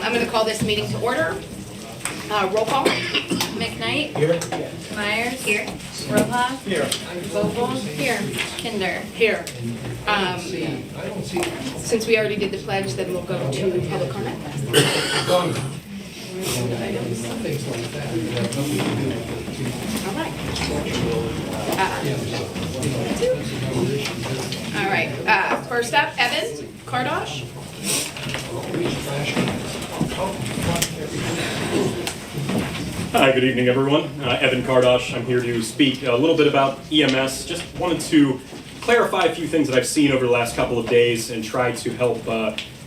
I'm going to call this meeting to order. Roll call. McKnight. Here. Myers. Here. Rojas. Here. Vogel. Here. Kinder. Here. Since we already did the pledge, then we'll go to public comment. All right. All right. First up, Evan Kardosh. Hi, good evening, everyone. Evan Kardosh. I'm here to speak a little bit about EMS. Just wanted to clarify a few things that I've seen over the last couple of days and try to help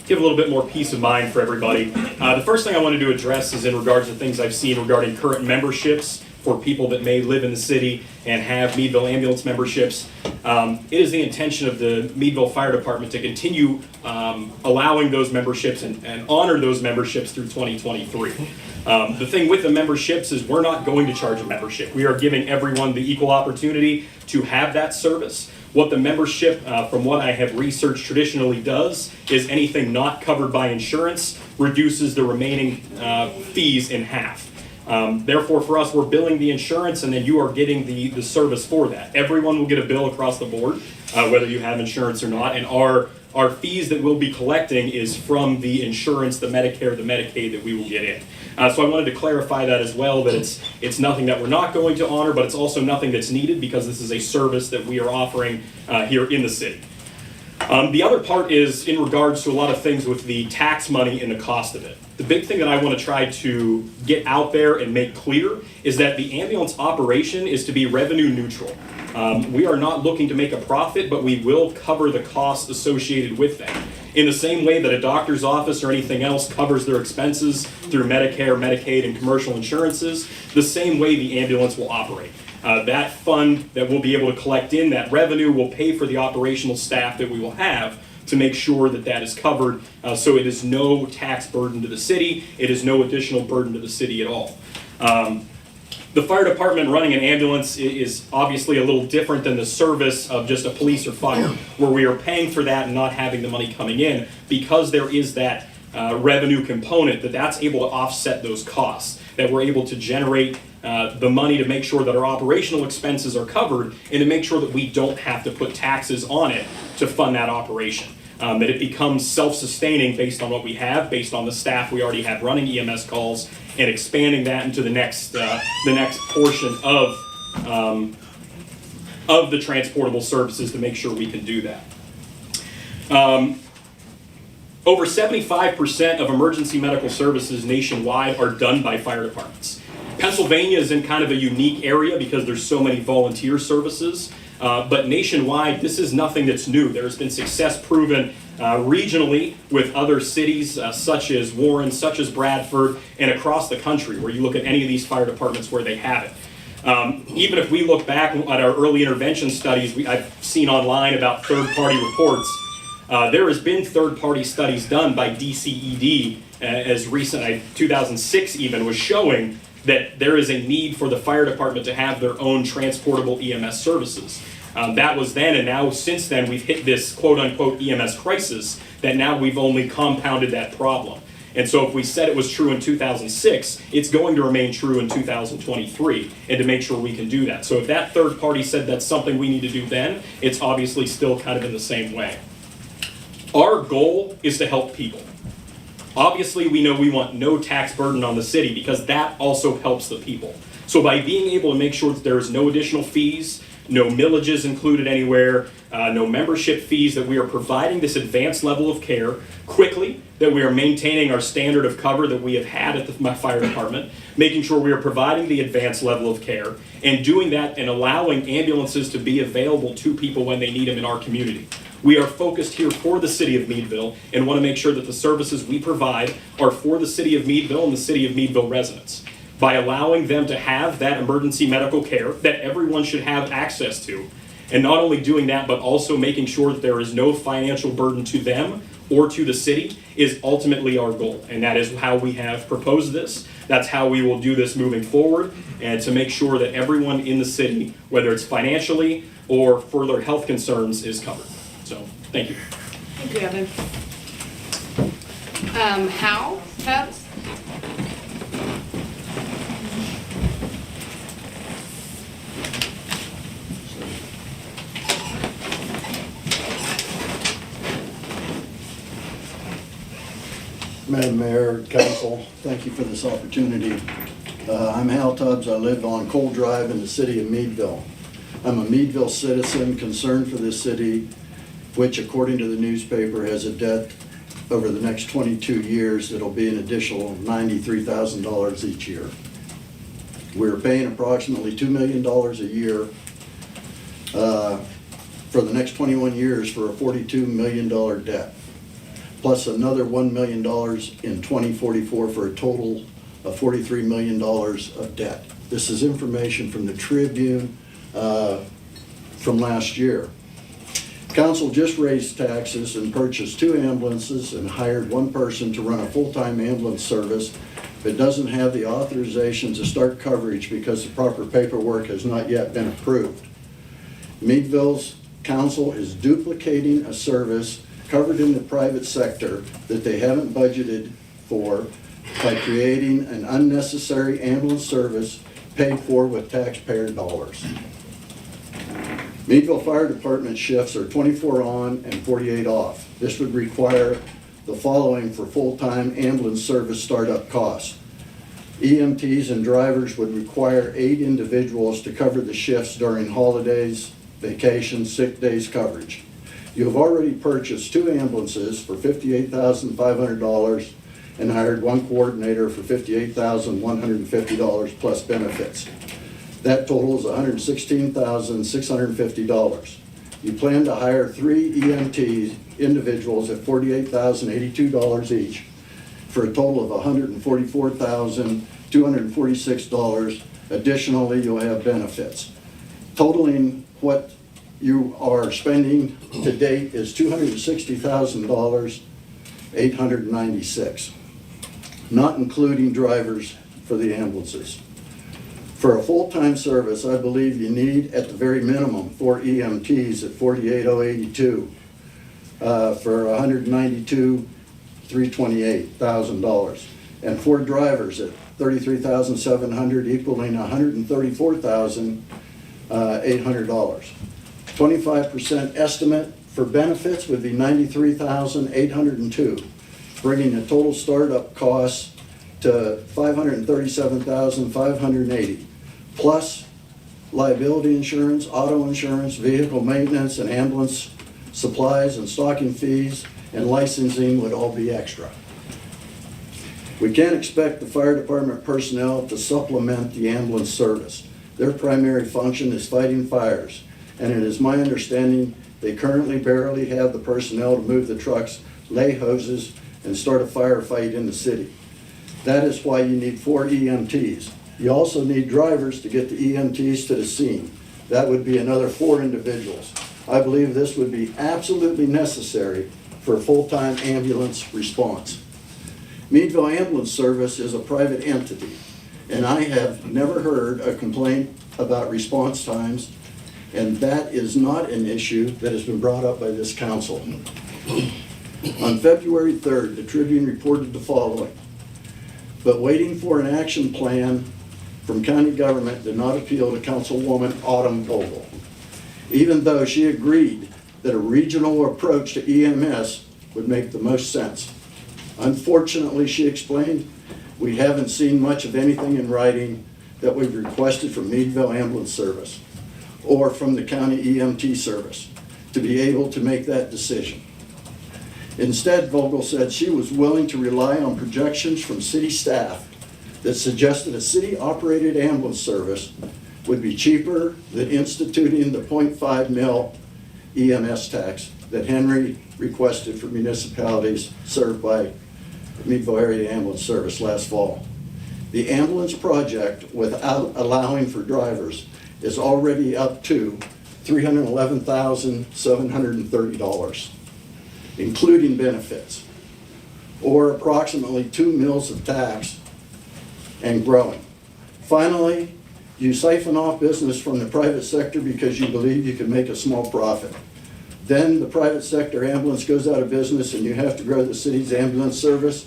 give a little bit more peace of mind for everybody. The first thing I wanted to address is in regards to things I've seen regarding current memberships for people that may live in the city and have Meadville ambulance memberships. It is the intention of the Meadville Fire Department to continue allowing those memberships and honor those memberships through 2023. The thing with the memberships is we're not going to charge a membership. We are giving everyone the equal opportunity to have that service. What the membership, from what I have researched, traditionally does is anything not covered by insurance reduces the remaining fees in half. Therefore, for us, we're billing the insurance, and then you are getting the service for that. Everyone will get a bill across the board, whether you have insurance or not, and our fees that we'll be collecting is from the insurance, the Medicare, the Medicaid that we will get in. So I wanted to clarify that as well, that it's nothing that we're not going to honor, but it's also nothing that's needed because this is a service that we are offering here in the city. The other part is in regards to a lot of things with the tax money and the cost of it. The big thing that I want to try to get out there and make clear is that the ambulance operation is to be revenue neutral. We are not looking to make a profit, but we will cover the costs associated with that. In the same way that a doctor's office or anything else covers their expenses through Medicare, Medicaid, and commercial insurances, the same way the ambulance will operate. That fund that we'll be able to collect in, that revenue will pay for the operational staff that we will have to make sure that that is covered, so it is no tax burden to the city, it is no additional burden to the city at all. The fire department running an ambulance is obviously a little different than the service of just a police or fire, where we are paying for that and not having the money coming in, because there is that revenue component that's able to offset those costs, that we're able to generate the money to make sure that our operational expenses are covered and to make sure that we don't have to put taxes on it to fund that operation. That it becomes self-sustaining based on what we have, based on the staff we already have running EMS calls, and expanding that into the next portion of the transportable services to make sure we can do that. Over 75% of emergency medical services nationwide are done by fire departments. Pennsylvania is in kind of a unique area because there's so many volunteer services, but nationwide, this is nothing that's new. There's been success proven regionally with other cities such as Warren, such as Bradford, and across the country where you look at any of these fire departments where they have it. Even if we look back at our early intervention studies, I've seen online about third-party reports. There has been third-party studies done by DCED as recent, 2006 even, was showing that there is a need for the fire department to have their own transportable EMS services. That was then, and now since then we've hit this quote-unquote EMS crisis that now we've only compounded that problem. And so if we said it was true in 2006, it's going to remain true in 2023, and to make sure we can do that. So if that third party said that's something we need to do then, it's obviously still kind of in the same way. Our goal is to help people. Obviously, we know we want no tax burden on the city because that also helps the people. So by being able to make sure that there is no additional fees, no millages included anywhere, no membership fees, that we are providing this advanced level of care quickly, that we are maintaining our standard of cover that we have had at the fire department, making sure we are providing the advanced level of care, and doing that and allowing ambulances to be available to people when they need them in our community. We are focused here for the city of Meadville and want to make sure that the services we provide are for the city of Meadville and the city of Meadville residents. By allowing them to have that emergency medical care that everyone should have access to, and not only doing that, but also making sure that there is no financial burden to them or to the city, is ultimately our goal. And that is how we have proposed this. That's how we will do this moving forward, and to make sure that everyone in the city, whether it's financially or for their health concerns, is covered. So, thank you. Thank you, Evan. Hal Tubbs. Madam Mayor, Council, thank you for this opportunity. I'm Hal Tubbs. I live on Cole Drive in the city of Meadville. I'm a Meadville citizen concerned for this city, which according to the newspaper has a debt over the next 22 years that'll be an additional $93,000 each year. We're paying approximately $2 million a year for the next 21 years for a $42 million debt, plus another $1 million in 2044 for a total of $43 million of debt. This is information from the Tribune from last year. Council just raised taxes and purchased 2 ambulances and hired 1 person to run a full-time ambulance service, but doesn't have the authorization to start coverage because the proper paperwork has not yet been approved. Meadville's council is duplicating a service covered in the private sector that they haven't budgeted for by creating an unnecessary ambulance service paid for with taxpayer dollars. Meadville Fire Department shifts are 24 on and 48 off. This would require the following for full-time ambulance service startup costs. EMTs and drivers would require 8 individuals to cover the shifts during holidays, vacations, sick days coverage. You have already purchased 2 ambulances for $58,500 and hired 1 coordinator for $58,150 plus benefits. That totals $116,650. You plan to hire 3 EMT individuals at $48,082 each for a total of $144,246. Additionally, you'll have benefits. Totaling what you are spending to date is $260,896, not including drivers for the ambulances. For a full-time service, I believe you need at the very minimum 4 EMTs at $48,082 for $192,328,000, and 4 drivers at $33,700, equaling $134,800. 25% estimate for benefits would be $93,802, bringing the total startup costs to $537,580, plus liability insurance, auto insurance, vehicle maintenance, and ambulance supplies and stocking fees and licensing would all be extra. We can't expect the fire department personnel to supplement the ambulance service. Their primary function is fighting fires, and it is my understanding they currently barely have the personnel to move the trucks, lay hoses, and start a firefight in the city. That is why you need 4 EMTs. You also need drivers to get the EMTs to the scene. That would be another 4 individuals. I believe this would be absolutely necessary for a full-time ambulance response. Meadville Ambulance Service is a private entity, and I have never heard a complaint about response times, and that is not an issue that has been brought up by this council. On February 3rd, the Tribune reported the following: but waiting for an action plan from county government did not appeal to Councilwoman Autumn Vogel, even though she agreed that a regional approach to EMS would make the most sense. Unfortunately, she explained, we haven't seen much of anything in writing that we've requested from Meadville Ambulance Service or from the county EMT service to be able to make that decision. Instead, Vogel said she was willing to rely on projections from city staff that suggested a city-operated ambulance service would be cheaper than instituting the 0.5 mil EMS tax that Henry requested for municipalities served by Meadville Area Ambulance Service last fall. The ambulance project, without allowing for drivers, is already up to $311,730. including benefits, or approximately 2 mils of tax and growing. Finally, you siphon off business from the private sector because you believe you can make a small profit. Then the private sector ambulance goes out of business and you have to grow the city's ambulance service.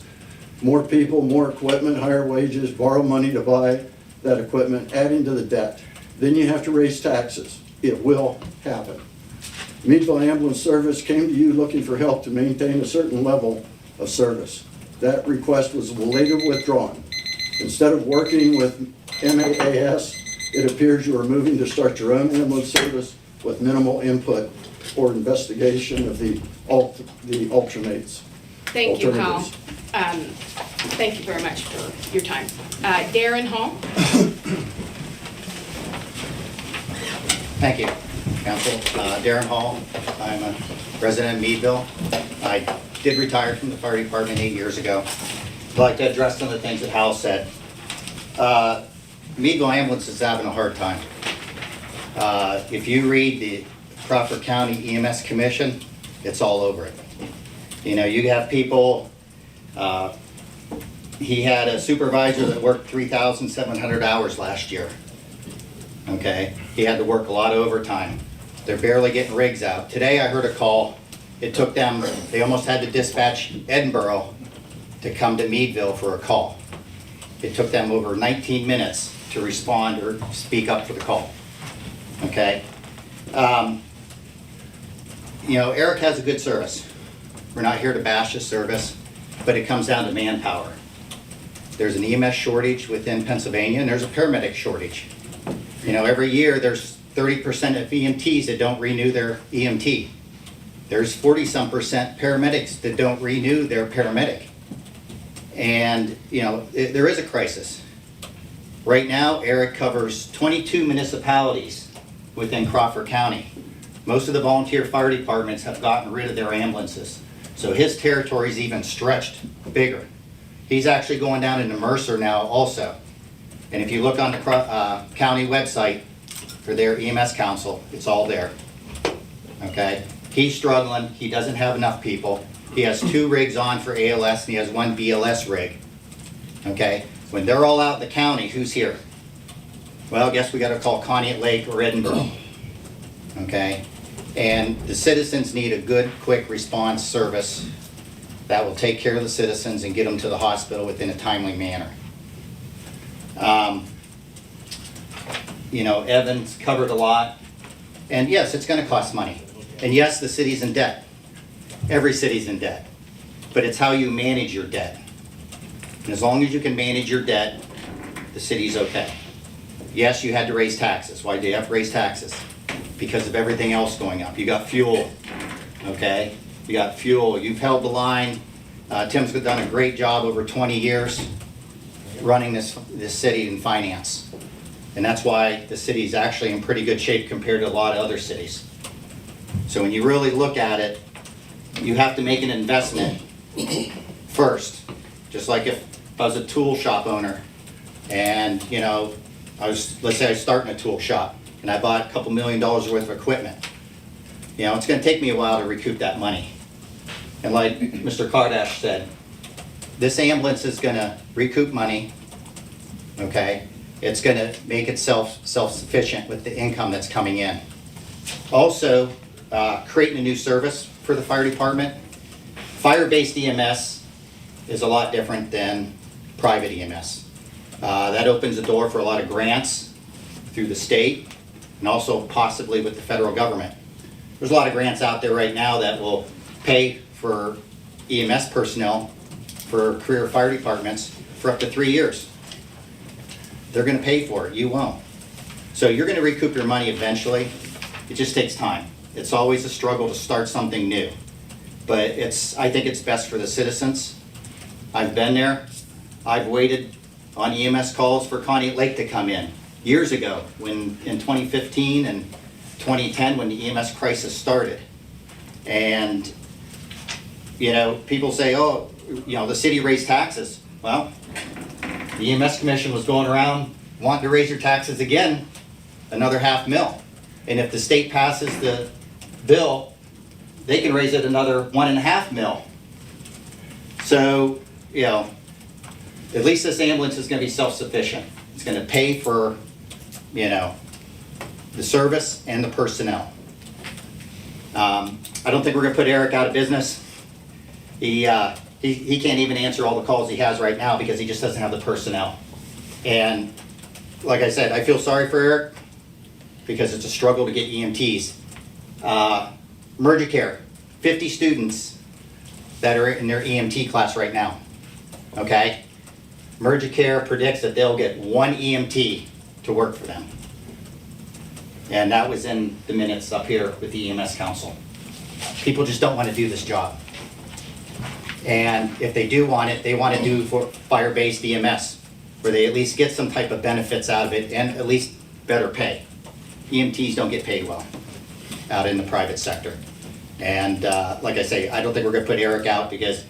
More people, more equipment, higher wages, borrow money to buy that equipment, adding to the debt. Then you have to raise taxes. It will happen. Meadville Ambulance Service came to you looking for help to maintain a certain level of service. That request was later withdrawn. Instead of working with MAAS, it appears you are moving to start your own ambulance service with minimal input or investigation of the alternates. Thank you, Hal. Alternatives. Thank you very much for your time. Darren Hall? Thank you, Council. Darren Hall, I'm a resident of Meadville. I did retire from the fire department 8 years ago. I'd like to address some of the things that Hal said. Meadville Ambulance is having a hard time. If you read the Crawford County EMS Commission, it's all over it. You know, you have people, he had a supervisor that worked 3,700 hours last year. Okay, he had to work a lot of overtime. They're barely getting rigs out. Today I heard a call, it took them, they almost had to dispatch Edinburgh to come to Meadville for a call. It took them over 19 minutes to respond or speak up for the call. Okay? You know, Eric has a good service. We're not here to bash his service, but it comes down to manpower. There's an EMS shortage within Pennsylvania, and there's a paramedic shortage. You know, every year there's 30% of EMTs that don't renew their EMT. There's 40-some% paramedics that don't renew their paramedic. And, you know, there is a crisis. Right now, Eric covers 22 municipalities within Crawford County. Most of the volunteer fire departments have gotten rid of their ambulances. So his territory's even stretched bigger. He's actually going down into Mercer now also. And if you look on the county website for their EMS council, it's all there. Okay? He's struggling. He doesn't have enough people. He has 2 rigs on for ALS and he has 1 BLS rig. Okay? When they're all out in the county, who's here? Well, I guess we gotta call Conneaut Lake or Edinburgh. Okay? And the citizens need a good, quick response service that will take care of the citizens and get them to the hospital within a timely manner. You know, Evan's covered a lot. And yes, it's gonna cost money. And yes, the city's in debt. Every city's in debt. But it's how you manage your debt. And as long as you can manage your debt, the city's okay. Yes, you had to raise taxes. Why do you have to raise taxes? Because of everything else going up. You got fuel, okay? You got fuel. You've held the line. Tim's done a great job over 20 years running this city in finance. And that's why the city's actually in pretty good shape compared to a lot of other cities. So when you really look at it, you have to make an investment first. Just like if I was a tool shop owner and, you know, let's say I was starting a tool shop and I bought a couple $1 million worth of equipment. You know, it's gonna take me a while to recoup that money. And like Mr. Kardash said, this ambulance is gonna recoup money, okay? It's gonna make itself self-sufficient with the income that's coming in. Also, creating a new service for the fire department. Fire-based EMS is a lot different than private EMS. That opens the door for a lot of grants through the state and also possibly with the federal government. There's a lot of grants out there right now that will pay for EMS personnel for career fire departments for up to 3 years. They're gonna pay for it, you won't. So you're gonna recoup your money eventually. It just takes time. It's always a struggle to start something new. But I think it's best for the citizens. I've been there. I've waited on EMS calls for Conneaut Lake to come in years ago when in 2015 and 2010 when the EMS crisis started. And, you know, people say, oh, you know, the city raised taxes. Well, the EMS commission was going around wanting to raise your taxes again, another $500,000. And if the state passes the bill, they can raise it another $1.5 million. So, you know, at least this ambulance is gonna be self-sufficient. It's gonna pay for, you know, the service and the personnel. I don't think we're gonna put Eric out of business. He He can't even answer all the calls he has right now because he just doesn't have the personnel. And like I said, I feel sorry for Eric because it's a struggle to get EMTs. Emergicare, 50 students that are in their EMT class right now, okay? Emergicare predicts that they'll get 1 EMT to work for them. And that was in the minutes up here with the EMS Council. People just don't want to do this job. And if they do want it, they want to do for fire-based EMS, where they at least get some type of benefits out of it and at least better pay. EMTs don't get paid well out in the private sector. And like I say, I don't think we're gonna put Eric out because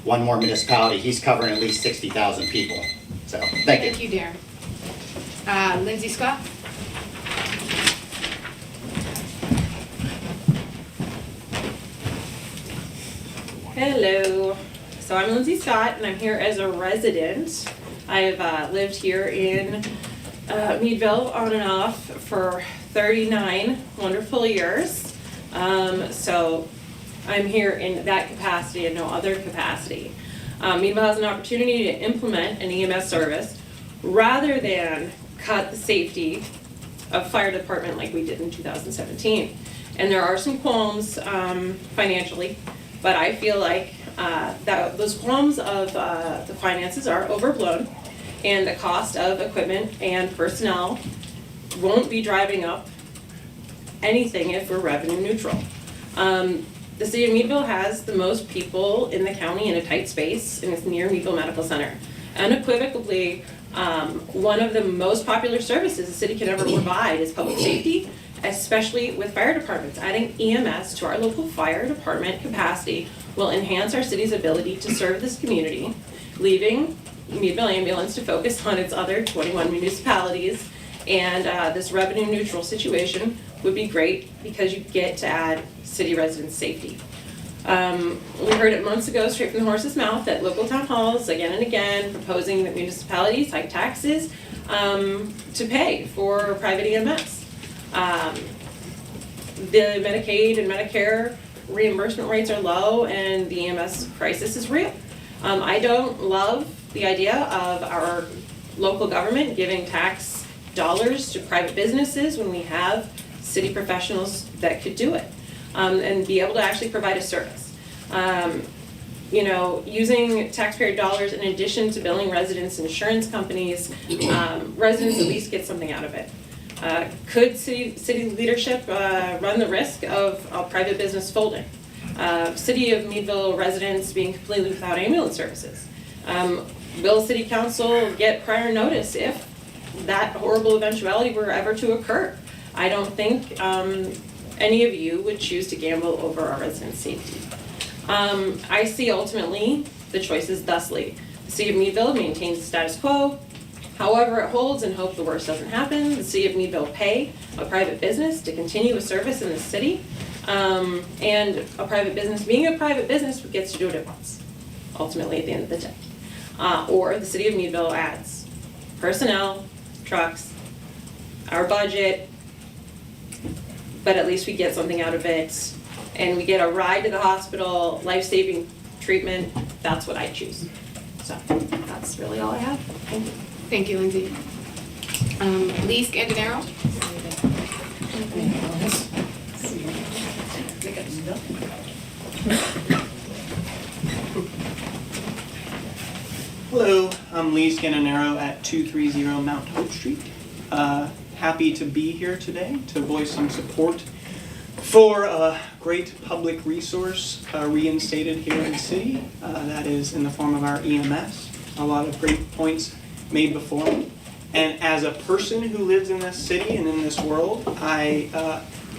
one more municipality, he's covering at least 60,000 people. So, thank you. Thank you, Darren. Lindsay Scott? Hello. So I'm Lindsay Scott, and I'm here as a resident. I've lived here in Meadville on and off for 39 wonderful years. So I'm here in that capacity and no other capacity. Meadville has an opportunity to implement an EMS service rather than cut the safety of fire department like we did in 2017. And there are some qualms financially, but I feel like that those qualms of the finances are overblown, and the cost of equipment and personnel won't be driving up anything if we're revenue neutral. The city of Meadville has the most people in the county in a tight space, and it's near Meadville Medical Center. Unequivocally, one of the most popular services the city can ever provide is public safety, especially with fire departments. Adding EMS to our local fire department capacity will enhance our city's ability to serve this community, leaving Meadville Ambulance to focus on its other 21 municipalities. And this revenue neutral situation would be great because you get to add city residents' safety. We heard it months ago straight from the horse's mouth at local town halls again and again proposing that municipalities hike taxes to pay for private EMS. The Medicaid and Medicare reimbursement rates are low and the EMS crisis is real. I don't love the idea of our local government giving tax dollars to private businesses when we have city professionals that could do it and be able to actually provide a service. You know, using taxpayer dollars in addition to billing residents' insurance companies, residents at least get something out of it. Could city leadership run the risk of a private business folding? City of Meadville residents being completely without ambulance services? Will city council get prior notice if that horrible eventuality were ever to occur? I don't think any of you would choose to gamble over our residents' safety. I see ultimately the choices thusly. The city of Meadville maintains the status quo. However, it holds and hope the worst doesn't happen. The city of Meadville pay a private business to continue a service in the city. And a private business, being a private business, gets to do it at once, ultimately at the end of the day. Or the city of Meadville adds personnel, trucks, our budget, but at least we get something out of it. And we get a ride to the hospital, life-saving treatment. That's what I choose. So that's really all I have. Thank you. Thank you, Lindsay. Lee Scandinaro? Hello, I'm Lee Scandinaro at 230 Mount Hope Street. Happy to be here today to voice some support for a great public resource reinstated here in the city. That is in the form of our EMS. A lot of great points made before me. And as a person who lives in this city and in this world, I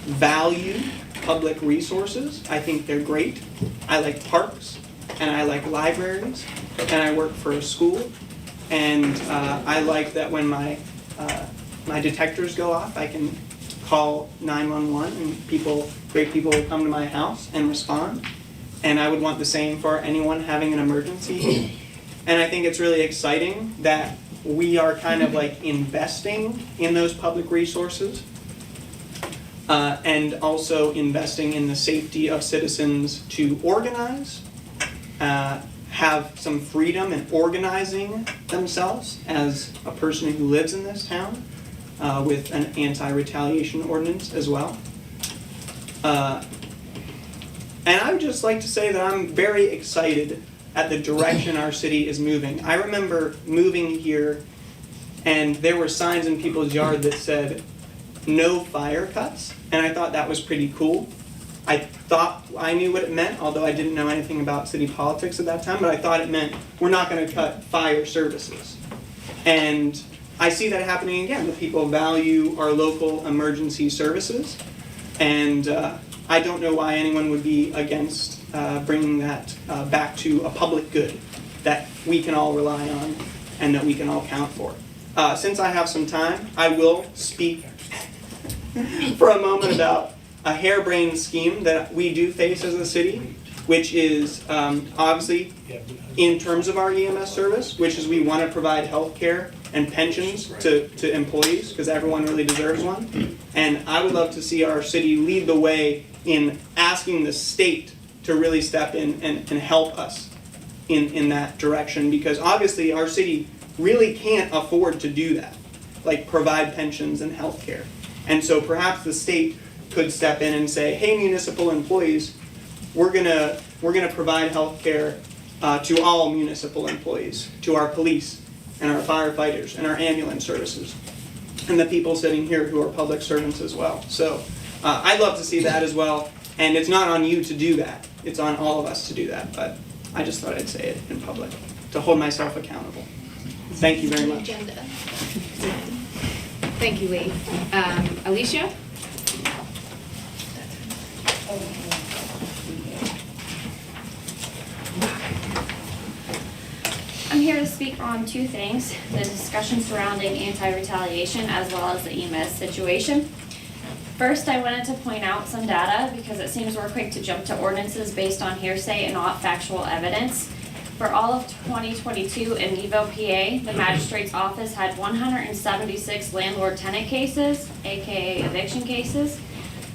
value public resources. I think they're great. I like parks, and I like libraries, and I work for a school. And I like that when my detectors go off, I can call 911 and great people will come to my house and respond. And I would want the same for anyone having an emergency. And I think it's really exciting that we are kind of like investing in those public resources and also investing in the safety of citizens to organize, have some freedom in organizing themselves as a person who lives in this town with an anti-retaliation ordinance as well. And I would just like to say that I'm very excited at the direction our city is moving. I remember moving here and there were signs in people's yard that said, "No fire cuts," and I thought that was pretty cool. I thought I knew what it meant, although I didn't know anything about city politics at that time, but I thought it meant we're not going to cut fire services. And I see that happening again. The people value our local emergency services, and I don't know why anyone would be against bringing that back to a public good that we can all rely on and that we can all count for. Since I have some time, I will speak for a moment about a harebrained scheme that we do face as a city, which is obviously in terms of our EMS service, which is we want to provide health care and pensions to employees, because everyone really deserves one. And I would love to see our city lead the way in asking the state to really step in and help us in that direction, because obviously our city really can't afford to do that, like provide pensions and health care. And so perhaps the state could step in and say, hey, municipal employees, we're gonna provide health care to all municipal employees, to our police and our firefighters and our ambulance services, and the people sitting here who are public servants as well. So I'd love to see that as well, and it's not on you to do that. It's on all of us to do that, but I just thought I'd say it in public to hold myself accountable. Thank you very much. Thank you, Lee. Alicia? I'm here to speak on two things: the discussion surrounding anti-retaliation as well as the EMS situation. First, I wanted to point out some data because it seems we're quick to jump to ordinances based on hearsay and not factual evidence. For all of 2022 in Meadville, PA, the magistrate's office had 176 landlord-tenant cases, aka eviction cases.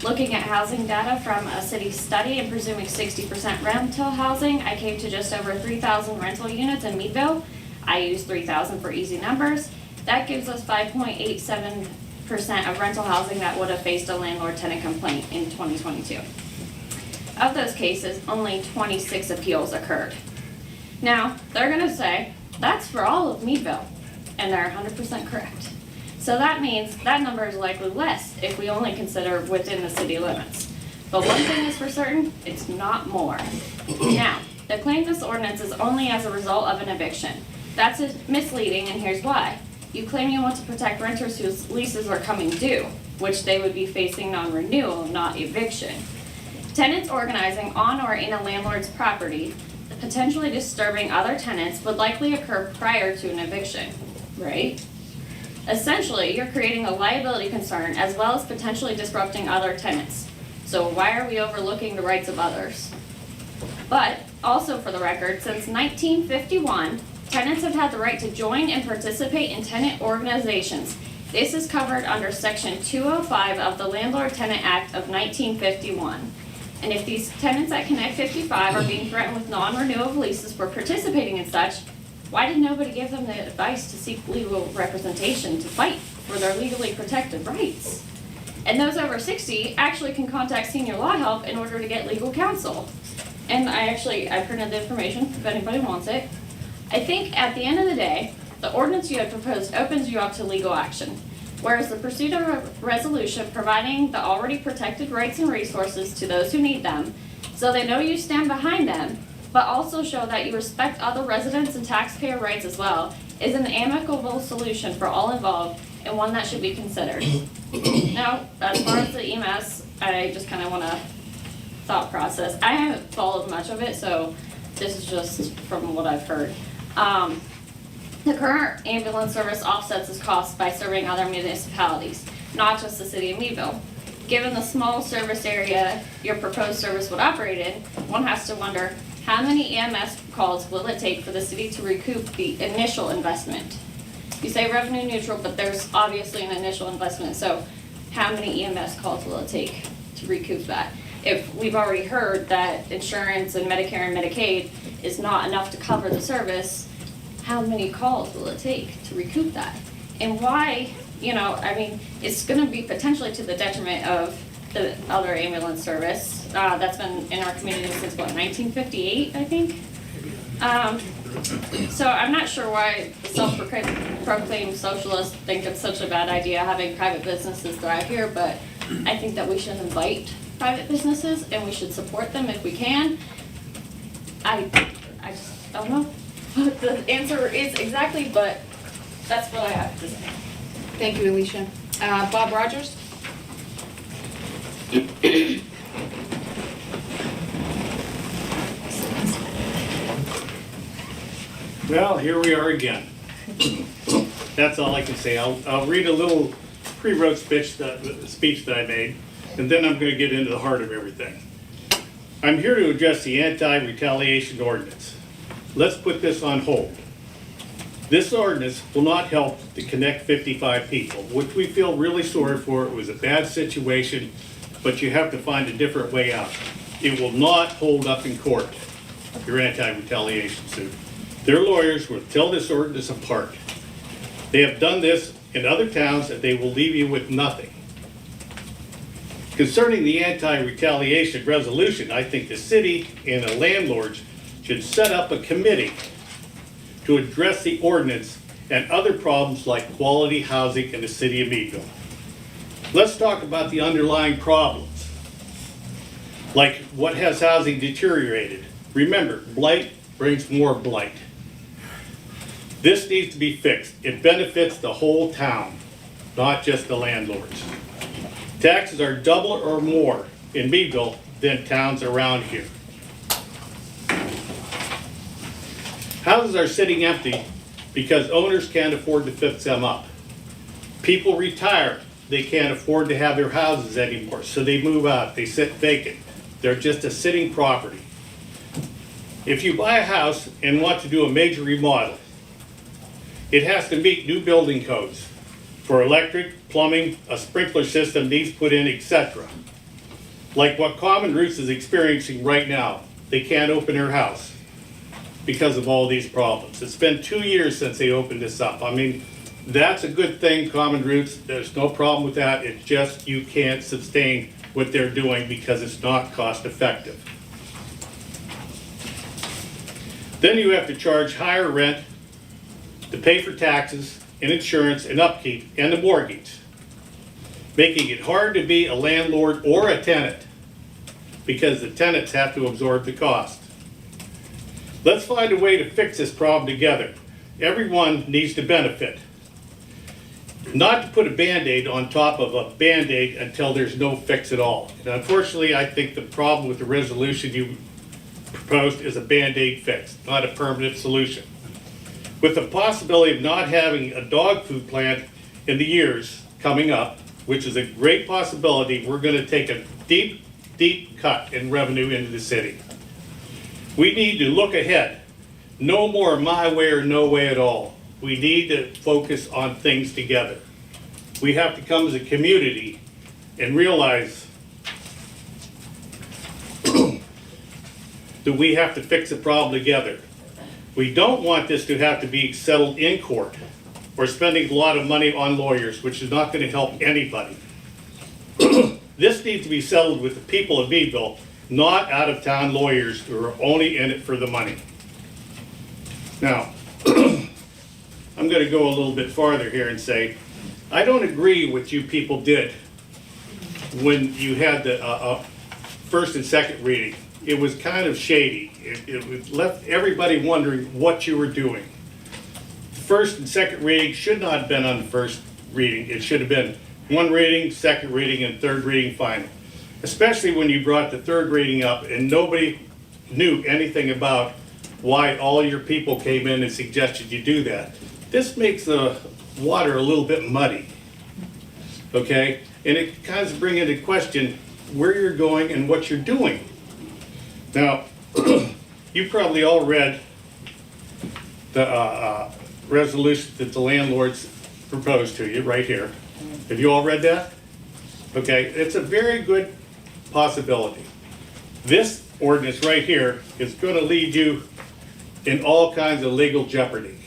Looking at housing data from a city study and presuming 60% rental housing, I came to just over 3,000 rental units in Meadville. I used 3,000 for easy numbers. That gives us 5.87% of rental housing that would have faced a landlord-tenant complaint in 2022. Of those cases, only 26 appeals occurred. Now, they're gonna say, that's for all of Meadville, and they're 100% correct. So that means that number is likely less if we only consider within the city limits. But one thing is for certain, it's not more. Now, they claim this ordinance is only as a result of an eviction. That's misleading, and here's why. You claim you want to protect renters whose leases are coming due, which they would be facing non-renewal, not eviction. Tenants organizing on or in a landlord's property, potentially disturbing other tenants, would likely occur prior to an eviction, right? Essentially, you're creating a liability concern as well as potentially disrupting other tenants. So why are we overlooking the rights of others? But also for the record, since 1951, tenants have had the right to join and participate in tenant organizations. This is covered under Section 205 of the Landlord-Tenant Act of 1951. And if these tenants at Connect 55 are being threatened with non-renewal of leases for participating in such, why did nobody give them the advice to seek legal representation to fight for their legally protected rights? And those over 60 actually can contact senior law help in order to get legal counsel. And I printed the information if anybody wants it. I think at the end of the day, the ordinance you had proposed opens you up to legal action, whereas the pursuit of a resolution providing the already protected rights and resources to those who need them, so they know you stand behind them, but also show that you respect other residents and taxpayer rights as well, is an amicable solution for all involved and one that should be considered. Now, as far as the EMS, I just kind of want to thought process. I haven't followed much of it, so this is just from what I've heard. The current ambulance service offsets its costs by serving other municipalities, not just the city of Meadville. Given the small service area your proposed service would operate in, one has to wonder, how many EMS calls will it take for the city to recoup the initial investment? You say revenue neutral, but there's obviously an initial investment, so how many EMS calls will it take to recoup that? if we've already heard that insurance and Medicare and Medicaid is not enough to cover the service, how many calls will it take to recoup that? And why, I mean, it's gonna be potentially to the detriment of the other ambulance service, that's been in our community since, 1958, I think? So I'm not sure why the self-proclaimed socialists think it's such a bad idea having private businesses thrive here, but I think that we should invite private businesses and we should support them if we can. I just don't know what the answer is exactly, but that's what I have to say. Thank you, Alicia. Bob Rogers? Well, here we are again. That's all I can say. I'll read a little pre-wrote speech that I made, and then I'm going to get into the heart of everything. I'm here to address the anti-retaliation ordinance. Let's put this on hold. This ordinance will not help to connect 55 people, which we feel really sorry for. It was a bad situation, but you have to find a different way out. It will not hold up in court, your anti-retaliation suit. Their lawyers will tear this ordinance apart. They have done this in other towns and they will leave you with nothing. Concerning the anti-retaliation resolution, I think the city and the landlords should set up a committee to address the ordinance and other problems like quality housing in the city of Meadville. Let's talk about the underlying problems, like what has housing deteriorated. Remember, blight brings more blight. This needs to be fixed. It benefits the whole town, not just the landlords. Taxes are double or more in Meadville than towns around here. Houses are sitting empty because owners can't afford to fix them up. People retire. They can't afford to have their houses anymore, so they move out. They sit vacant. They're just a sitting property. If you buy a house and want to do a major remodel, it has to meet new building codes for electric, plumbing, a sprinkler system needs put in, etc. Like what Common Roots is experiencing right now. They can't open their house because of all these problems. It's been 2 years since they opened this up. I mean, that's a good thing, Common Roots. There's no problem with that. It's just you can't sustain what they're doing because it's not cost effective. Then you have to charge higher rent to pay for taxes and insurance and upkeep and the mortgage, making it hard to be a landlord or a tenant because the tenants have to absorb the cost. Let's find a way to fix this problem together. Everyone needs to benefit. Not to put a Band-Aid on top of a Band-Aid until there's no fix at all. And unfortunately, I think the problem with the resolution you proposed is a Band-Aid fix, not a permanent solution. With the possibility of not having a dog food plant in the years coming up, which is a great possibility, we're going to take a deep, deep cut in revenue into the city. We need to look ahead. No more my way or no way at all. We need to focus on things together. We have to come as a community and realize that we have to fix the problem together. We don't want this to have to be settled in court or spending a lot of money on lawyers, which is not going to help anybody. This needs to be settled with the people of Meadville, not out-of-town lawyers who are only in it for the money. Now, I'm going to go a little bit farther here and say, I don't agree with what you people did when you had the first and second reading. It was kind of shady. It left everybody wondering what you were doing. First and second reading should not have been on the first reading. It should have been one reading, second reading, and third reading final. Especially when you brought the third reading up and nobody knew anything about why all your people came in and suggested you do that. This makes the water a little bit muddy, okay? And it kind of brings into question where you're going and what you're doing. Now, you probably all read the resolution that the landlords proposed to you right here. Have you all read that? Okay, it's a very good possibility. This ordinance right here is gonna lead you in all kinds of legal jeopardy.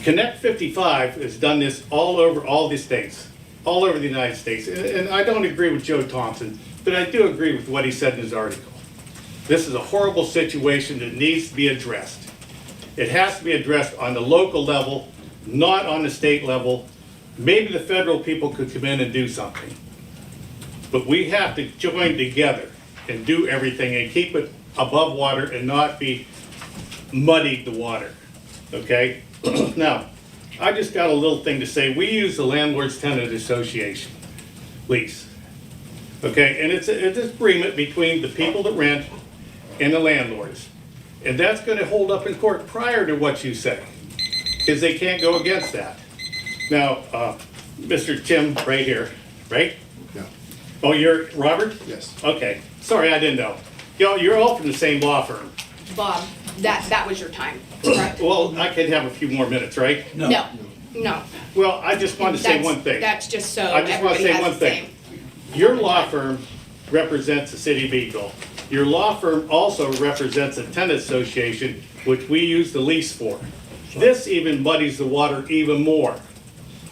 Connect 55 has done this all over all the states, all over the United States. And I don't agree with Joe Thompson, but I do agree with what he said in his article. This is a horrible situation that needs to be addressed. It has to be addressed on the local level, not on the state level. Maybe the federal people could come in and do something. But we have to join together and do everything and keep it above water and not be muddied the water, okay? Now, I just got a little thing to say. We use the Landlord's Tenant Association lease, okay? And it's an agreement between the people that rent and the landlords. And that's gonna hold up in court prior to what you say, because they can't go against that. Now, Mr. Tim, right here, right? Yeah. Oh, you're Robert? Yes. Okay, sorry, I didn't know. You're all from the same law firm. Bob, that was your time, correct? Well, I could have a few more minutes, right? No. Well, I just wanted to say one thing. That's just so I just want to everybody say one has the thing. same. Your law firm represents the city of Meadville. Your law firm also represents a tenant association, which we use the lease for. This even muddies the water even more.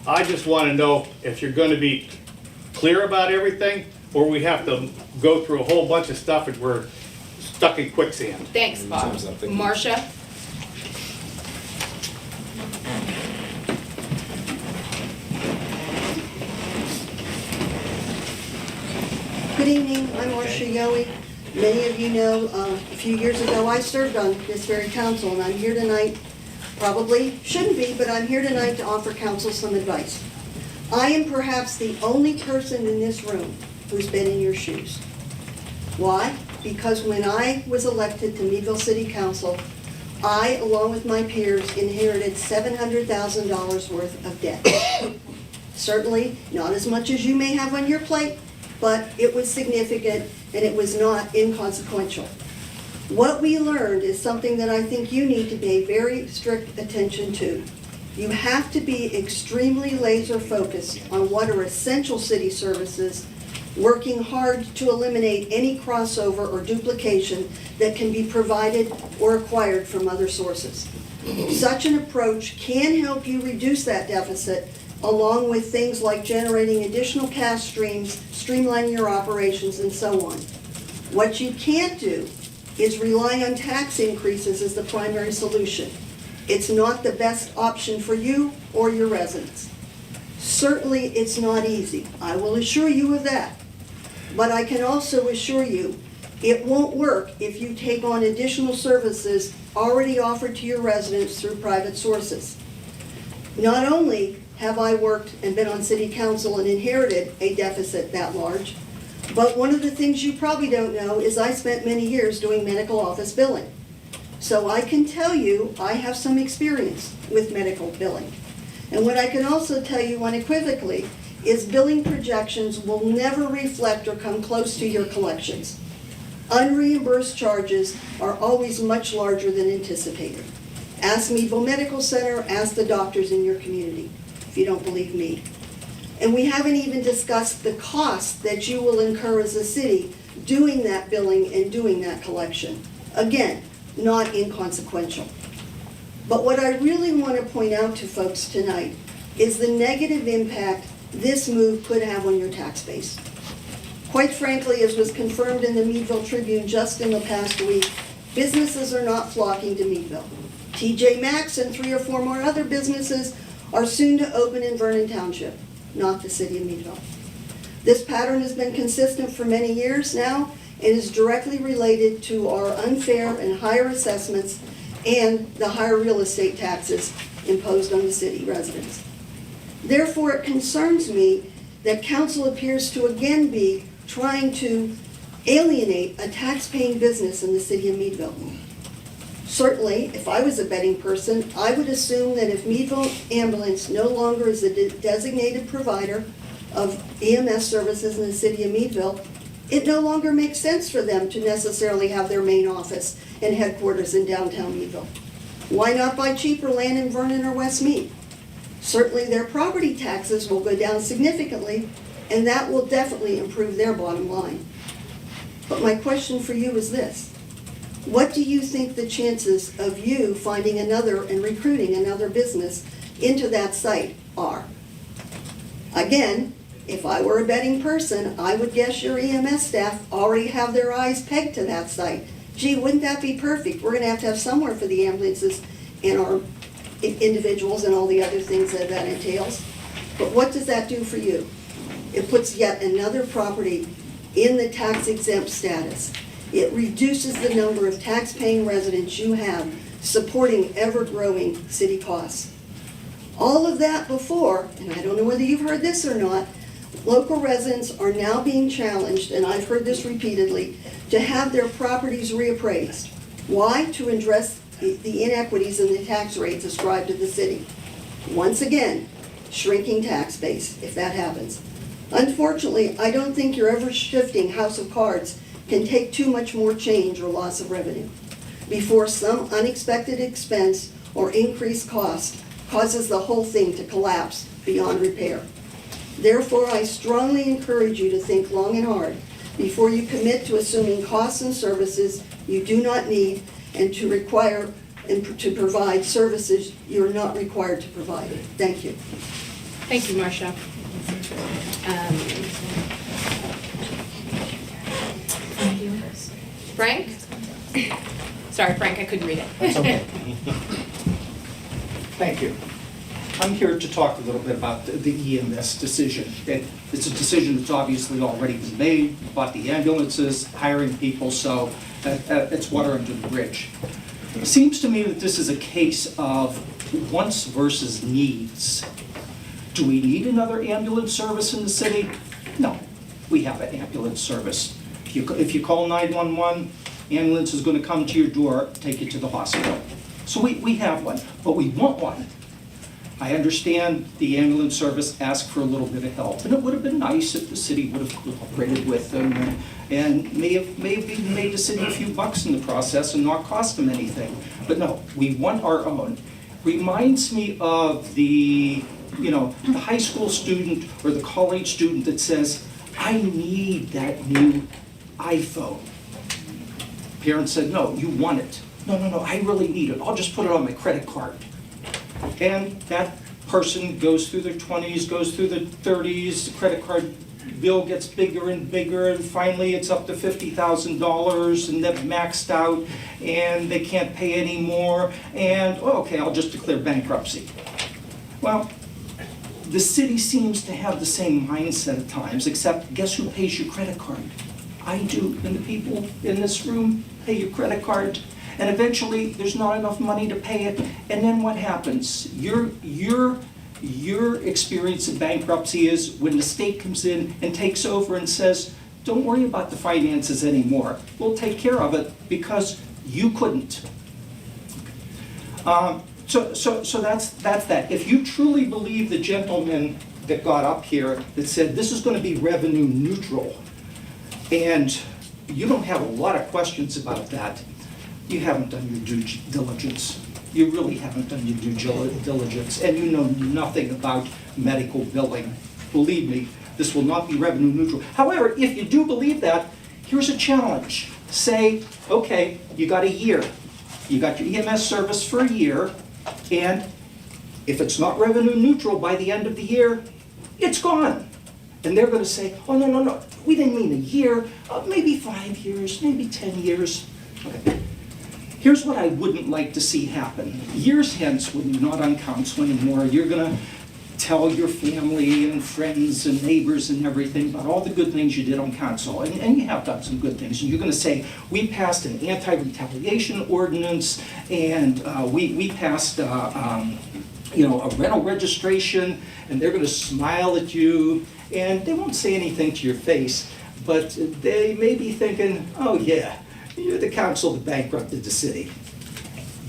I just want to know if you're going to be clear about everything, or we have to go through a whole bunch of stuff and we're stuck in quicksand. Thanks, Bob. Marcia? Good evening, I'm Marcia Yowie. Many of you know, a few years ago, I served on this very council, and I'm here tonight, probably shouldn't be, but I'm here tonight to offer council some advice. I am perhaps the only person in this room who's been in your shoes. Why? Because when I was elected to Meadville City Council, I, along with my peers, inherited $700,000 worth of debt. Certainly, not as much as you may have on your plate, but it was significant and it was not inconsequential. What we learned is something that I think you need to pay very strict attention to. You have to be extremely laser focused on what are essential city services, working hard to eliminate any crossover or duplication that can be provided or acquired from other sources. Such an approach can help you reduce that deficit, along with things like generating additional cash streams, streamlining your operations, and so on. What you can't do is rely on tax increases as the primary solution. It's not the best option for you or your residents. Certainly, it's not easy. I will assure you of that. But I can also assure you it won't work if you take on additional services already offered to your residents through private sources. Not only have I worked and been on city council and inherited a deficit that large, but one of the things you probably don't know is I spent many years doing medical office billing. So I can tell you I have some experience with medical billing. And what I can also tell you unequivocally is billing projections will never reflect or come close to your collections. Unreimbursed charges are always much larger than anticipated. Ask Meadville Medical Center, ask the doctors in your community, if you don't believe me. And we haven't even discussed the cost that you will incur as a city doing that billing and doing that collection. Again, not inconsequential. But what I really want to point out to folks tonight is the negative impact this move could have on your tax base. Quite frankly, as was confirmed in the Meadville Tribune just in the past week, businesses are not flocking to Meadville. TJ Maxx and 3 or 4 more other businesses are soon to open in Vernon Township, not the city of Meadville. This pattern has been consistent for many years now and is directly related to our unfair and higher assessments and the higher real estate taxes imposed on the city residents. Therefore, it concerns me that council appears to again be trying to alienate a tax-paying business in the city of Meadville. Certainly, if I was a betting person, I would assume that if Meadville Ambulance no longer is a designated provider of EMS services in the city of Meadville, it no longer makes sense for them to necessarily have their main office and headquarters in downtown Meadville. Why not buy cheaper land in Vernon or West Mead? Certainly their property taxes will go down significantly, and that will definitely improve their bottom line. But my question for you is this: what do you think the chances of you finding another and recruiting another business into that site are? Again, if I were a betting person, I would guess your EMS staff already have their eyes pegged to that site. Gee, wouldn't that be perfect? We're gonna have to have somewhere for the ambulances and our individuals and all the other things that that entails. But what does that do for you? It puts yet another property in the tax exempt status. It reduces the number of tax-paying residents you have supporting ever-growing city costs. All of that before, and I don't know whether you've heard this or not, local residents are now being challenged, and I've heard this repeatedly, to have their properties reappraised. Why? To address the inequities in the tax rates ascribed to the city. Once again, shrinking tax base, if that happens. Unfortunately, I don't think your ever-shifting house of cards can take too much more change or loss of revenue before some unexpected expense or increased cost causes the whole thing to collapse beyond repair. Therefore, I strongly encourage you to think long and hard before you commit to assuming costs and services you do not need and to require and to provide services you're not required to provide. Thank you. Thank you, Marcia. Frank? Sorry, Frank, I couldn't read it. That's okay. Thank you. I'm here to talk a little bit about the EMS decision. It's a decision that's obviously already been made about the ambulances, hiring people, so it's water under the bridge. It seems to me that this is a case of wants versus needs. Do we need another ambulance service in the city? No, we have an ambulance service. If you call 911, ambulance is going to come to your door, take you to the hospital. So we have one, but we want one. I understand the ambulance service asked for a little bit of help, and it would have been nice if the city would have cooperated with them and may have even made the city a few bucks in the process and not cost them anything. But no, we want our own. Reminds me of the high school student or the college student that says, I need that new iPhone. Parents said, no, you want it. No, I really need it. I'll just put it on my credit card. And that person goes through their 20s, goes through their 30s, the credit card bill gets bigger and bigger, and finally it's up to $50,000 and they've maxed out and they can't pay anymore, and okay, I'll just declare bankruptcy. Well, the city seems to have the same mindset at times, except guess who pays your credit card? I do, and the people in this room pay your credit card. And eventually, there's not enough money to pay it, and then what happens? Your experience in bankruptcy is when the state comes in and takes over and says, don't worry about the finances anymore. We'll take care of it because you couldn't. So that's that. If you truly believe the gentleman that got up here that said this is going to be revenue neutral, and you don't have a lot of questions about that, you haven't done your due diligence. You really haven't done your due diligence, and you know nothing about medical billing. Believe me, this will not be revenue neutral. However, if you do believe that, here's a challenge. Say, okay, you got a year. You got your EMS service for a year, and if it's not revenue neutral by the end of the year, it's gone. And they're going to say, oh, no, we didn't mean a year, maybe 5 years, maybe 10 years. Okay. Here's what I wouldn't like to see happen. Years hence, when you're not on council anymore, you're going to tell your family and friends and neighbors and everything about all the good things you did on council. And you have done some good things. And you're going to say, we passed an anti-retaliation ordinance, and we passed a rental registration, and they're going to smile at you, and they won't say anything to your face, but they may be thinking, oh yeah, you're the council that bankrupted the city.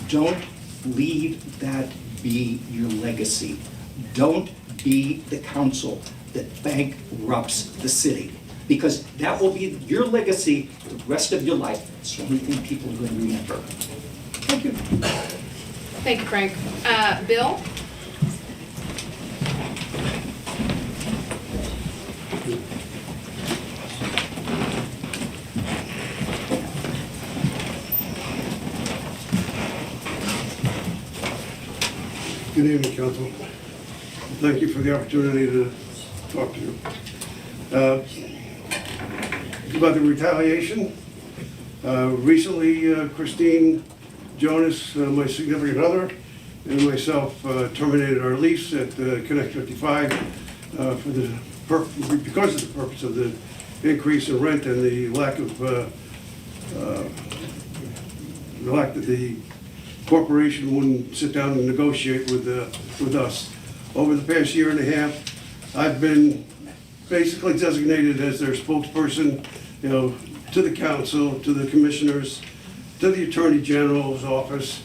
Don't leave that be your legacy. Don't be the council that bankrupts the city, because that will be your legacy for the rest of your life. It's the only thing people are going to remember. Thank you. Thank you, Frank. Bill? Good evening, council. Thank you for the opportunity to talk to you. About the retaliation, recently Christine Jonas, my significant other, and myself terminated our lease at Connect 55 because of the purpose of the increase in rent and the lack that the corporation wouldn't sit down and negotiate with us. Over the past year and a half, I've been basically designated as their spokesperson, to the council, to the commissioners, to the Attorney General's office,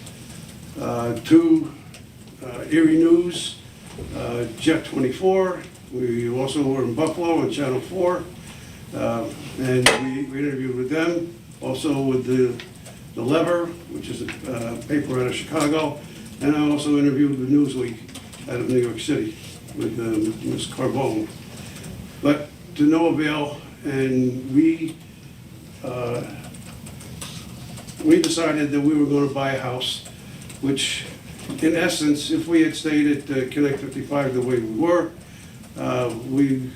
to Erie News, Jet 24. We also were in Buffalo on Channel 4, and we interviewed with them, also with the Lever, which is a paper out of Chicago, and I also interviewed with Newsweek out of New York City with Ms. Carbone. But to no avail, and we decided that we were going to buy a house, which in essence, if we had stayed at Connect 55 the way we were, in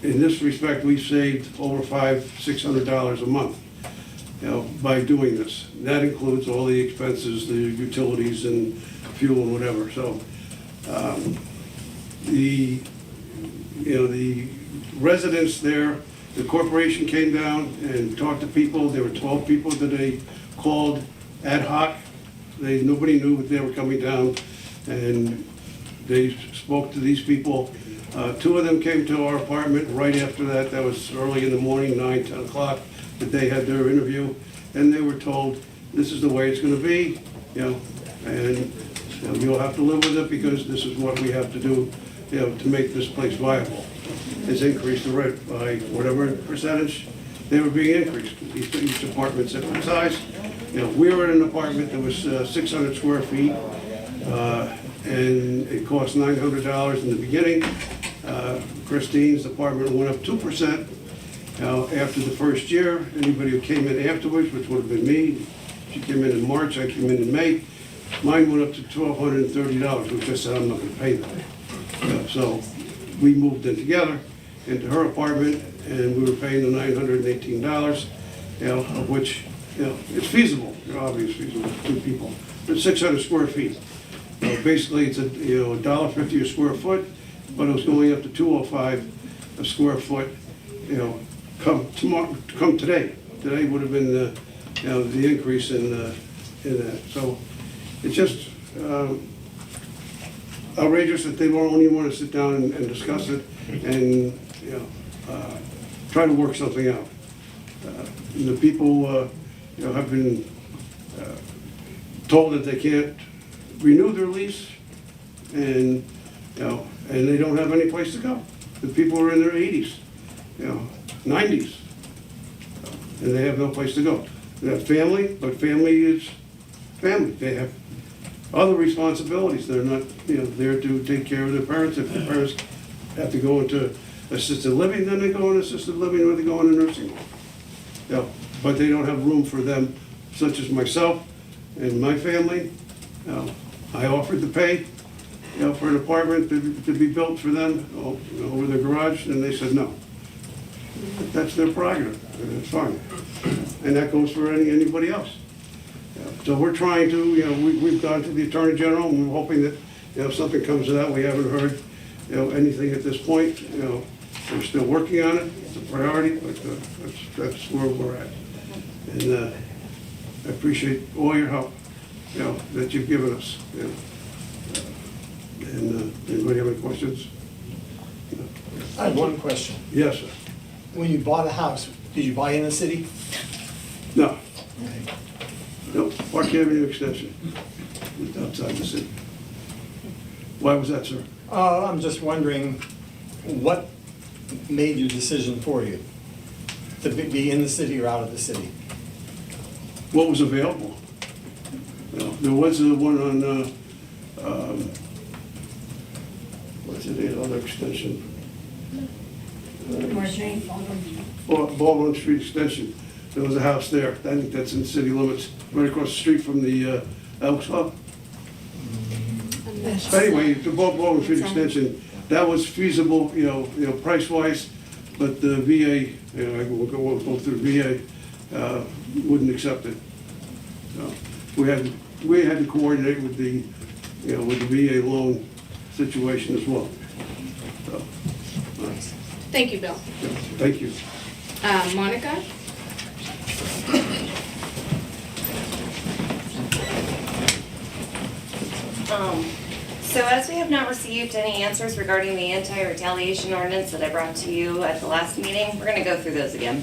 this respect, we saved over $500-600 a month, by doing this. That includes all the expenses, the utilities and fuel and whatever. So, the residents there, the corporation came down and talked to people. There were 12 people that they called ad hoc. Nobody knew that they were coming down, and they spoke to these people. 2 of them came to our apartment right after that. That was early in the morning, 9, 10 o'clock, that they had their interview, and they were told, this is the way it's going to be, and you'll have to live with it because this is what we have to do, to make this place viable. It's increased the rent by whatever percentage they were being increased. Each apartment's different size. We were in an apartment that was 600 square feet, and it cost $900 in the beginning. Christine's apartment went up 2%. Now, after the first year, anybody who came in afterwards, which would have been me, she came in March, I came in May, mine went up to $1,230, which I said I'm not going to pay that. So we moved in together into her apartment, and we were paying the $918, of which, it's feasible, obviously feasible for 2 people. It's 600 square feet. Basically, it's $1.50 a square foot, but it was going up to $2.05 a square foot, come today. Today would have been the increase in that. So it's just outrageous that they won't even want to sit down and discuss it and try to work something out. The people have been told that they can't renew their lease, and and they don't have any place to go. The people are in their 80s, 90s, and they have no place to go. They have family, but family is family. They have other responsibilities. They're not, there to take care of their parents. If the parents have to go into assisted living, then they go in assisted living, or they go in a nursing home. But they don't have room for them, such as myself and my family. I offered to pay, for an apartment to be built for them over their garage, and they said no. That's their prerogative, and it's fine. And that goes for anybody else. So we're trying to, we've gone to the Attorney General, and we're hoping that, something comes of that. We haven't heard, anything at this point. We're still working on it. It's a priority, but that's where we're at. And I appreciate all your help, that you've given us. And anybody have any questions? I have one question. Yes, sir. When you bought a house, did you buy in the city? No. No, Park Avenue extension, outside the city. Why was that, sir? I'm just wondering what made your decision for you to be in the city or out of the city? What was available? There was one on, what's the other extension? Baldwin Street Extension. There was a house there. I think that's in city limits, right across the street from the Elks Club. I'm not But anyway, the Bowling Street extension, that was feasible, price-wise, but the VA, we'll go through VA, wouldn't accept it. So we had to coordinate with the VA loan situation as well. So, Thank you, Bill. thank you. Monica? So as we have not received any answers regarding the anti-retaliation ordinance that I brought to you at the last meeting, we're gonna go through those again.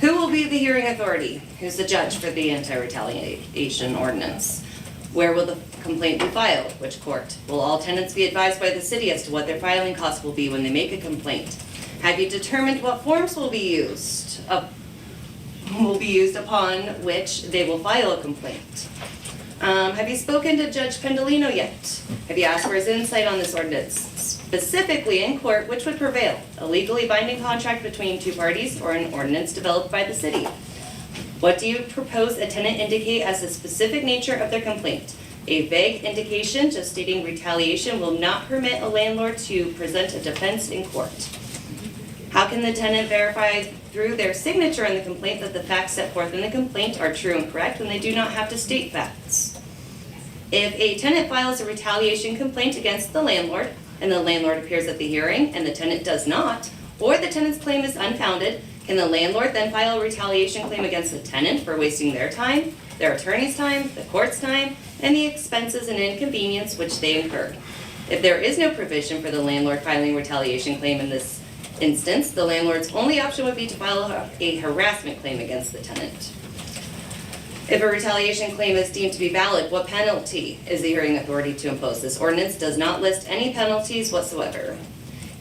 Who will be the hearing authority? Who's the judge for the anti-retaliation ordinance? Where will the complaint be filed? Which court? Will all tenants be advised by the city as to what their filing costs will be when they make a complaint? Have you determined what forms will be used? Upon which they will file a complaint? Have you spoken to Judge Pendolino yet? Have you asked for his insight on this ordinance? Specifically in court, which would prevail? A legally binding contract between two parties or an ordinance developed by the city? What do you propose a tenant indicate as the specific nature of their complaint? A vague indication just stating retaliation will not permit a landlord to present a defense in court. How can the tenant verify through their signature in the complaint that the facts set forth in the complaint are true and correct when they do not have to state facts? If a tenant files a retaliation complaint against the landlord, and the landlord appears at the hearing and the tenant does not, or the tenant's claim is unfounded, can the landlord then file a retaliation claim against the tenant for wasting their time, their attorney's time, the court's time, and the expenses and inconvenience which they incurred? If there is no provision for the landlord filing a retaliation claim in this instance, the landlord's only option would be to file a harassment claim against the tenant. If a retaliation claim is deemed to be valid, what penalty is the hearing authority to impose? This ordinance does not list any penalties whatsoever.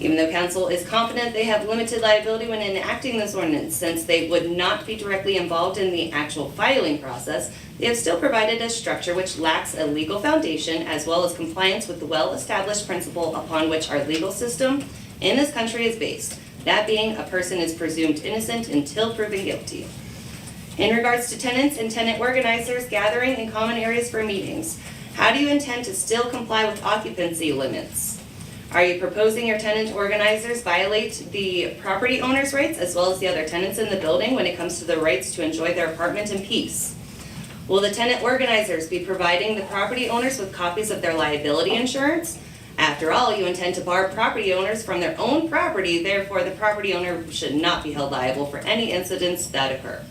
Even though council is confident they have limited liability when enacting this ordinance, since they would not be directly involved in the actual filing process, they have still provided a structure which lacks a legal foundation as well as compliance with the well-established principle upon which our legal system in this country is based, that being a person is presumed innocent until proven guilty. In regards to tenants and tenant organizers gathering in common areas for meetings, how do you intend to still comply with occupancy limits? Are you proposing your tenant organizers violate the property owner's rights as well as the other tenants in the building when it comes to the rights to enjoy their apartment in peace? Will the tenant organizers be providing the property owners with copies of their liability insurance? After all, you intend to bar property owners from their own property, therefore the property owner should not be held liable for any incidents that occur.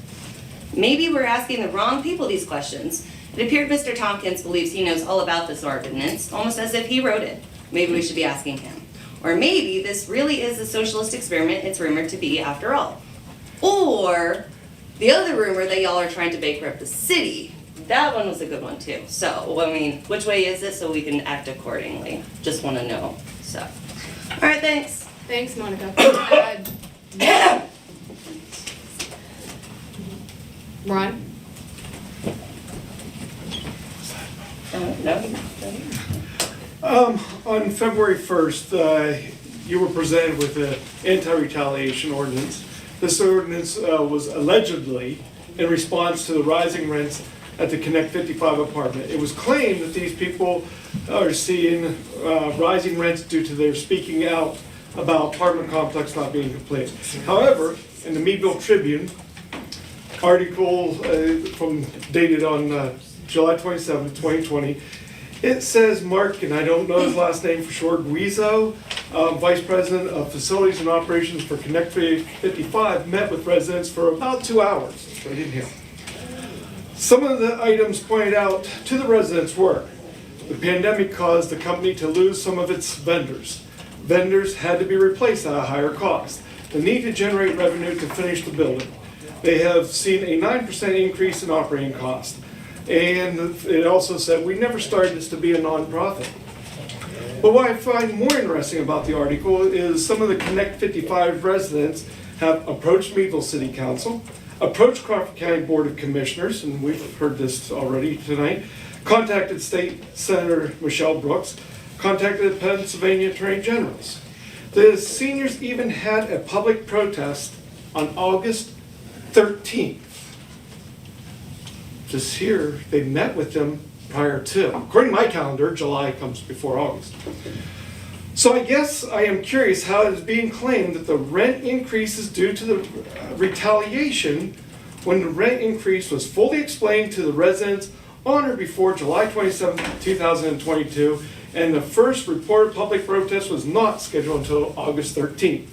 Maybe we're asking the wrong people these questions. It appeared Mr. Tompkins believes he knows all about this ordinance, almost as if he wrote it. Maybe we should be asking him. Or maybe this really is a socialist experiment it's rumored to be after all. Or the other rumor that y'all are trying to bankrupt the city. That one was a good one too. So, I mean, which way is it so we can act accordingly? Just want to know, so. All right, thanks. Thanks, Monica. Ron? No? On February 1st, you were presented with an anti-retaliation ordinance. This ordinance was allegedly in response to the rising rents at the Connect 55 apartment. It was claimed that these people are seeing rising rents due to their speaking out about apartment complex not being complete. However, in the Meadville Tribune, article dated on July 27, 2020, it says Mark, and I don't know his last name for sure, Guizzo, Vice President of Facilities and Operations for Connect 55, met with residents for about 2 hours. So I didn't hear. Some of the items pointed out to the residents were, the pandemic caused the company to lose some of its vendors. Vendors had to be replaced at a higher cost. The need to generate revenue to finish the building. They have seen a 9% increase in operating costs. And it also said, we never started this to be a nonprofit. But what I find more interesting about the article is some of the Connect 55 residents have approached Meadville City Council, approached Crawford County Board of Commissioners, and we've heard this already tonight, contacted State Senator Michelle Brooks, contacted Pennsylvania Attorney Generals. The seniors even had a public protest on August 13th. Just here, they met with them prior to. According to my calendar, July comes before August. So I guess I am curious how it is being claimed that the rent increase is due to the retaliation when the rent increase was fully explained to the residents on or before July 27, 2022, and the first reported public protest was not scheduled until August 13th.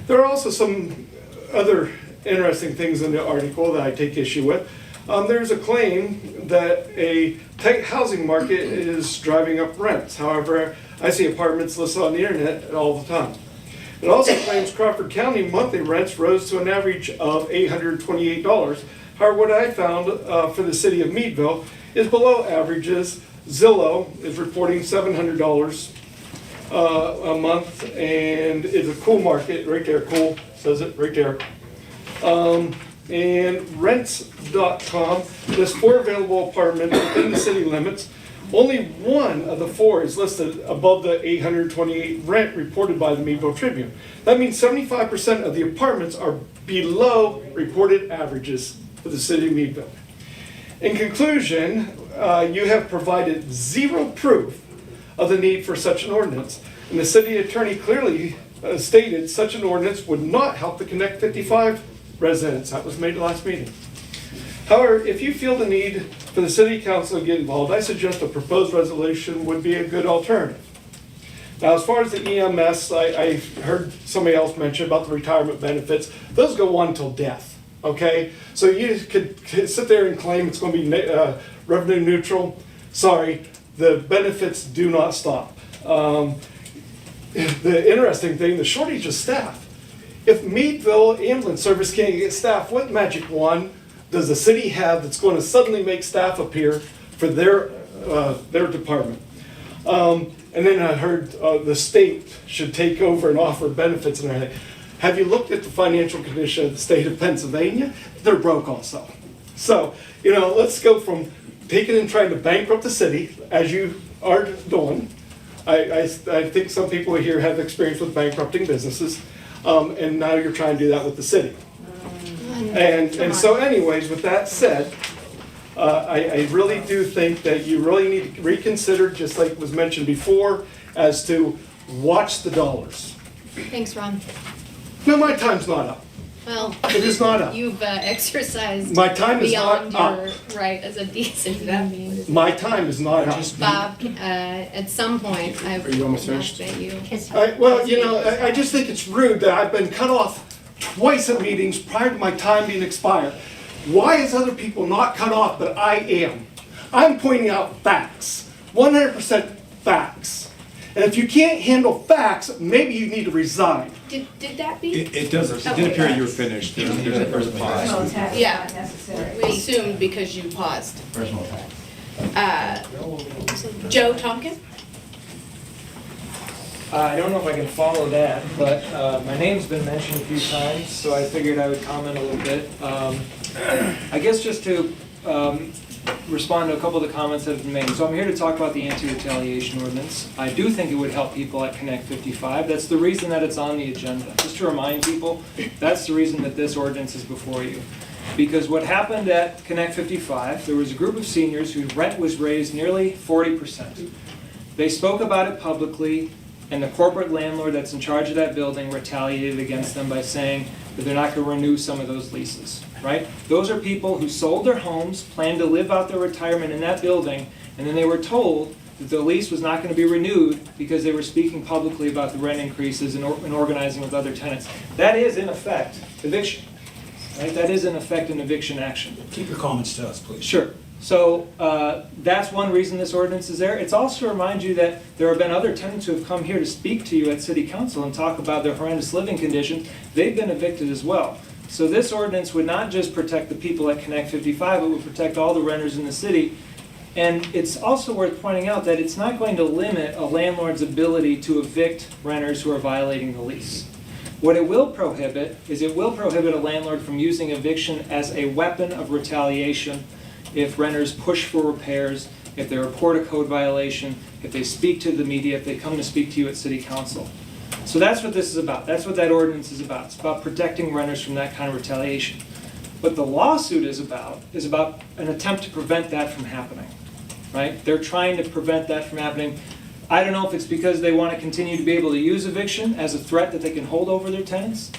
There are also some other interesting things in the article that I take issue with. There's a claim that a tight housing market is driving up rents. However, I see apartments listed on the internet all the time. It also claims Crawford County monthly rents rose to an average of $828. However, what I found for the city of Meadville is below averages. Zillow is reporting $700 a month, and it's a cool market right there. Cool says it right there. And rents.com lists 4 available apartments within the city limits. Only one of the 4 is listed above the $828 rent reported by the Meadville Tribune. That means 75% of the apartments are below reported averages for the city of Meadville. In conclusion, you have provided zero proof of the need for such an ordinance, and the city attorney clearly stated such an ordinance would not help the Connect 55 residents. That was made last meeting. However, if you feel the need for the city council to get involved, I suggest a proposed resolution would be a good alternative. Now, as far as the EMS, I heard somebody else mention about the retirement benefits. Those go on till death, okay? So you could sit there and claim it's going to be revenue neutral. Sorry, the benefits do not stop. The interesting thing, the shortage of staff. If Meadville Ambulance Service can't get staff, what magic wand does the city have that's going to suddenly make staff appear for their department? And then I heard the state should take over and offer benefits and everything. Have you looked at the financial condition of the state of Pennsylvania? They're broke also. So, let's go from taking and trying to bankrupt the city, as you are doing. I think some people here have experience with bankrupting businesses. And now you're trying to do that with the city. And so anyways, with that said, I really do think that you really need to reconsider, just like was mentioned before, as to watch the dollars. Thanks, Ron. No, my time's not up. Well, it is not up. You've exercised my time is beyond not your up. right as a decent human being. My time is not up. Bob, at some point, I would ask that you. I just think it's rude that I've been cut off twice at meetings prior to my time being expired. Why is other people not cut off, but I am? I'm pointing out facts, 100% facts. And if you can't handle facts, maybe you need to resign. Did that be? It does. It did appear you were finished. There's a pause. Yeah, we assumed because you paused. Personal attack. Joe Tompkin? I don't know if I can follow that, but my name's been mentioned a few times, so I figured I would comment a little bit. I guess just to respond to a couple of the comments that have been made. So I'm here to talk about the anti-retaliation ordinance. I do think it would help people at Connect 55. That's the reason that it's on the agenda. Just to remind people, that's the reason that this ordinance is before you. Because what happened at Connect 55, there was a group of seniors whose rent was raised nearly 40%. They spoke about it publicly, and the corporate landlord that's in charge of that building retaliated against them by saying that they're not going to renew some of those leases, right? Those are people who sold their homes, planned to live out their retirement in that building, and then they were told that the lease was not going to be renewed because they were speaking publicly about the rent increases and organizing with other tenants. That is, in effect, eviction, right? That is, in effect, an eviction action. Keep your comments to us, please. Sure. So that's one reason this ordinance is there. It's also to remind you that there have been other tenants who have come here to speak to you at City Council and talk about their horrendous living conditions. They've been evicted as well. So this ordinance would not just protect the people at Connect 55, it would protect all the renters in the city. And it's also worth pointing out that it's not going to limit a landlord's ability to evict renters who are violating the lease. What it will prohibit is it will prohibit a landlord from using eviction as a weapon of retaliation if renters push for repairs, if they report a code violation, if they speak to the media, if they come to speak to you at City Council. So that's what this is about. That's what that ordinance is about. It's about protecting renters from that kind of retaliation. What the lawsuit is about an attempt to prevent that from happening. right? They're trying to prevent that from happening. I don't know if it's because they want to continue to be able to use eviction as a threat that they can hold over their tenants.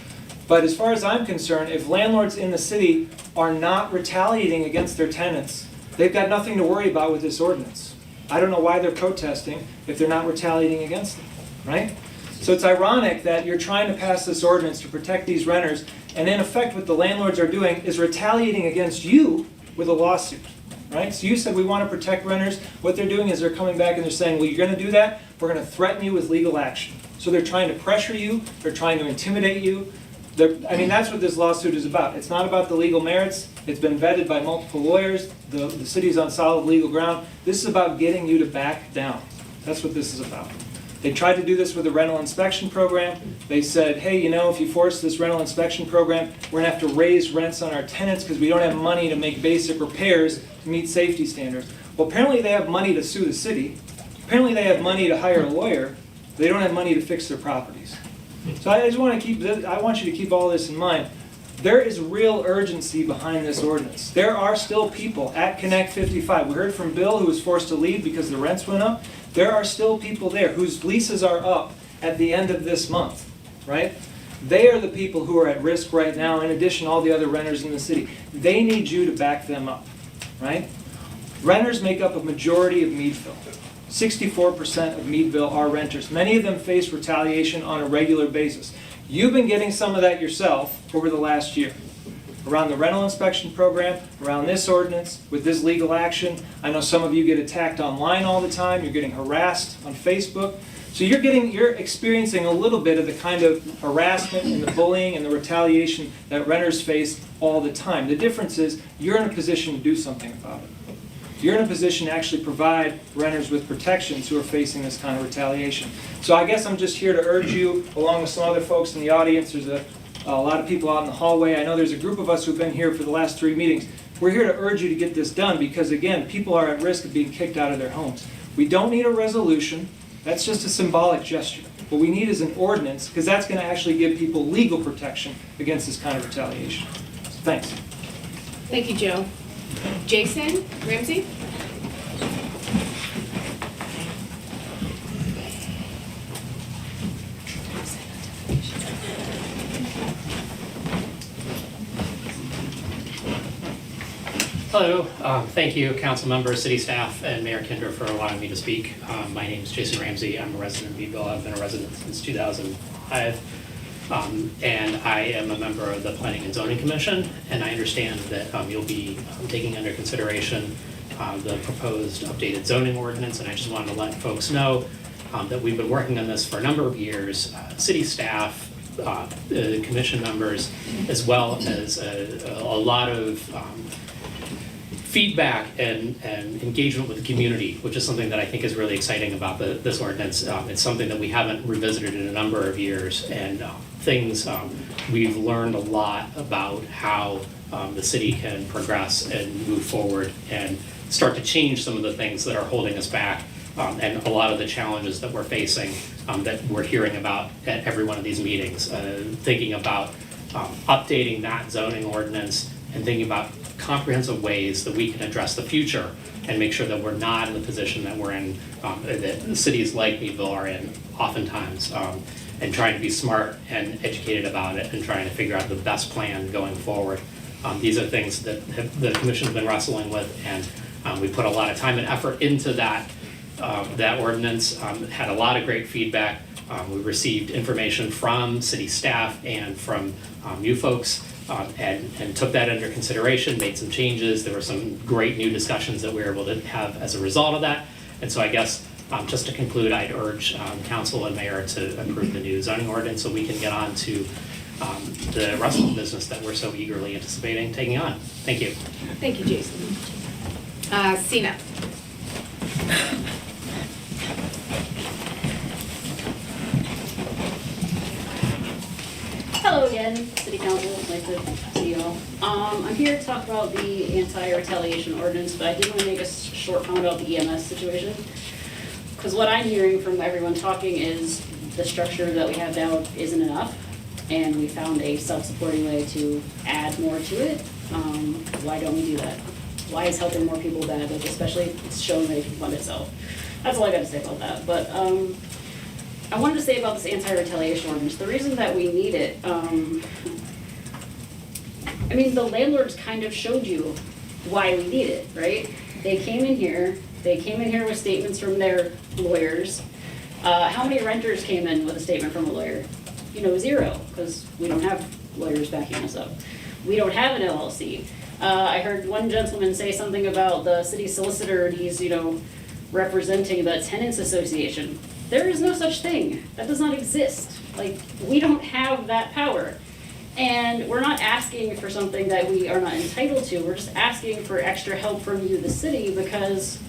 But as far as I'm concerned, if landlords in the city are not retaliating against their tenants, they've got nothing to worry about with this ordinance. I don't know why they're protesting if they're not retaliating against them, right? So it's ironic that you're trying to pass this ordinance to protect these renters, and in effect what the landlords are doing is retaliating against you with a lawsuit. Right? So you said we want to protect renters. What they're doing is they're coming back and they're saying, well, you're going to do that, we're going to threaten you with legal action. So they're trying to pressure you, they're trying to intimidate you. I mean, that's what this lawsuit is about. It's not about the legal merits. It's been vetted by multiple lawyers. The city's on solid legal ground. This is about getting you to back down. That's what this is about. They tried to do this with the rental inspection program. They said, hey, you know, if you force this rental inspection program, we're going to have to raise rents on our tenants because we don't have money to make basic repairs to meet safety standards. Well, apparently they have money to sue the city. Apparently they have money to hire a lawyer. They don't have money to fix their properties. So I just want to I want you to keep all this in mind. There is real urgency behind this ordinance. There are still people at Connect 55. We heard from Bill, who was forced to leave because the rents went up. There are still people there whose leases are up at the end of this month, right? They are the people who are at risk right now, in addition to all the other renters in the city. They need you to back them up, right? Renters make up a majority of Meadville. 64% of Meadville are renters. Many of them face retaliation on a regular basis. You've been getting some of that yourself over the last year. Around the rental inspection program, around this ordinance, with this legal action. I know some of you get attacked online all the time. You're getting harassed on Facebook. So you're experiencing a little bit of the kind of harassment and the bullying and the retaliation that renters face all the time. The difference is you're in a position to do something about it. You're in a position to actually provide renters with protections who are facing this kind of retaliation. So I guess I'm just here to urge you, along with some other folks in the audience. There's a lot of people out in the hallway. I know there's a group of us who've been here for the last 3 meetings. We're here to urge you to get this done because, again, people are at risk of being kicked out of their homes. We don't need a resolution. That's just a symbolic gesture. What we need is an ordinance because that's going to actually give people legal protection against this kind of retaliation. So thanks. Thank you, Joe. Jason Ramsey? Hello, thank you, council members, city staff, and Mayor Kinder for allowing me to speak. My name is Jason Ramsey. I'm a resident of Meadville. I've been a resident since 2005. And I am a member of the Planning and Zoning Commission, and I understand that you'll be taking under consideration the proposed updated zoning ordinance, and I just wanted to let folks know that we've been working on this for a number of years. City staff, commission members, as well as a lot of feedback and engagement with the community, which is something that I think is really exciting about this ordinance. It's something that we haven't revisited in a number of years, and we've learned a lot about how the city can progress and move forward and start to change some of the things that are holding us back, and a lot of the challenges that we're facing that we're hearing about at every one of these meetings. Thinking about updating that zoning ordinance and thinking about comprehensive ways that we can address the future and make sure that we're not in the position that we're in, that cities like Meadville are in oftentimes, and trying to be smart and educated about it and trying to figure out the best plan going forward. These are things that the commission's been wrestling with, and we put a lot of time and effort into that ordinance, had a lot of great feedback. We received information from city staff and from you folks, and took that under consideration, made some changes. There were some great new discussions that we were able to have as a result of that. And so I guess just to conclude, I'd urge council and mayor to approve the new zoning ordinance so we can get on to the rest of the business that we're so eagerly anticipating taking on. Thank you. Thank you, Jason. Sina. Hello again, City Council, nice to see you all. I'm here to talk about the anti-retaliation ordinance, but I did want to make a short comment about the EMS situation. Because what I'm hearing from everyone talking is the structure that we have now isn't enough, and we found a self-supporting way to add more to it. Why don't we do that? why is helping more people bad? Like, especially it's shown that it can fund itself. That's all I got to say about that. But I wanted to say about this anti-retaliation ordinance. The reason that we need it, I mean, the landlords kind of showed you why we need it, right? They came in here with statements from their lawyers. How many renters came in with a statement from a lawyer? You know, 0, because we don't have lawyers backing us up. We don't have an LLC. I heard one gentleman say something about the city solicitor, and he's, you know, representing the tenants association. There is no such thing. That does not exist. Like, we don't have that power. And we're not asking for something that we are not entitled to. We're just asking for extra help from you, the city, because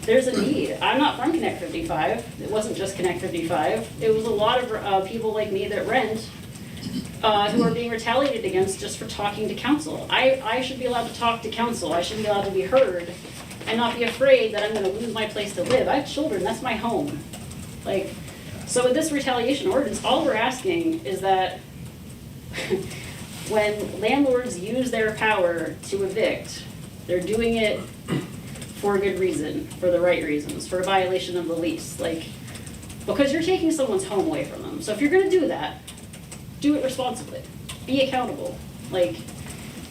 there's a need. I'm not from Connect 55. It wasn't just Connect 55. It was a lot of people like me that rent who are being retaliated against just for talking to council. I should be allowed to talk to council. I should be allowed to be heard and not be afraid that I'm going to lose my place to live. I have children. That's my home. Like, so with this retaliation ordinance, all we're asking is that when landlords use their power to evict, they're doing it for a good reason, for the right reasons, for a violation of the lease. Like, because you're taking someone's home away from them. So if you're gonna do that, do it responsibly. Be accountable. Like,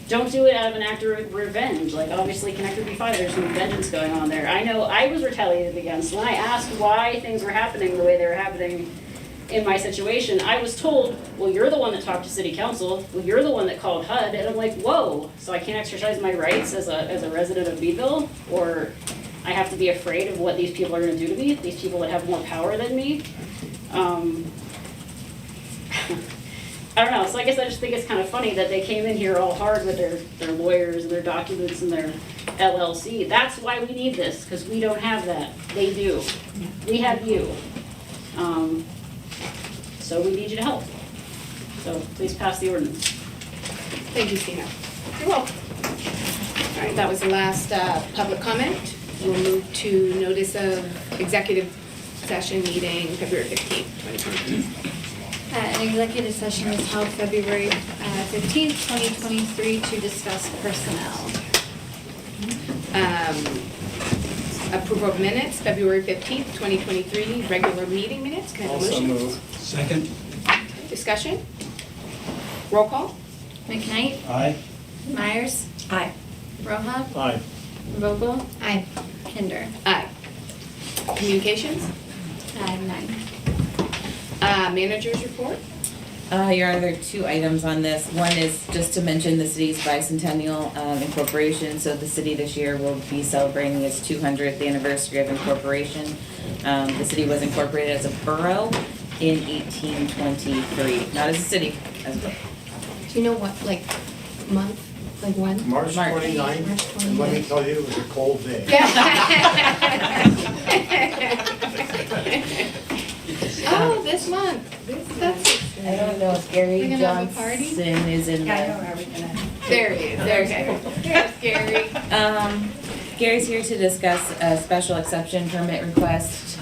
don't do it out of an act of revenge. Like, obviously, Connect 55, there's some vengeance going on there. I know I was retaliated against. When I asked why things were happening the way they were happening in my situation, I was told, well, you're the one that talked to city council. Well, you're the one that called HUD. And I'm like, whoa, so I can't exercise my rights as a resident of Meadville? Or I have to be afraid of what these people are gonna do to me? These people that have more power than me? I don't know, so I guess I just think it's kind of funny that they came in here all hard with their lawyers and their documents and their LLC. That's why we need this, because we don't have that. They do. We have you. So we need you to help. So please pass the ordinance. Thank you, Tina. You're welcome. All right, that was the last public comment. We'll move to notice of executive session meeting February 15th, 2023. An executive session was held February 15th, 2023 to discuss personnel. Approval of minutes, February 15th, 2023, regular meeting minutes. Can I have a Also motion? move. Second. Discussion? Roll call? McKnight, Aye. Myers, Aye. Rohab, Aye. Vogel, Kinder. Aye. Communications? None. Managers report? Your Honor, there are 2 items on this. One is just to mention the city's bicentennial incorporation. So the city this year will be celebrating its 200th anniversary of incorporation. The city was incorporated as a borough in 1823, not as a city, as a borough. Do you know what, like, month, like when? March March. 29th, and let me tell you, it was a cold day. Oh, this month. That's I don't know if Gary We're gonna have a party? Johnson is in Yeah, I know the... where we're gonna. There he is. Okay. There's Gary. Gary's here to discuss a special exception permit request.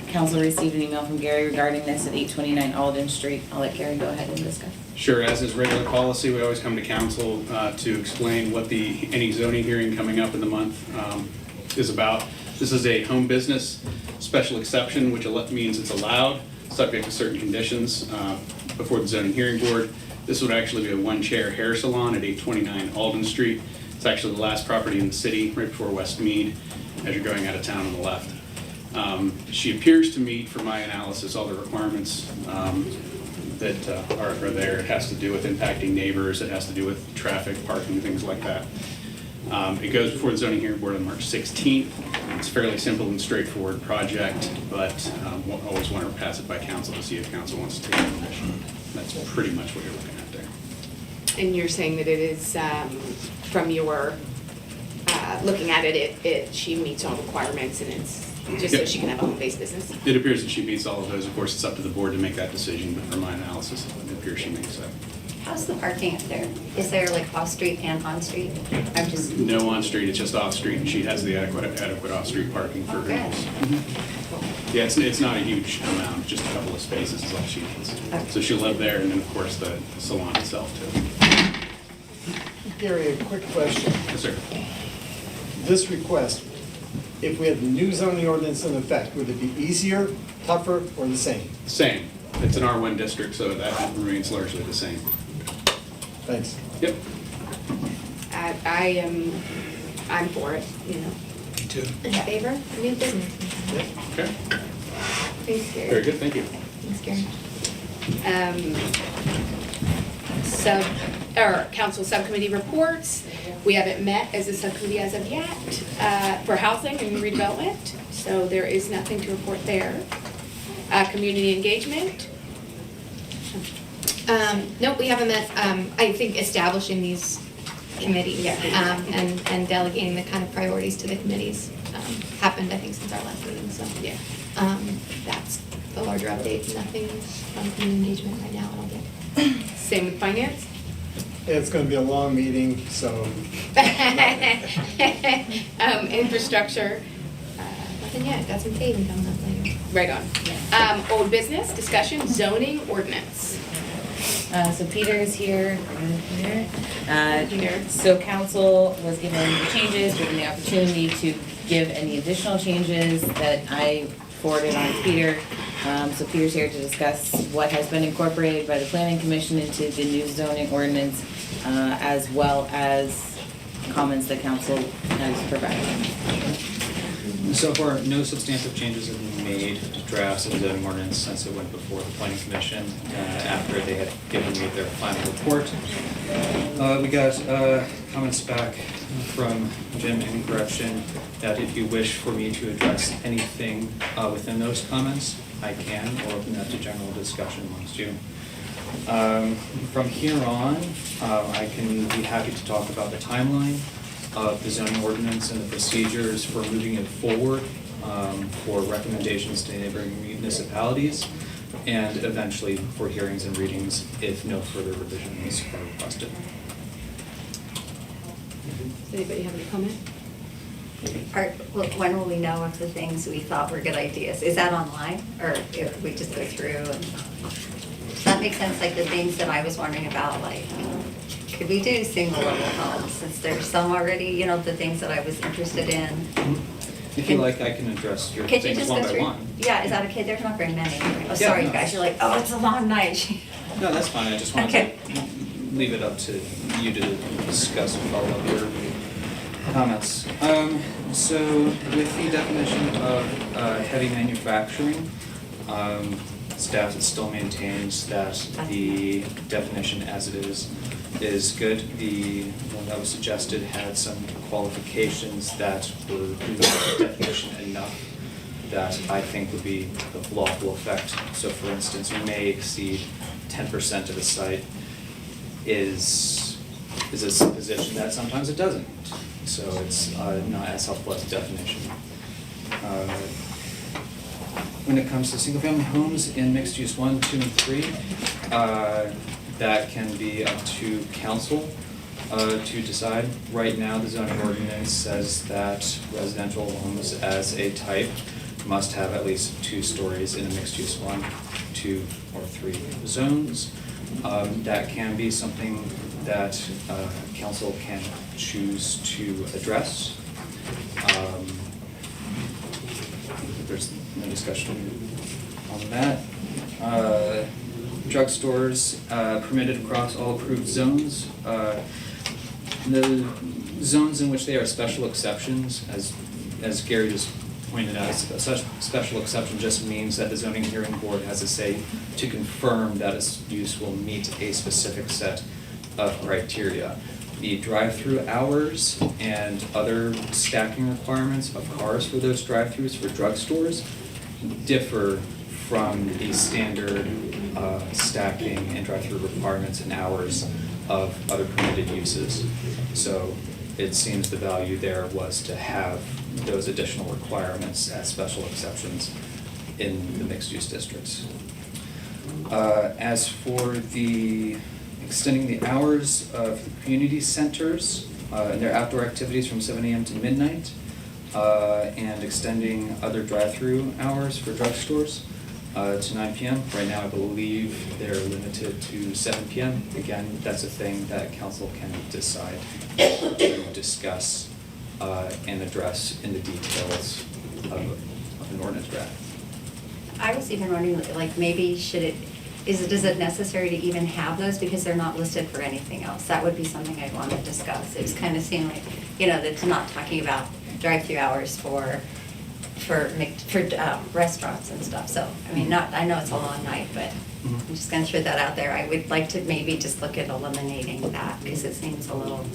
Council received an email from Gary regarding this at 829 Alden Street. I'll let Gary go ahead and discuss. Sure, as is regular policy, we always come to council to explain what any zoning hearing coming up in the month is about. This is a home business special exception, which means it's allowed, subject to certain conditions before the zoning hearing board. This would actually be a 1-chair hair salon at 829 Alden Street. It's actually the last property in the city, right before West Mead, as you're going out of town on the left. She appears to meet, for my analysis, all the requirements that are there. It has to do with impacting neighbors, it has to do with traffic, parking, things like that. It goes before the zoning hearing board on March 16th. It's a fairly simple and straightforward project, but we'll always want to pass it by council to see if council wants to take permission. That's pretty much what you're looking at there. And you're saying that it is, from your looking at it, she meets all requirements and it's just so she can have a home-based business? It appears that she meets all of those. Of course, it's up to the board to make that decision, but from my analysis, it appears she makes that. How's the parking up there? Is there like off-street and on-street? I'm just. No on-street, it's just off-street, and she has the adequate off-street parking for her Okay. use. Yeah, it's not a huge amount, just a couple of spaces is all she needs. So she'll live there, and then, of course, the salon itself, too. Gary, a quick question. Yes, sir. this request, if we had the new zoning ordinance in effect, would it be easier, tougher, or the same? Same. It's an R1 district, so that remains largely the same. Thanks. Yep. I'm for it, you know. Me too. In favor? New business. Okay. Thanks, Gary. Very good, thank you. Thanks, Gary. Council subcommittee reports. We haven't met as a subcommittee as of yet for housing and redevelopment, so there is nothing to report there. Community engagement. Nope, we haven't met. I think establishing these committees and delegating the kind of priorities to the committees happened, I think, since our last meeting. So yeah, that's the larger update. Nothing on community engagement right now, I don't think. Same with finance. It's going to be a long meeting, so. Infrastructure. Nothing yet. Got some paving coming up later. Right on. Old business discussion, zoning ordinance. So Peter is here. So council was given the changes, given the opportunity to give any additional changes that I forwarded on to Peter. So Peter's here to discuss what has been incorporated by the planning commission into the new zoning ordinance, as well as comments that council has provided. So far, no substantive changes have been made to drafts of the zoning ordinance since it went before the planning commission after they had given me their final report. We got comments back from Jim in correction that if you wish for me to address anything within those comments, I can, or open that to general discussion amongst you. From here on, I can be happy to talk about the timeline of the zoning ordinance and the procedures for moving it forward for recommendations to neighboring municipalities, and eventually for hearings and readings if no further revisions are requested. Does anybody have any comment? When will we know if the things we thought were good ideas? Is that online, or if we just go through and, does that make sense, like the things that I was wondering about, like, could we do single level homes, since there's some already, you know, the things that I was interested in? If you like, I can address your Could you things just one go by through? one. Yeah, is that okay? There's not very many. Oh, Yeah, sorry, no. you guys, you're like, oh, it's a long night. No, that's fine, I just wanted to leave it up to you to discuss with all of your comments. So with the definition of heavy manufacturing, staff still maintains that the definition as it is good. The one that was suggested had some qualifications that were not definition enough that I think would be of lawful effect. So for instance, may exceed 10% of the site is a supposition that sometimes it doesn't. So it's not as helpful as a definition. When it comes to single-family homes in mixed-use 1, 2, and 3, that can be up to council to decide. Right now, the zoning ordinance says that residential homes as a type must have at least 2 stories in a mixed-use 1, 2, or 3 zones. That can be something that council can choose to address. There's no discussion on that. Drugstores permitted across all approved zones. The zones in which they are special exceptions, as Gary just pointed out, such special exception just means that the zoning hearing board has a say to confirm that its use will meet a specific set of criteria. The drive-through hours and other stacking requirements of cars for those drive-throughs for drugstores differ from the standard stacking and drive-through requirements and hours of other permitted uses. So it seems the value there was to have those additional requirements as special exceptions in the mixed-use districts. As for the extending the hours of the community centers and their outdoor activities from 7 a.m. to midnight, and extending other drive-through hours for drugstores to 9 p.m. Right now, I believe they're limited to 7 p.m. Again, that's a thing that council can decide to discuss and address in the details of an ordinance draft. I was even wondering, like, maybe is it necessary to even have those because they're not listed for anything else? That would be something I'd want to discuss. It was kind of seeming like, that's not talking about drive-through hours for restaurants and stuff. So, I mean, I know it's a long night, but I'm just going to throw that out there. I would like to maybe just look at eliminating that because it seems a little,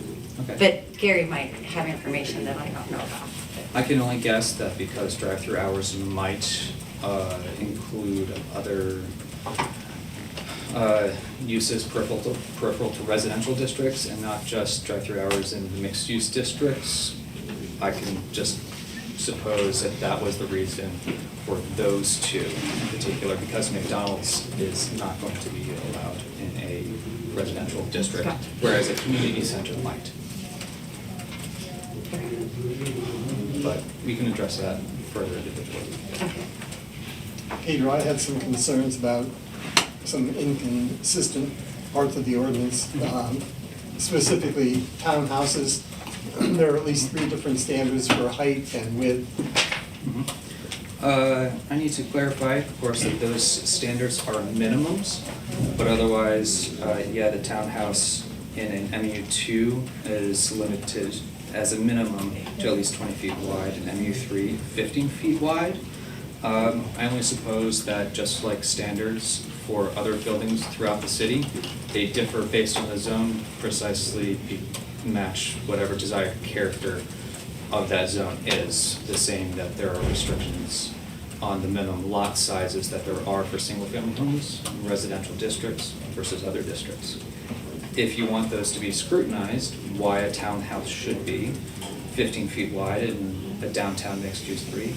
Okay. but Gary might have information that I don't know about. I can only guess that because drive-through hours might include other uses peripheral to residential districts and not just drive-through hours in the mixed-use districts. I can just suppose that that was the reason for those two in particular, because McDonald's is not going to be allowed in a residential district, whereas a community center might. But we can address that further individually. Peter, I had some concerns about some inconsistent parts of the ordinance, specifically townhouses. There are at least 3 different standards for height and width. I need to clarify, of course, that those standards are minimums, but otherwise, the townhouse in an MU2 is limited as a minimum to at least 20 feet wide, and MU3 15 feet wide. I only suppose that just like standards for other buildings throughout the city, they differ based on the zone, precisely match whatever desired character of that zone is, the same that there are restrictions on the minimum lot sizes that there are for single-family homes in residential districts versus other districts. If you want those to be scrutinized, why a townhouse should be 15 feet wide in a downtown mixed-use 3,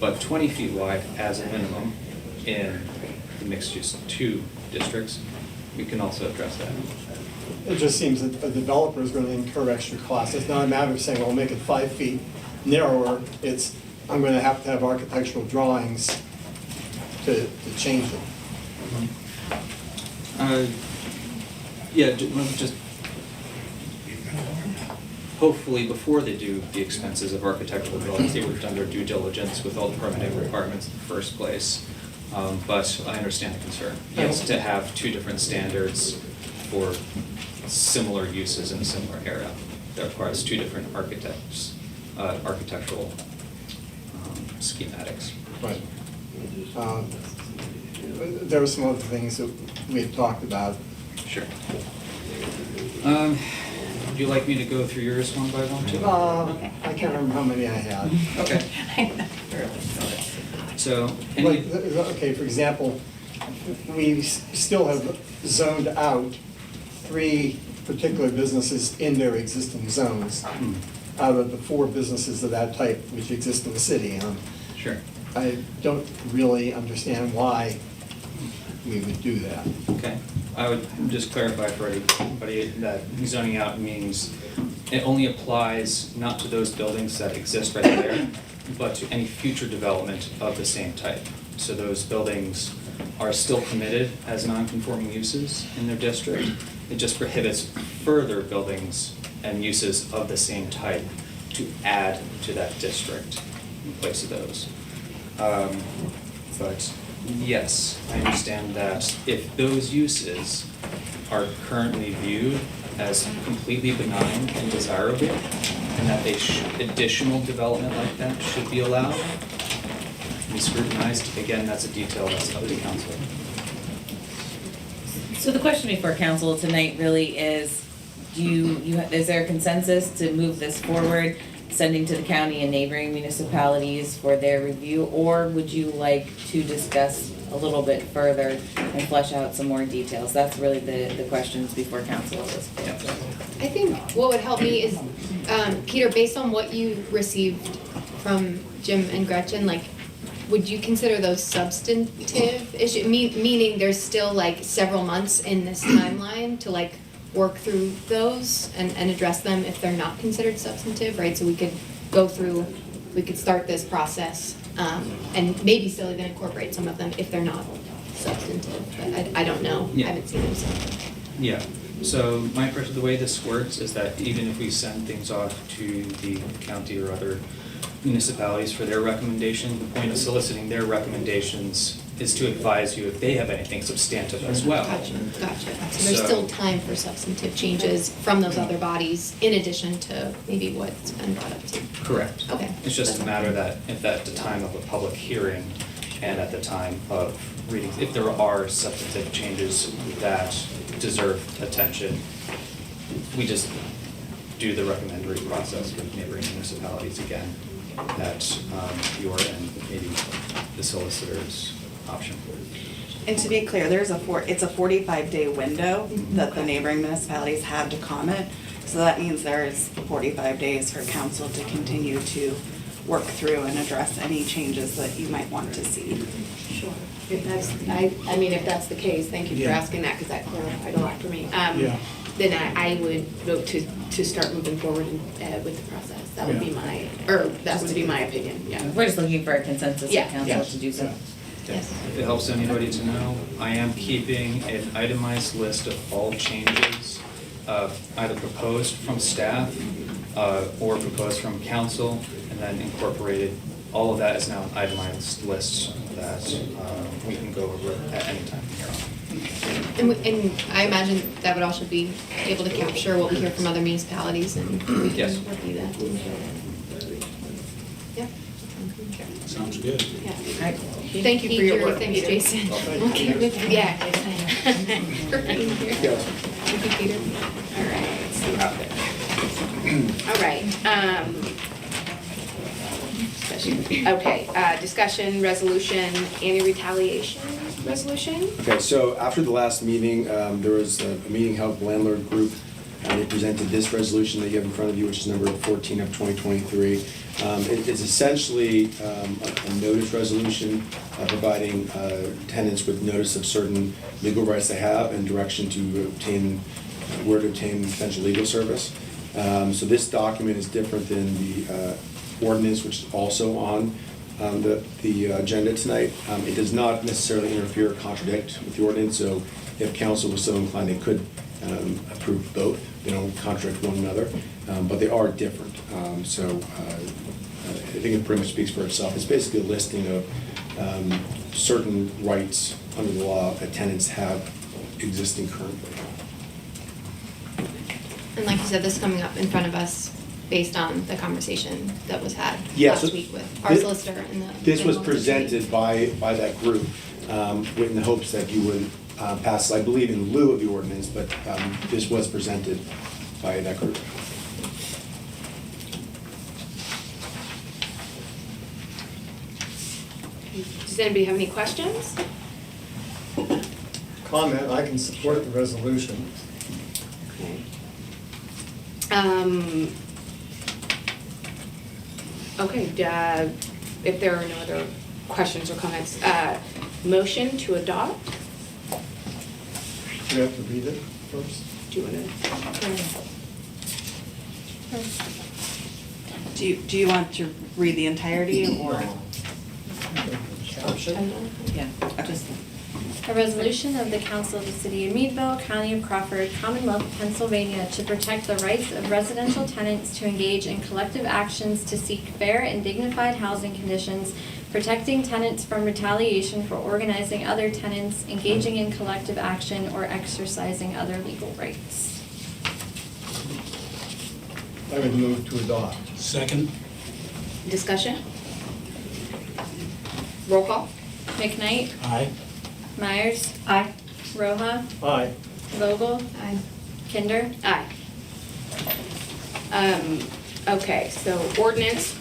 but 20 feet wide as a minimum in the mixed-use 2 districts, we can also address that. It just seems that a developer is going to incur extra costs. It's not a matter of saying, well, make it 5 feet narrower. It's, I'm going to have architectural drawings to change it. Just hopefully before they do the expenses of architectural drawings, they would have done their due diligence with all the permitting requirements in the first place. But I understand the concern. Yes, to have 2 different standards for similar uses in a similar area. That requires 2 different architectural schematics. Right. There were some other things that we had talked about. Sure. Would you like me to go through yours one by one, too? I can't remember how many I had. Okay. So, okay, for example, we still have zoned out 3 particular businesses in their existing zones out of the 4 businesses of that type which exist in the city. Sure. I don't really understand why we would do that. Okay. I would just clarify for everybody that zoning out means it only applies not to those buildings that exist right there, but to any future development of the same type. So those buildings are still permitted as non-conforming uses in their district. It just prohibits further buildings and uses of the same type to add to that district in place of those. But yes, I understand that if those uses are currently viewed as completely benign and desirable, and that additional development like that should be allowed, be scrutinized, again, that's a detail that's up to council. So the question before council tonight really is, is there a consensus to move this forward, sending to the county and neighboring municipalities for their review, or would you like to discuss a little bit further and flesh out some more details? That's really the questions before council at this point. I think what would help me is, Peter, based on what you received from Jim and Gretchen, like, would you consider those substantive issue, meaning there's still like several months in this timeline to like work through those and address them if they're not considered substantive, right? So we could go through, we could start this process and maybe still even incorporate some of them if they're not substantive, but I don't know, I haven't seen them, so. Yeah, So my impression, the way this works is that even if we send things off to the county or other municipalities for their recommendation, the point of soliciting their recommendations is to advise you if they have anything substantive as well. Gotcha. So there's still time for substantive changes from those other bodies in addition to maybe what's been brought up to. Correct. Okay. It's just a matter that if at the time of a public hearing and at the time of reading, if there are substantive changes that deserve attention, we just do the recommendatory process with neighboring municipalities again at your and maybe the solicitor's option. And to be clear, it's a 45-day window that the neighboring municipalities have to comment. So that means there's 45 days for council to continue to work through and address any changes that you might want to see. Sure. If that's, I mean, if that's the case, thank you for asking that, because that clarified a lot for me. Then I would vote to start moving forward with the process. That would be my opinion, yeah. We're just looking for a consensus of Yeah. council to do so. Yes. If it helps anybody to know, I am keeping an itemized list of all changes, either proposed from staff or proposed from council, and then incorporated. All of that is now an itemized list that we can go over at any time from here on. And I imagine that would also be able to capture what we hear from other municipalities and we Yes. can review that. Yeah. Sounds good. Yeah. Right. Thank you for your work, Thanks, Peter. Jason. We'll keep with you. Yeah. For being here. Thank you, Peter. All right, let's see about this. All right, discussion, resolution, anti-retaliation resolution? Okay, so after the last meeting, there was a meeting held with the landlord group, and they presented this resolution that you have in front of you, which is number 14 of 2023. It is essentially a notice resolution providing tenants with notice of certain legal rights they have and direction to obtain, where to obtain potential legal service. So this document is different than the ordinance, which is also on the agenda tonight. It does not necessarily interfere or contradict with the ordinance, so if council was so inclined, they could approve both. They don't contradict one another, but they are different. I think it pretty much speaks for itself. It's basically a listing of certain rights under the law that tenants have existing currently. And like you said, this is coming up in front of us based on the conversation that was had Yeah, last so week with our solicitor and the. This was landlord presented by that group in the hopes that you would pass, I believe, in lieu of the ordinance, but this was presented by that group. Does anybody have any questions? Comment, I can support the resolution. Okay, if there are no other questions or comments, motion to adopt? Do we have to read it first? Do you want to? Do you want to read the entirety or? Yeah, just. A resolution of the Council of the City of Meadville, County of Crawford, Commonwealth of Pennsylvania to protect the rights of residential tenants to engage in collective actions to seek fair and dignified housing conditions, protecting tenants from retaliation for organizing other tenants, engaging in collective action, or exercising other legal rights. I would move to adopt. Second? Discussion? Roll call? McKnight? Aye. Myers? Aye. Roja? Aye. Vogel? Aye. Kinder? Aye. Okay, so ordinance,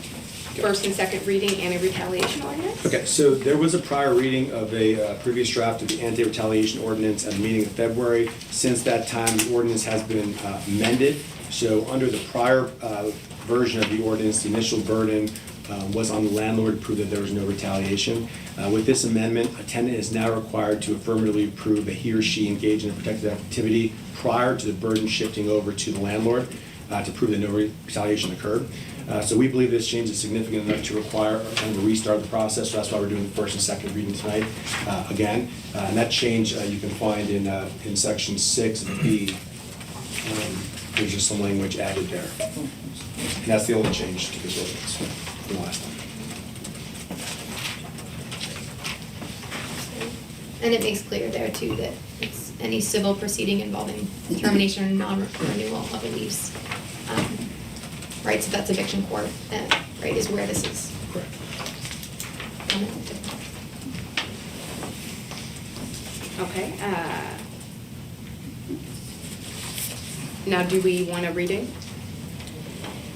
first and second reading, anti-retaliation ordinance? Okay, so there was a prior reading of a previous draft of the anti-retaliation ordinance at a meeting in February. Since that time, the ordinance has been amended. So under the prior version of the ordinance, the initial burden was on the landlord to prove that there was no retaliation. With this amendment, a tenant is now required to affirmatively prove that he or she engaged in a protected activity prior to the burden shifting over to the landlord to prove that no retaliation occurred. So we believe this change is significant enough to require kind of a restart of the process. So that's why we're doing the first and second reading tonight again. And that change you can find in section 6B There's just some language added there. And that's the only change to this ordinance from the last time. And it makes clear there too that it's any civil proceeding involving termination or non-renewal of a lease. Right, so that's eviction court, right, is where this is. Correct. Okay, now do we want a reading?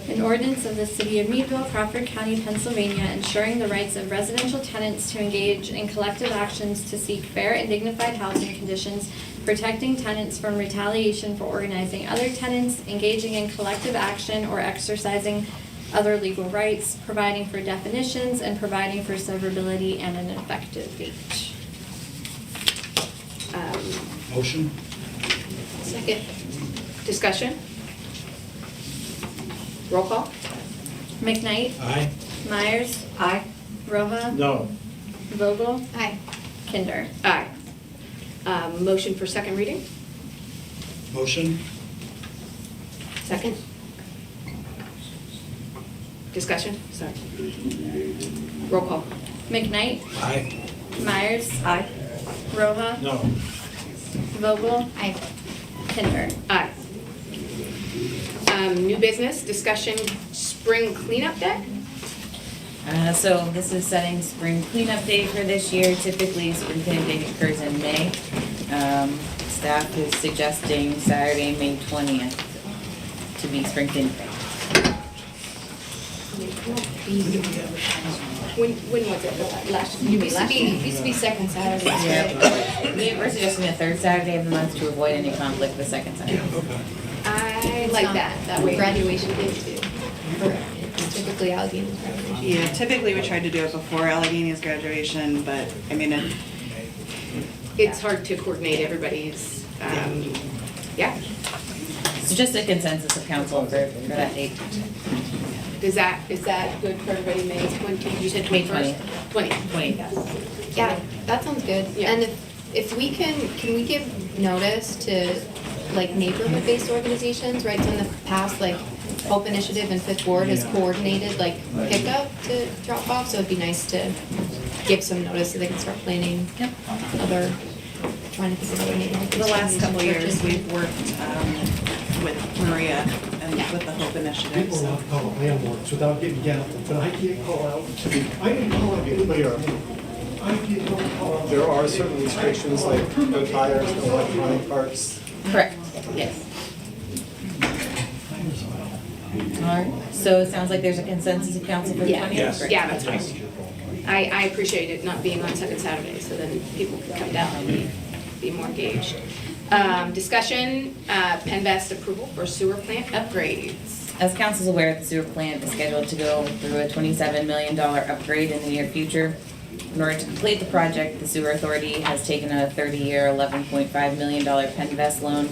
An ordinance of the City of Meadville, Crawford County, Pennsylvania, ensuring the rights of residential tenants to engage in collective actions to seek fair and dignified housing conditions, protecting tenants from retaliation for organizing other tenants, engaging in collective action, or exercising other legal rights, providing for definitions, and providing for severability and an effective date. Motion? Second. Discussion? Roll call? McKnight? Aye. Myers? Aye. Roja? No. Vogel? Aye. Kinder? Aye. Motion for second reading? Motion? Second? Discussion? Sorry. Roll call? McKnight? Aye. Myers? Aye. Roja? No. Vogel? Aye. Kinder? Aye. New business, discussion, spring cleanup day? So this is setting spring cleanup day for this year. Typically, spring cleanup day occurs in May. Staff is suggesting Saturday, May 20th to be spring cleanup day. When was it? Last year? Used to be second Saturday. Right? We're suggesting the third Saturday of the month to avoid any conflict with the second Saturday. I like that way. Graduation day too. It's typically Allegany's graduation. Yeah, typically we try to do it before Allegany's graduation, but I mean, It's hard to coordinate everybody's, yeah. So just a consensus of council for that date. Is that good for everybody, May 20, you said 21st? 20. 20. Yeah, that sounds good. Yeah. And if we can we give notice to like neighborhood-based organizations, right? So in the past, like Hope Initiative and Fifth Ward has coordinated like pickup to drop off, so it'd be nice to give some notice so they can start planning other, trying to think of other neighborhood. the last couple of years, churches. we've worked with Maria and with the Hope Initiative, People so. want to call landlords without getting gavel, but I can't call out. I didn't call out anybody. I can't call out. There are certain restrictions like no tires, no electronic parts. Correct, yes. All right, so it sounds like there's a consensus of council for the 20th? Yeah, Great. yeah, that's fine. I appreciate it not being on second Saturday, so then people can come down and be more engaged. Discussion, Penvest approval for sewer plant upgrades. As council's aware, the sewer plant is scheduled to go through a $27 million upgrade in the near future. In order to complete the project, the sewer authority has taken a 30-year, $11.5 million Penvest loan.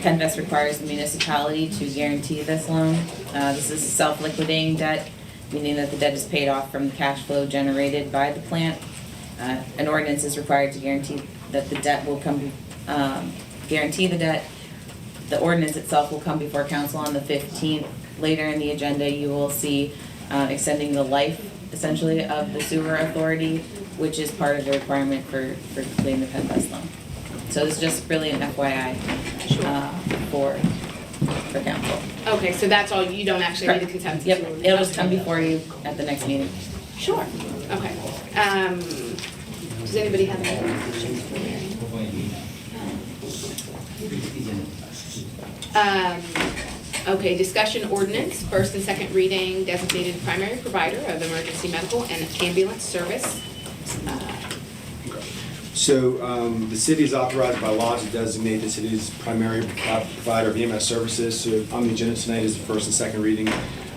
Penvest requires the municipality to guarantee this loan. This is self-liquidating debt, meaning that the debt is paid off from the cash flow generated by the plant. An ordinance is required to guarantee that the debt will come, guarantee the debt. The ordinance itself will come before council on the 15th. Later in the agenda, you will see extending the life, essentially, of the sewer authority, which is part of the requirement for completing the Penvest loan. So it's just really an FYI for council. Okay, so that's all, you don't actually need a consensus? Yep, it'll just come before you at the next meeting. Sure, okay. Does anybody have any other questions for Mary? Okay, discussion ordinance, first and second reading, designated primary provider of emergency medical and ambulance service. So the city is authorized by law to designate the city's primary provider of EMS services. So on the agenda tonight is the first and second reading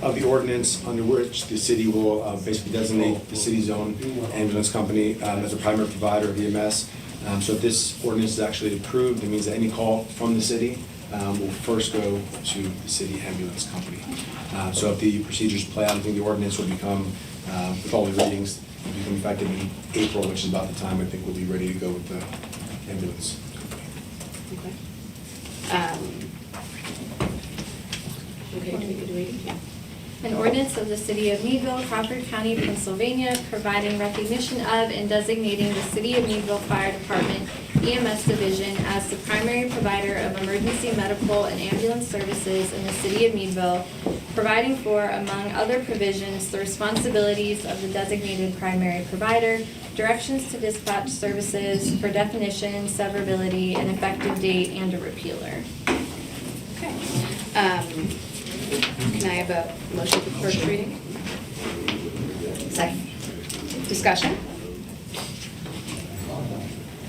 of the ordinance under which the city will basically designate the city's own ambulance company as a primary provider of EMS. So if this ordinance is actually approved, it means that any call from the city will first go to the city ambulance company. So if the procedures play out, I think the ordinance will become, with all the readings, will become effective in April, which is about the time I think we'll be ready to go with the ambulance. Okay. Okay, do we need to read it? Yeah. An ordinance of the City of Meadville, Crawford County, Pennsylvania, providing recognition of and designating the City of Meadville Fire Department EMS Division as the primary provider of emergency medical and ambulance services in the City of Meadville, providing for, among other provisions, the responsibilities of the designated primary provider, directions to dispatch services for definition, severability, an effective date, and a repealer. Okay. Can I have a motion for first reading? Second. Discussion?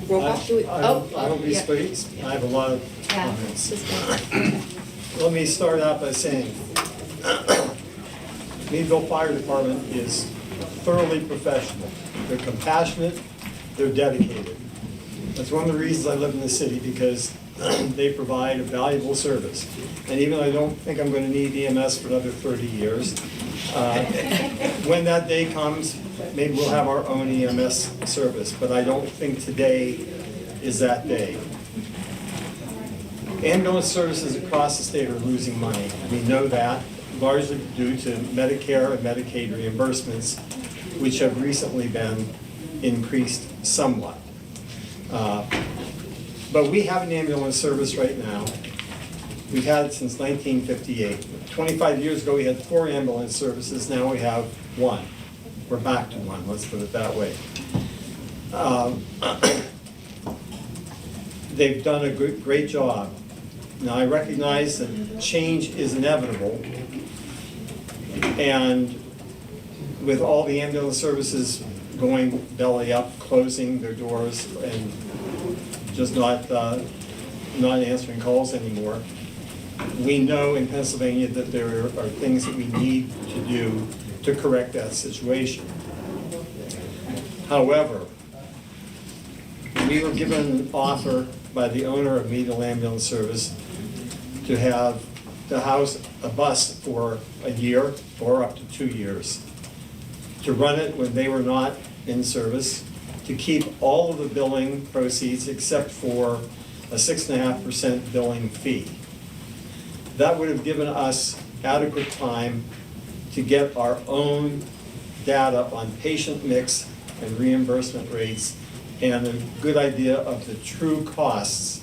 Roll call? I will be yeah. brief. I have a lot of Yeah. comments. Let me start out by saying, Meadville Fire Department is thoroughly professional. They're compassionate, they're dedicated. That's one of the reasons I live in the city, because they provide a valuable service. And even though I don't think I'm going to need EMS for another 30 years, when that day comes, maybe we'll have our own EMS service, but I don't think today is that day. Ambulance services across the state are losing money. We know that, largely due to Medicare and Medicaid reimbursements, which have recently been increased somewhat. But we have an ambulance service right now. We've had it since 1958. 25 years ago, we had 4 ambulance services. Now we have 1. We're back to 1, let's put it that way. They've done a great job. Now, I recognize that change is inevitable. And with all the ambulance services going belly up, closing their doors, and just not answering calls anymore, we know in Pennsylvania that there are things that we need to do to correct that situation. However, we were given an offer by the owner of Meadville Ambulance Service to house a bus for a year or up to 2 years, to run it when they were not in service, to keep all of the billing proceeds except for a 6.5% billing fee. That would have given us adequate time to get our own data on patient mix and reimbursement rates and a good idea of the true costs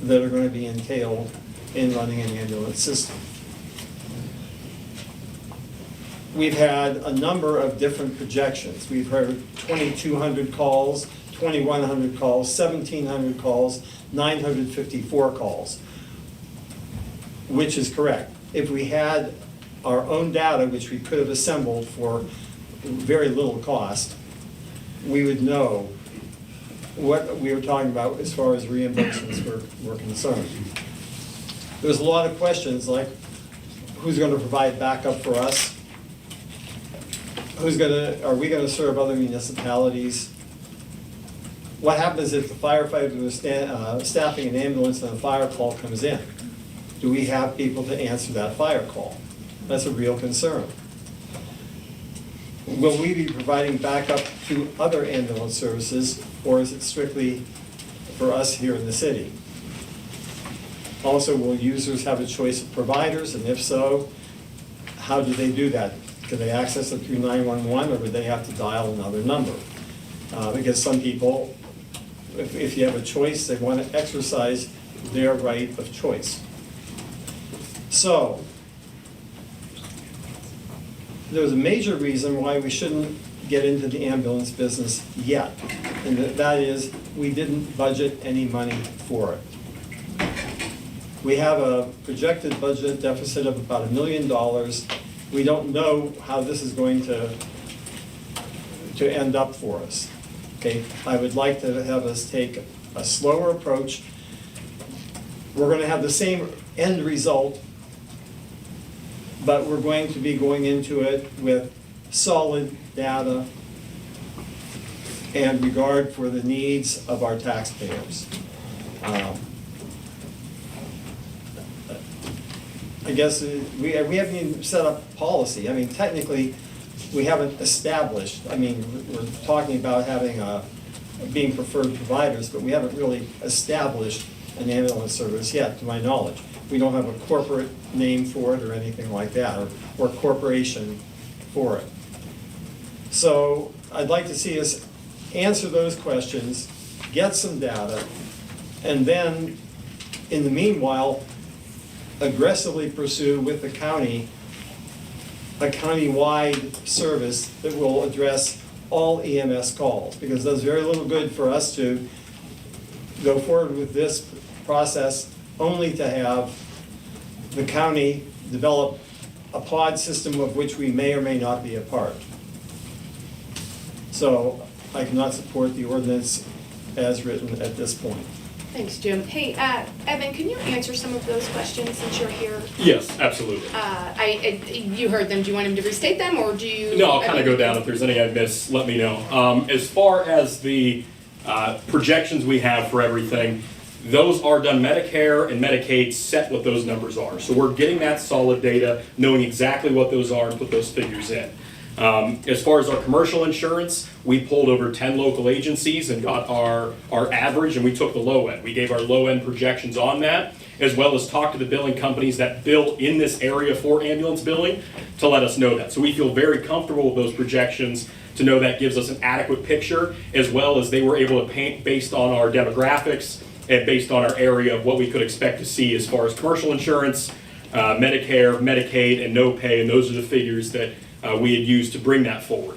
that are going to be entailed in running an ambulance system. We've had a number of different projections. We've heard 2,200 calls, 2,100 calls, 1,700 calls, 954 calls, which is correct. If we had our own data, which we could have assembled for very little cost, we would know what we were talking about as far as reimbursements were concerned. There's a lot of questions like, who's going to provide backup for us? Are we going to serve other municipalities? What happens if the firefighters are staffing an ambulance and a fire call comes in? Do we have people to answer that fire call? That's a real concern. Will we be providing backup to other ambulance services, or is it strictly for us here in the city? Also, will users have a choice of providers, and if so, how do they do that? Can they access it through 911, or would they have to dial another number? Because some people, if you have a choice, they want to exercise their right of choice. So, there's a major reason why we shouldn't get into the ambulance business yet, and that is we didn't budget any money for it. We have a projected budget deficit of about $1 million. We don't know how this is going to end up for us. Okay, I would like to have us take a slower approach. We're going to have the same end result, but we're going to be going into it with solid data and regard for the needs of our taxpayers. I guess we haven't even set up policy. I mean, technically, we haven't established. I mean, we're talking about having being preferred providers, but we haven't really established an ambulance service yet, to my knowledge. We don't have a corporate name for it or anything like that, or corporation for it. So I'd like to see us answer those questions, get some data, and then, in the meanwhile, aggressively pursue with the county a county-wide service that will address all EMS calls, because there's very little good for us to go forward with this process only to have the county develop a pod system of which we may or may not be a part. So I cannot support the ordinance as written at this point. Thanks, Jim. Hey, Evan, can you answer some of those questions since you're here? Yes, absolutely. You heard them. Do you want him to restate them, or do you? No, I'll kind of go down. If there's any I miss, let me know. As far as the projections we have for everything, those are done Medicare and Medicaid set what those numbers are. So we're getting that solid data, knowing exactly what those are and put those figures in. As far as our commercial insurance, we pulled over 10 local agencies and got our average, and we took the low end. We gave our low end projections on that, as well as talked to the billing companies that bill in this area for ambulance billing to let us know that. So we feel very comfortable with those projections to know that gives us an adequate picture, as well as they were able to paint based on our demographics and based on our area of what we could expect to see as far as commercial insurance, Medicare, Medicaid, and no pay, and those are the figures that we had used to bring that forward.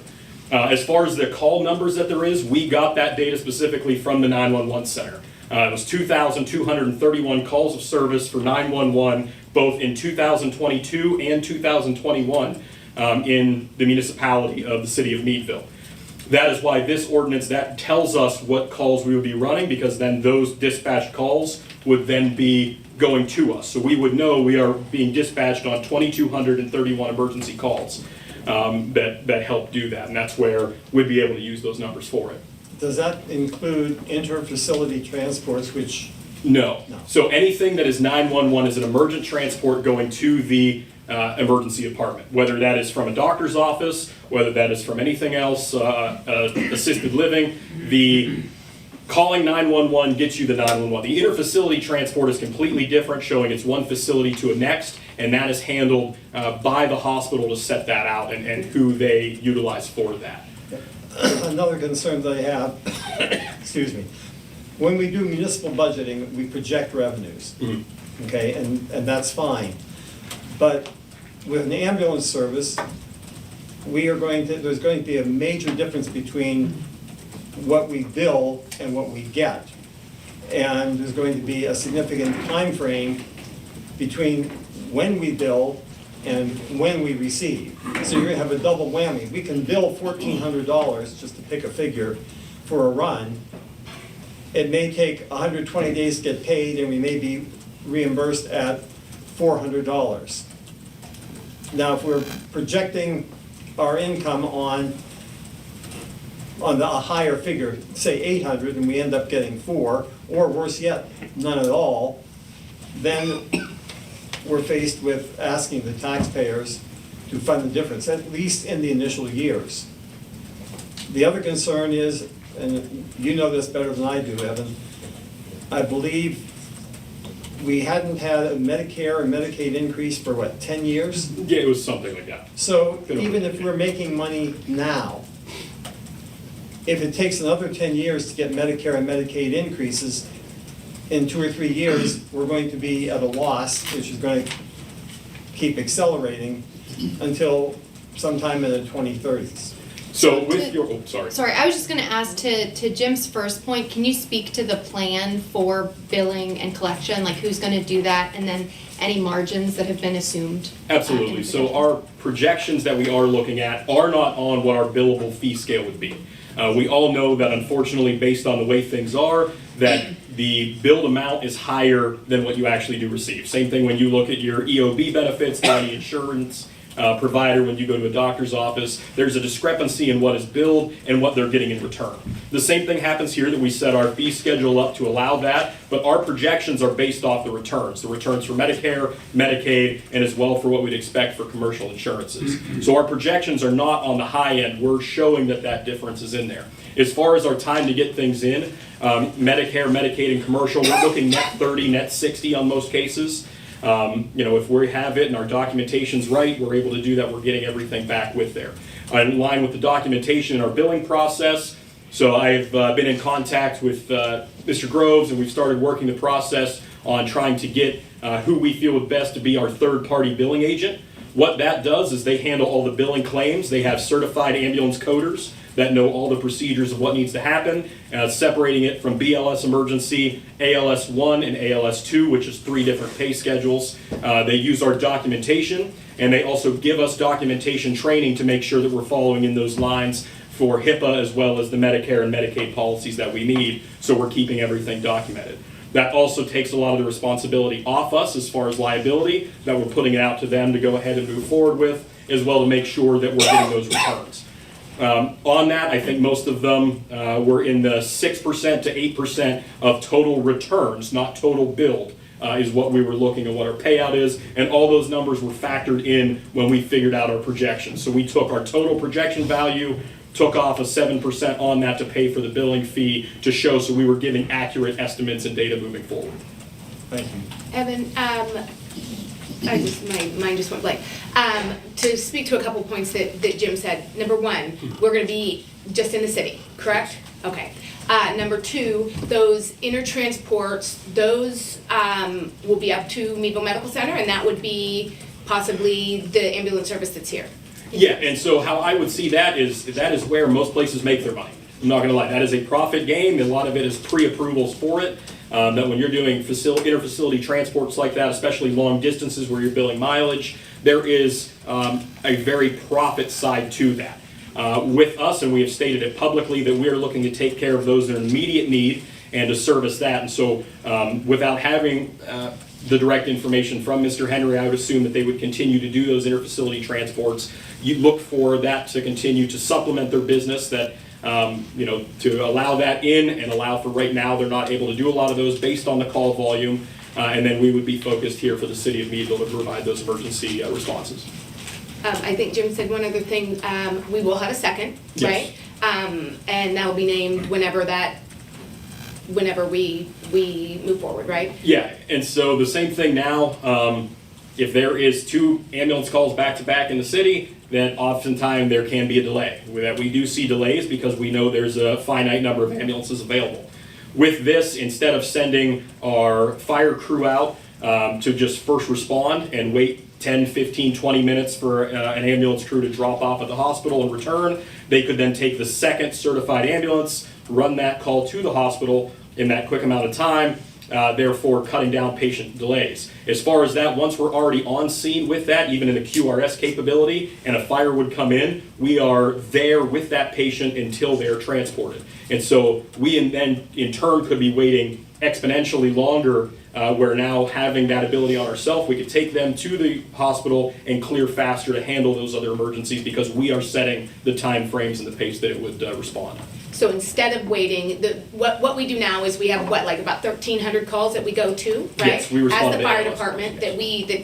As far as the call numbers that there is, we got that data specifically from the 911 center. It was 2,231 calls of service for 911, both in 2022 and 2021 in the municipality of the city of Meadville. That is why this ordinance, that tells us what calls we would be running, because then those dispatched calls would then be going to us. So we would know we are being dispatched on 2,231 emergency calls that help do that. And that's where we'd be able to use those numbers for it. Does that include inter-facility transports, which? No. So anything that is 911 is an emergent transport going to the emergency department, whether that is from a doctor's office, whether that is from anything else, assisted living. The calling 911 gets you the 911. The interfacility transport is completely different, showing it's one facility to a next, and that is handled by the hospital to set that out and who they utilize for that. Another concern that I have, excuse me, when we do municipal budgeting, we project revenues, okay, and that's fine. But with an ambulance service, there's going to be a major difference between what we bill and what we get. And there's going to be a significant time frame between when we bill and when we receive. So you're going to have a double whammy. We can bill $1,400, just to pick a figure, for a run. It may take 120 days to get paid, and we may be reimbursed at $400. Now, if we're projecting our income on a higher figure, say 800, and we end up getting 4, or worse yet, none at all, then we're faced with asking the taxpayers to fund the difference, at least in the initial years. The other concern is, and you know this better than I do, Evan, I believe we hadn't had a Medicare and Medicaid increase for what, 10 years? Yeah, it was something like that. So even if we're making money now, if it takes another 10 years to get Medicare and Medicaid increases, in 2 or 3 years, we're going to be at a loss, which is going to keep accelerating until sometime in the 2030s. So with your, oh, sorry. Sorry, I was just gonna ask to Jim's first point, can you speak to the plan for billing and collection, like who's gonna do that, and then any margins that have been assumed? Absolutely. So our projections that we are looking at are not on what our billable fee scale would be. We all know that unfortunately, based on the way things are, that the billed amount is higher than what you actually do receive. Same thing when you look at your EOB benefits, the insurance provider, when you go to a doctor's office, there's a discrepancy in what is billed and what they're getting in return. The same thing happens here, that we set our fee schedule up to allow that, but our projections are based off the returns for Medicare, Medicaid, and as well for what we'd expect for commercial insurances. So our projections are not on the high end, we're showing that that difference is in there. As far as our time to get things in, Medicare, Medicaid, and commercial, we're looking net 30, net 60 on most cases. If we have it and our documentation's right, we're able to do that, we're getting everything back with there. In line with the documentation in our billing process, so I've been in contact with Mr. Groves, and we've started working the process on trying to get who we feel would best to be our third-party billing agent. What that does is they handle all the billing claims. They have certified ambulance coders that know all the procedures of what needs to happen, separating it from BLS emergency, ALS 1 and ALS 2, which is 3 different pay schedules. They use our documentation, and they also give us documentation training to make sure that we're following in those lines for HIPAA as well as the Medicare and Medicaid policies that we need, so we're keeping everything documented. That also takes a lot of the responsibility off us as far as liability, that we're putting it out to them to go ahead and move forward with, as well to make sure that we're getting those returns. On that, I think most of them were in the 6% to 8% of total returns, not total billed, is what we were looking at, what our payout is, and all those numbers were factored in when we figured out our projections. So we took our total projection value, took off a 7% on that to pay for the billing fee to show, so we were giving accurate estimates and data moving forward. Thank you. Evan, my mind just went blank. To speak to a couple points that Jim said. Number one, we're gonna be just in the city, correct? Okay. Number two, those inner transports, those will be up to Meadville Medical Center, and that would be possibly the ambulance service that's here. Yeah, and so how I would see that is where most places make their money. I'm not gonna lie, that is a profit game. A lot of it is pre-approvals for it. That when you're doing inter-facility transports like that, especially long distances where you're billing mileage, there is a very profit side to that. With us, and we have stated it publicly, that we are looking to take care of those in immediate need and to service that. And so without having the direct information from Mr. Henry, I would assume that they would continue to do those inter-facility transports. You look for that to continue to supplement their business, that to allow that in and allow for right now, they're not able to do a lot of those based on the call volume. And then we would be focused here for the city of Meadville to provide those emergency responses. I think Jim said one other thing, we will have a second, Yes. right? And that will be named whenever we move forward, right? Yeah, and so the same thing now, if there is 2 ambulance calls back to back in the city, then oftentimes there can be a delay. That we do see delays because we know there's a finite number of ambulances available. With this, instead of sending our fire crew out to just first respond and wait 10, 15, 20 minutes for an ambulance crew to drop off at the hospital and return, they could then take the second certified ambulance, run that call to the hospital in that quick amount of time, therefore cutting down patient delays. As far as that, once we're already on scene with that, even in the QRS capability, and a fire would come in, we are there with that patient until they're transported. And so we then in turn could be waiting exponentially longer, where now having that ability on ourselves, we could take them to the hospital and clear faster to handle those other emergencies because we are setting the time frames and the pace that it would respond. So instead of waiting, what we do now is we have like about 1,300 calls that we go to, right? Yes, we respond as the to fire ALS. department that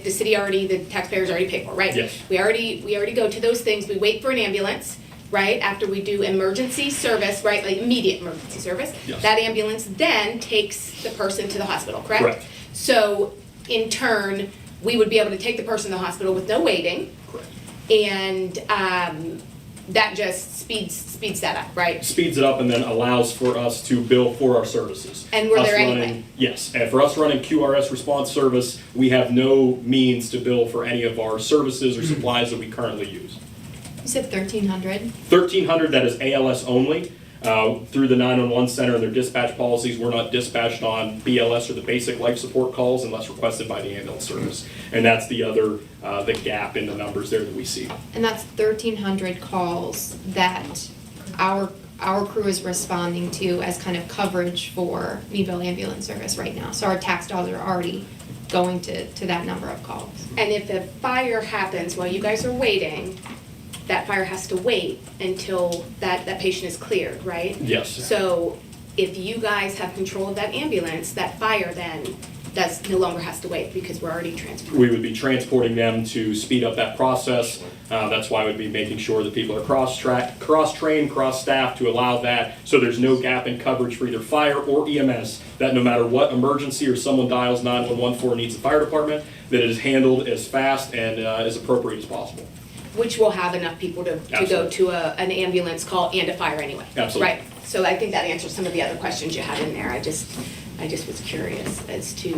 the city already, the taxpayers already pay for, right? Yes. We already go to those things. We wait for an ambulance, right? After we do emergency service, right? Like immediate emergency service. Yes. That ambulance then takes the person to the hospital, correct? Correct. So in turn, we would be able to take the person to the hospital with no waiting. Correct. And that just speeds that up, right? Speeds it up and then allows for us to bill for our services. And we're Us there running- anyway. Yes, and for us running QRS response service, we have no means to bill for any of our services or supplies that we currently use. You said 1,300? 1,300, that is ALS only. Through the 911 center and their dispatch policies, we're not dispatched on BLS or the basic life support calls unless requested by the ambulance service. And that's the other, the gap in the numbers there that we see. And that's 1,300 calls that our crew is responding to as kind of coverage for Meadville Ambulance Service right now. So our tax dollars are already going to that number of calls. And if a fire happens while you guys are waiting, that fire has to wait until that patient is cleared, right? Yes. So if you guys have control of that ambulance, that fire then that's no longer has to wait because we're already transporting. We would be transporting them to speed up that process. That's why we'd be making sure that people are cross-trained, cross-staffed to allow that, so there's no gap in coverage for either fire or EMS, that no matter what emergency or someone dials 911 for needs the fire department, that it is handled as fast and as appropriate as possible. Which will have enough people to go to an ambulance call and a fire anyway. Absolutely. Right, so I think that answers some of the other questions you had in there. I just was curious as to,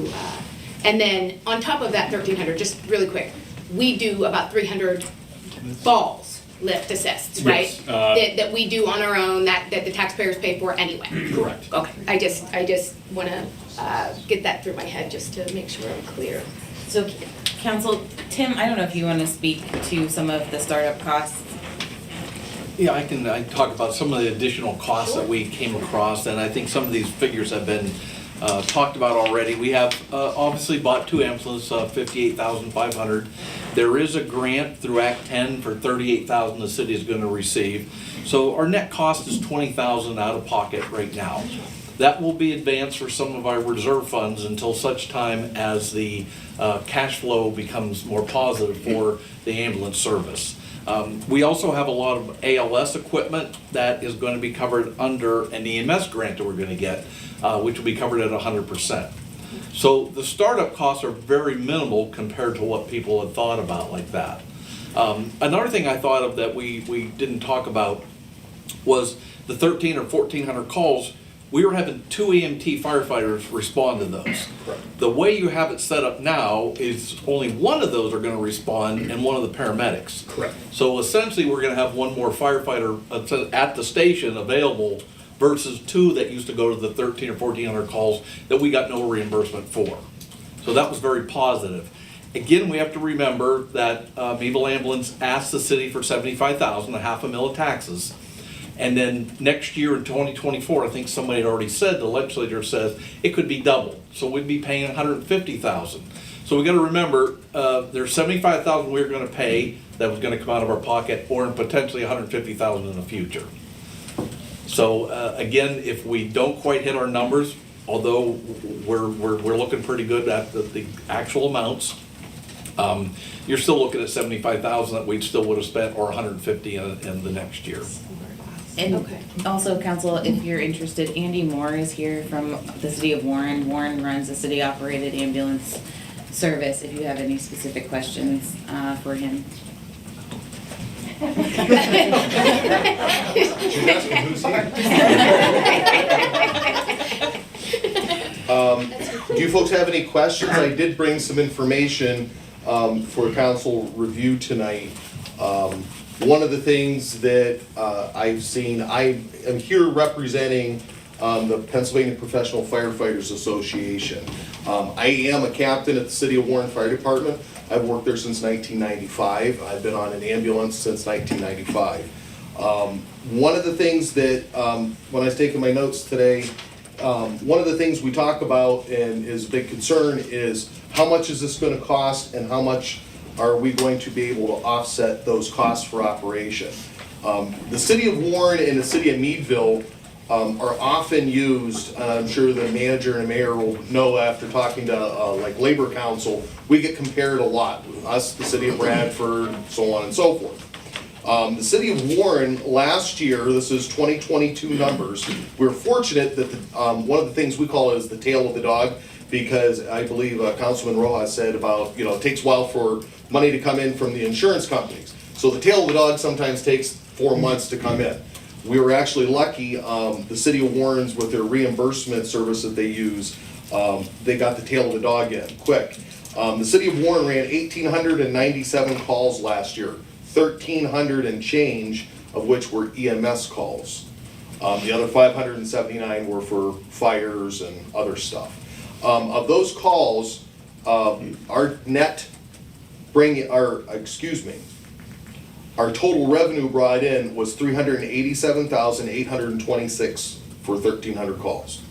and then on top of that 1,300, just really quick, we do about 300 falls, lift assists, right? Yes, That we do on our own, that the taxpayers pay for anyway. Correct. Okay, I just wanna get that through my head just to make sure I'm clear. So, Council, Tim, I don't know if you want to speak to some of the startup costs. Yeah, I can talk about some of the additional costs that we came across, and I think some of these figures have been talked about already. We have obviously bought 2 ambulances, $58,500. There is a grant through Act 10 for $38,000 the city is going to receive. So our net cost is $20,000 out of pocket right now. That will be advanced for some of our reserve funds until such time as the cash flow becomes more positive for the ambulance service. We also have a lot of ALS equipment that is going to be covered under an EMS grant that we're going to get, which will be covered at 100%. So the startup costs are very minimal compared to what people had thought about like that. Another thing I thought of that we didn't talk about was the 1,300 or 1,400 calls. We were having 2 EMT firefighters respond to those. Correct. The way you have it set up now is only one of those are going to respond and one of the paramedics. Correct. So essentially we're going to have one more firefighter at the station available versus 2 that used to go to the 1,300 or 1,400 calls that we got no reimbursement for. So that was very positive. Again, we have to remember that Meadville Ambulance asked the city for $75,000, $500,000 of taxes. And then next year in 2024, I think somebody had already said, the legislature says, it could be double. So we'd be paying $150,000. So we gotta remember, there's $75,000 we were gonna pay that was gonna come out of our pocket, or potentially $150,000 in the future. So again, if we don't quite hit our numbers, although we're looking pretty good at the actual amounts, you're still looking at $75,000 that we still would have spent, or $150,000 in the next year. And also, Council, if you're interested, Andy Moore is here from the city of Warren. Warren runs a city-operated ambulance service, if you have any specific questions for him. She's asking who's here. Do you folks have any questions? I did bring some information for council review tonight. One of the things that I've seen, I am here representing the Pennsylvania Professional Firefighters Association. I am a captain at the City of Warren Fire Department. I've worked there since 1995. I've been on an ambulance since 1995. One of the things that, when I was taking my notes today, one of the things we talk about and is a big concern is how much is this going to cost and how much are we going to be able to offset those costs for operation. The City of Warren and the City of Meadville are often used, and I'm sure the manager and mayor will know after talking to like Labor Council, we get compared a lot. Us, the City of Bradford, so on and so forth. The City of Warren last year, this is 2022 numbers, we were fortunate that one of the things we call it is the tail of the dog, because I believe Councilman Rojas said about, it takes a while for money to come in from the insurance companies. So the tail of the dog sometimes takes 4 months to come in. We were actually lucky, the City of Warren's with their reimbursement service that they use, they got the tail of the dog in quick. The City of Warren ran 1,897 calls last year, 1,300 and change of which were EMS calls. The other 579 were for fires and other stuff. Of those calls, our total revenue brought in was $387,826 for 1,300 calls.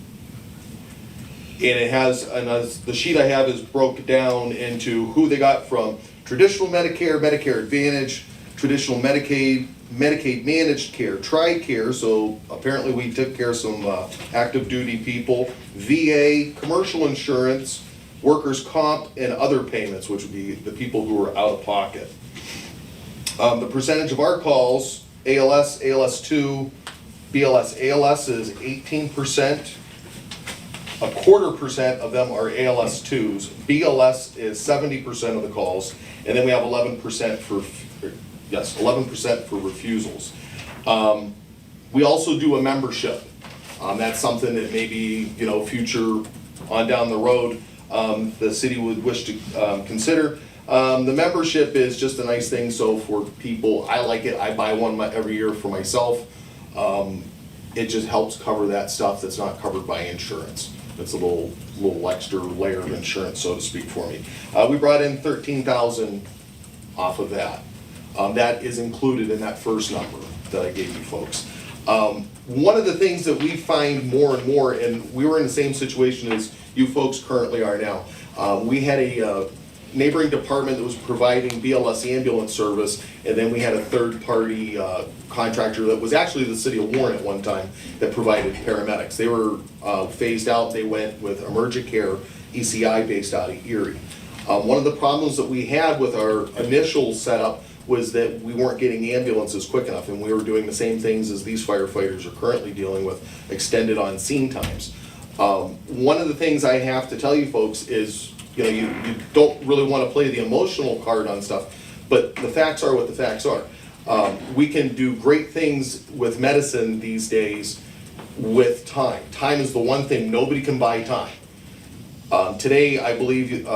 And it has, and the sheet I have is broken down into who they got from traditional Medicare, Medicare Advantage, traditional Medicaid, Medicaid managed care, TRICARE, so apparently we took care of some active duty people, VA, commercial insurance, workers' comp, and other payments, which would be the people who are out of pocket. The percentage of our calls, ALS, ALS2, BLS, ALS is 18%. 1/4% of them are ALS2s. BLS is 70% of the calls, and then we have 11% for 11% for refusals. We also do a membership. That's something that maybe, future on down the road, the city would wish to consider. The membership is just a nice thing, so for people, I like it, I buy one every year for myself. It just helps cover that stuff that's not covered by insurance. It's a little extra layer of insurance, so to speak, for me. We brought in 13,000 off of that. That is included in that first number that I gave you folks. One of the things that we find more and more, and we were in the same situation as you folks currently are now. We had a neighboring department that was providing BLS ambulance service, and then we had a third-party contractor that was actually the city of Warren at one time that provided paramedics. They were phased out. They went with Emergent Care, ECI, based out of Erie. One of the problems that we had with our initial setup was that we weren't getting ambulances quick enough, and we were doing the same things as these firefighters are currently dealing with, extended on-scene times. One of the things I have to tell you folks is, you don't really want to play the emotional card on stuff, but the facts are what the facts are. We can do great things with medicine these days with time. Time is the one thing, nobody can buy time. Today, I believe,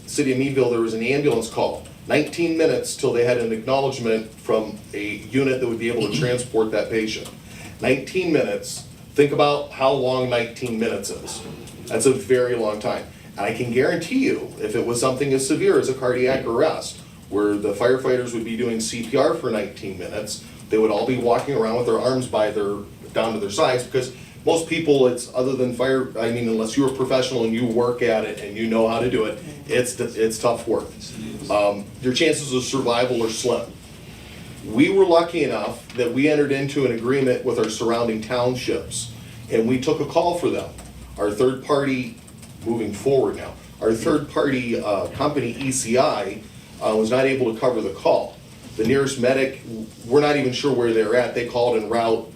City of Meadville, there was an ambulance call. 19 minutes till they had an acknowledgement from a unit that would be able to transport that patient. 19 minutes, think about how long 19 minutes is. That's a very long time. And I can guarantee you, if it was something as severe as a cardiac arrest, where the firefighters would be doing CPR for 19 minutes, they would all be walking around with their arms down to their sides, because most people, it's other than unless you're a professional and you work at it and you know how to do it, it's tough work. Your chances of survival are slim. We were lucky enough that we entered into an agreement with our surrounding townships, and we took a call for them. Our third party, moving forward now, our third party company, ECI, was not able to cover the call. The nearest medic, we're not even sure where they're at. They called en route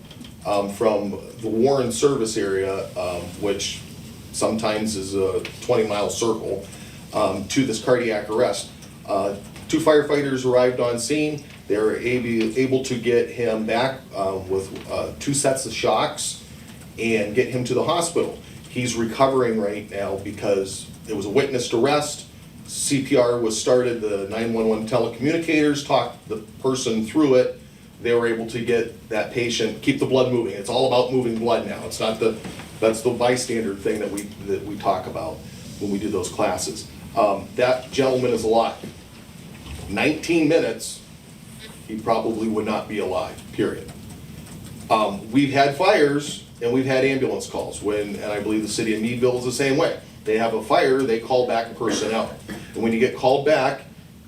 from the Warren service area, which sometimes is a 20-mile circle, to this cardiac arrest. 2 firefighters arrived on scene. They were able to get him back with 2 sets of shocks and get him to the hospital. He's recovering right now because it was a witnessed arrest. CPR was started, the 911 telecommunicators talked the person through it. They were able to get that patient, keep the blood moving. It's all about moving blood now. It's not that's the bystander thing that we talk about when we do those classes. That gentleman is alive. 19 minutes, he probably would not be alive, period. We've had fires and we've had ambulance calls, and I believe the city of Meadville is the same way. They have a fire, they call back personnel. And when you get called back,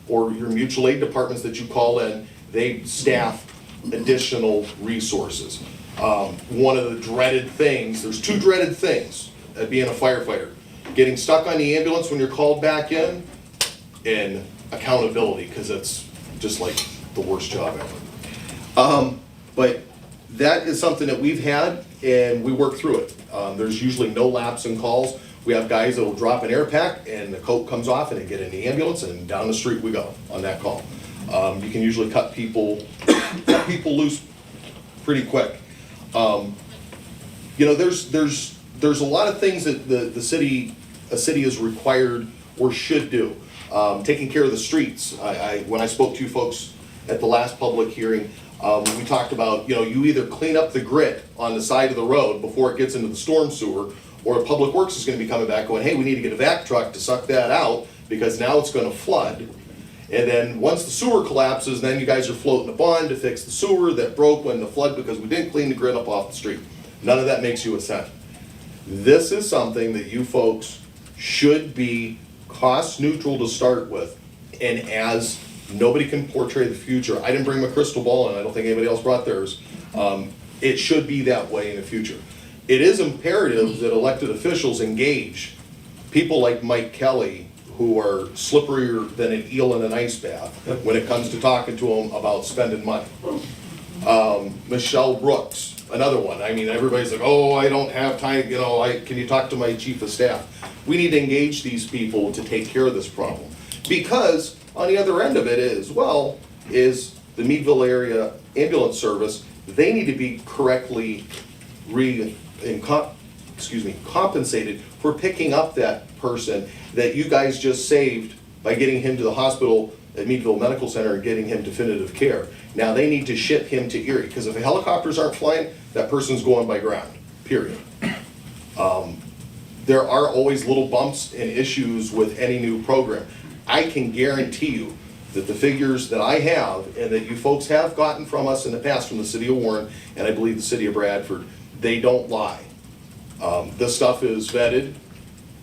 or your mutual aid departments that you call in, they staff additional resources. One of the dreaded things, there's 2 dreaded things at being a firefighter. Getting stuck on the ambulance when you're called back in, and accountability, because it's just like the worst job ever. But that is something that we've had, and we work through it. There's usually no lapse in calls. We have guys that will drop an air pack, and the coat comes off, and they get in the ambulance, and down the street we go on that call. You can usually cut people loose pretty quick. There's a lot of things that a city is required or should do. Taking care of the streets. When I spoke to you folks at the last public hearing, we talked about, you either clean up the grit on the side of the road before it gets into the storm sewer, or Public Works is going to be coming back going, hey, we need to get a vac truck to suck that out because now it's going to flood. And then once the sewer collapses, then you guys are floating a bond to fix the sewer that broke when the flood because we didn't clean the grit up off the street. None of that makes you a cent. This is something that you folks should be cost neutral to start with, and as nobody can portray the future. I didn't bring my crystal ball, and I don't think anybody else brought theirs. It should be that way in the future. It is imperative that elected officials engage people like Mike Kelly, who are slipperier than an eel in an ice bath when it comes to talking to them about spending money. Michelle Brooks, another one. I mean, everybody's like, oh, I don't have time, you know, can you talk to my chief of staff? We need to engage these people to take care of this problem. Because on the other end of it is the Meadville area ambulance service. They need to be correctly compensated for picking up that person that you guys just saved by getting him to the hospital at Meadville Medical Center and getting him definitive care. Now they need to ship him to Erie, because if the helicopters aren't flying, that person's going by ground, period. There are always little bumps and issues with any new program. I can guarantee you that the figures that I have and that you folks have gotten from us in the past from the city of Warren, and I believe the city of Bradford, they don't lie. This stuff is vetted.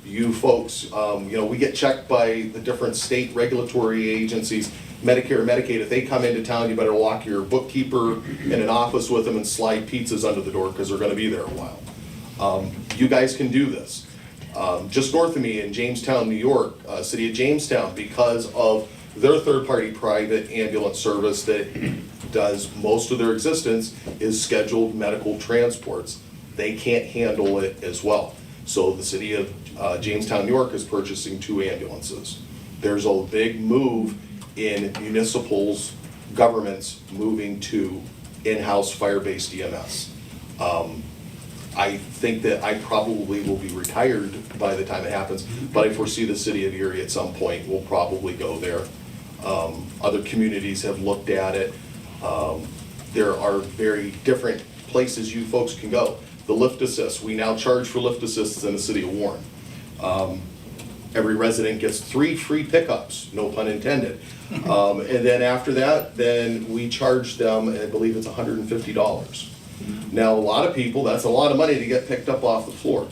You folks, we get checked by the different state regulatory agencies, Medicare, Medicaid. If they come into town, you better lock your bookkeeper in an office with them and slide pizzas under the door, because they're gonna be there a while. You guys can do this. Just north of me in Jamestown, New York, city of Jamestown, because of their third-party private ambulance service that does most of their existence is scheduled medical transports. They can't handle it as well. So the city of Jamestown, New York is purchasing 2 ambulances. There's a big move in municipals, governments moving to in-house fire-based EMS. I think that I probably will be retired by the time it happens, but I foresee the city of Erie at some point will probably go there. Other communities have looked at it. There are very different places you folks can go. The lift assist, we now charge for lift assists in the city of Warren. Every resident gets 3 free pickups, no pun intended. And then after that, then we charge them, I believe it's $150. Now, a lot of people, that's a lot of money to get picked up off the floor.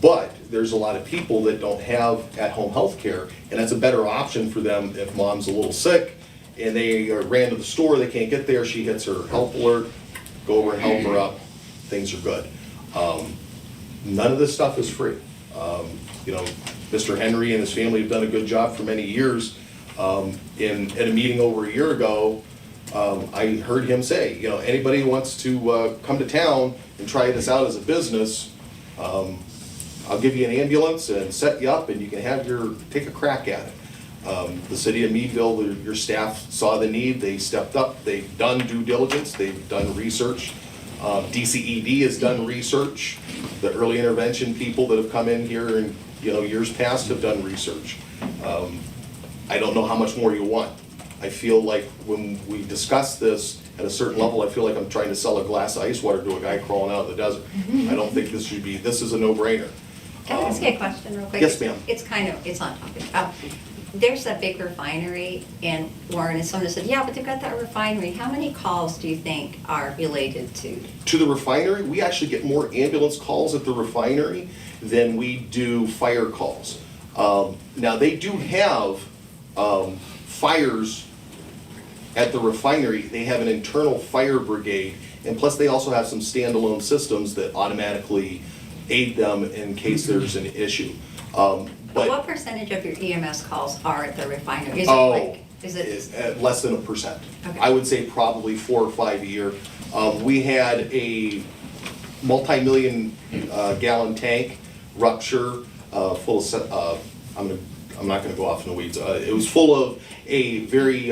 But there's a lot of people that don't have at-home health care, and that's a better option for them if mom's a little sick and they ran to the store, they can't get there, she hits her health alert, go over and help her up, things are good. None of this stuff is free. Mr. Henry and his family have done a good job for many years. At a meeting over a year ago, I heard him say, anybody who wants to come to town and try this out as a business, I'll give you an ambulance and set you up and you can take a crack at it. The city of Meadville, your staff saw the need, they stepped up, they've done due diligence, they've done research. DCED has done research. The early intervention people that have come in here in years past have done research. I don't know how much more you want. I feel like when we discuss this at a certain level, I feel like I'm trying to sell a glass of ice water to a guy crawling out of the desert. I don't think this is a no-brainer. Can I ask you a question real quick? Yes, ma'am. It's on topic. There's a big refinery in Warren, and someone said, yeah, but they've got that refinery. How many calls do you think are related to? To the refinery, we actually get more ambulance calls at the refinery than we do fire calls. Now, they do have fires at the refinery. They have an internal fire brigade, and plus they also have some standalone systems that automatically aid them in case there's an issue. But what percentage of your EMS calls are at the refinery? Is it less than 1%. Okay. I would say probably 4 or 5 a year. We had a multi-million gallon tank rupture full of, I'm not gonna go off in the weeds. It was full of a very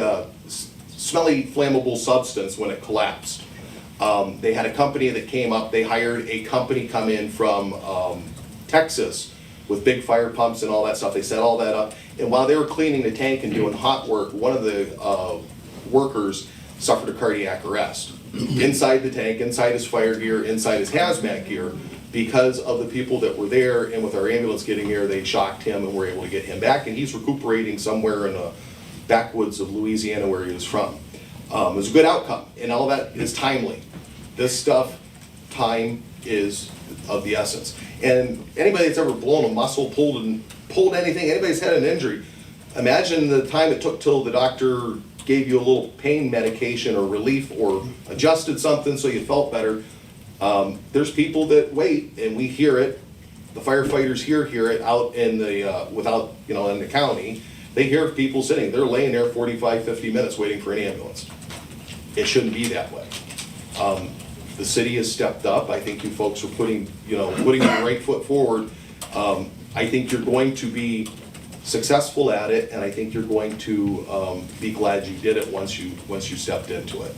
smelly, flammable substance when it collapsed. They had a company that came up, they hired a company come in from Texas with big fire pumps and all that stuff. They set all that up. And while they were cleaning the tank and doing hot work, one of the workers suffered a cardiac arrest. Inside the tank, inside his fire gear, inside his hazmat gear, because of the people that were there, and with our ambulance getting here, they shocked him and were able to get him back, and he's recuperating somewhere in the backwoods of Louisiana where he was from. It was a good outcome, and all that is timely. This stuff, time is of the essence. And anybody that's ever blown a muscle, pulled anything, anybody's had an injury, imagine the time it took till the doctor gave you a little pain medication or relief or adjusted something so you felt better. There's people that wait, and we hear it, the firefighters hear it out in the, without, you know, in the county. They hear people sitting, they're laying there 45, 50 minutes waiting for an ambulance. It shouldn't be that way. The city has stepped up. I think you folks are putting the right foot forward. I think you're going to be successful at it, and I think you're going to be glad you did it once you stepped into it.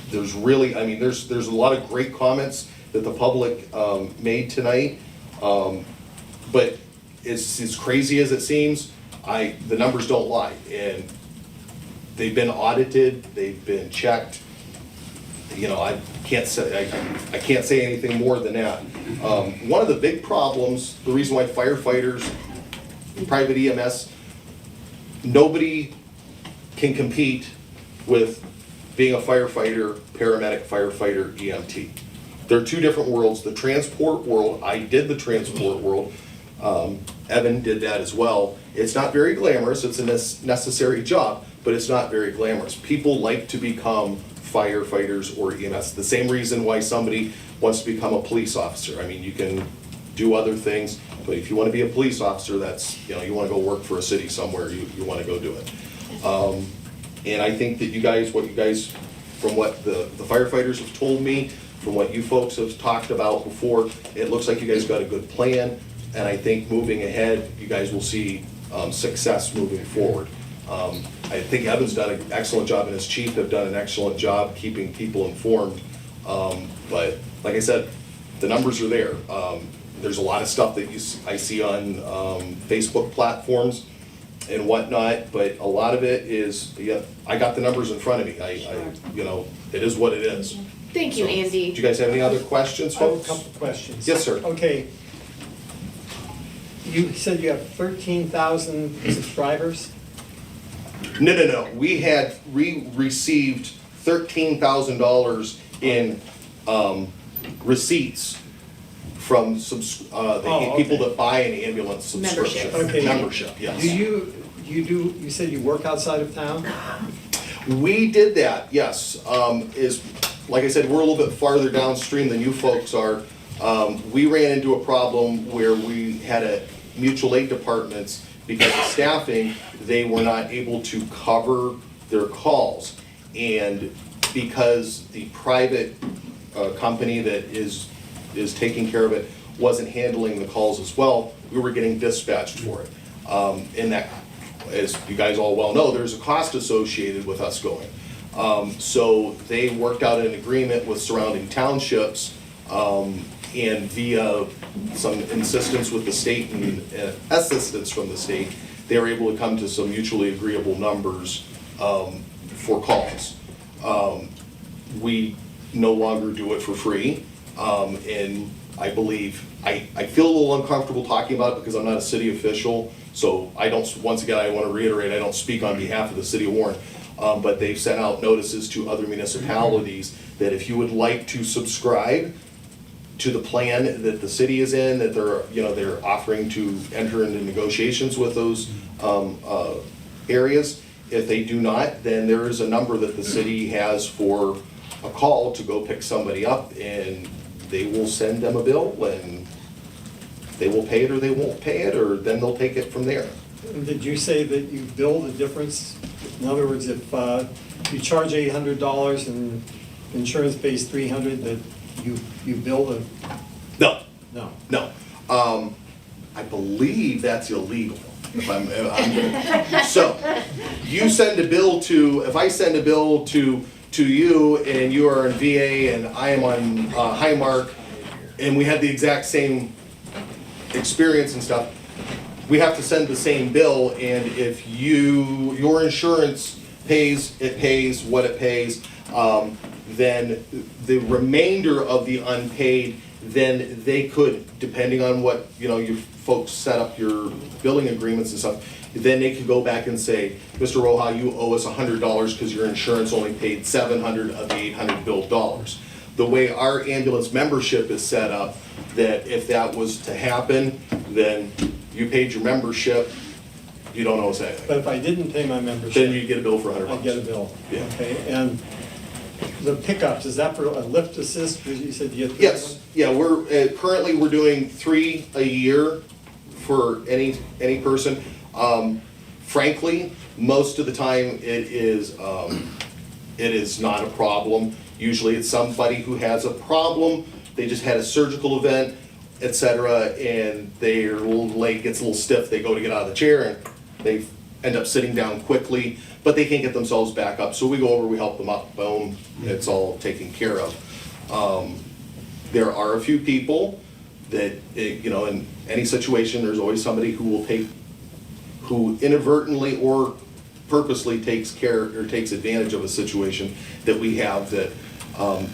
There's really, I mean, there's a lot of great comments that the public made tonight, but as crazy as it seems, the numbers don't lie, and they've been audited, they've been checked. You know, I can't say anything more than that. One of the big problems, the reason why firefighters, private EMS, nobody can compete with being a firefighter, paramedic, firefighter, EMT. They're two different worlds. The transport world, I did the transport world. Evan did that as well. It's not very glamorous. It's a necessary job, but it's not very glamorous. People like to become firefighters or EMS. The same reason why somebody wants to become a police officer. I mean, you can do other things, but if you want to be a police officer, that's, you know, you want to go work for a city somewhere, you want to go do it. And I think that from what the firefighters have told me, from what you folks have talked about before, it looks like you guys got a good plan, and I think moving ahead, you guys will see success moving forward. I think Evan's done an excellent job, and his chief have done an excellent job keeping people informed. But like I said, the numbers are there. There's a lot of stuff that I see on Facebook platforms and whatnot, but a lot of it is, yeah, I got the numbers in front of me. You know, it is what it is. Thank you, Andy. Do you guys have any other questions, I have a folks? couple of questions. Yes, sir. Okay. You said you have 13,000 subscribers? No. We received $13,000 in receipts from people that buy an ambulance subscription. Okay. Membership, yes. You said you work outside of town? We did that, yes. Like I said, we're a little bit farther downstream than you folks are. We ran into a problem where we had a mutual aid departments, because of staffing, they were not able to cover their calls. And because the private company that is taking care of it wasn't handling the calls as well, we were getting dispatched for it. And that, as you guys all well know, there's a cost associated with us going. So they worked out an agreement with surrounding townships, and via some insistence with the state and assistance from the state, they were able to come to some mutually agreeable numbers for calls. We no longer do it for free, and I believe, I feel a little uncomfortable talking about it because I'm not a city official, so I don't, once again, I want to reiterate, I don't speak on behalf of the city of Warren, but they've sent out notices to other municipalities that if you would like to subscribe to the plan that the city is in, that they're offering to enter into negotiations with those areas. If they do not, then there is a number that the city has for a call to go pick somebody up, and they will send them a bill, and they will pay it or they won't pay it, or then they'll take it from there. And did you say that you bill the difference? In other words, if you charge $800 and insurance pays $300, that you bill the? No. No. I believe that's illegal. So, you send a bill if I send a bill to you and you are in VA and I am on Highmark, and we had the exact same experience and stuff, we have to send the same bill, and if your insurance pays, it pays what it pays, then the remainder of the unpaid, then they could, depending on what, you folks set up your billing agreements and stuff, then they could go back and say, Mr. Roja, you owe us $100 because your insurance only paid $700 of the $800 billed dollars. The way our ambulance membership is set up, that if that was to happen, then you paid your membership, you don't owe us anything. But if I didn't pay my membership? Then you get a bill for $100. I get a bill. Yeah. Okay, and the pickups, is that for a lift assist? Because you said you get. Yes, yeah, we're, currently we're doing 3 a year for any person. Frankly, most of the time it is not a problem. Usually it's somebody who has a problem, they just had a surgical event, et cetera, and their little leg gets a little stiff, they go to get out of the chair and they end up sitting down quickly, but they can't get themselves back up. So we go over, we help them up, boom, it's all taken care of. There are a few people that, you know, in any situation, there's always somebody who inadvertently or purposely takes advantage of a situation that we have that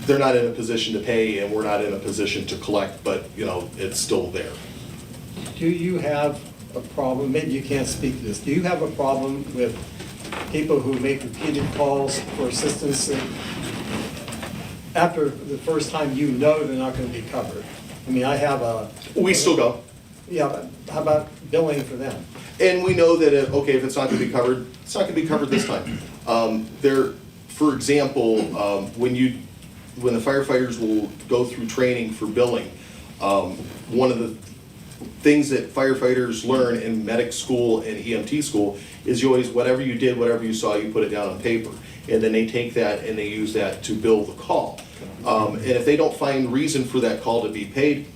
they're not in a position to pay and we're not in a position to collect, but, you know, it's still there. Do you have a problem, maybe you can't speak to this, do you have a problem with people who make repeated calls for assistance and after the first time you know they're not going to be covered? I mean, I have a... We still go. Yeah, but how about billing for them? And we know that, if it's not gonna be covered, it's not gonna be covered this time. For example, when the firefighters will go through training for billing, one of the things that firefighters learn in medic school and EMT school is you always, whatever you did, whatever you saw, you put it down on paper. And then they take that and they use that to bill the call. And if they don't find reason for that call to be paid,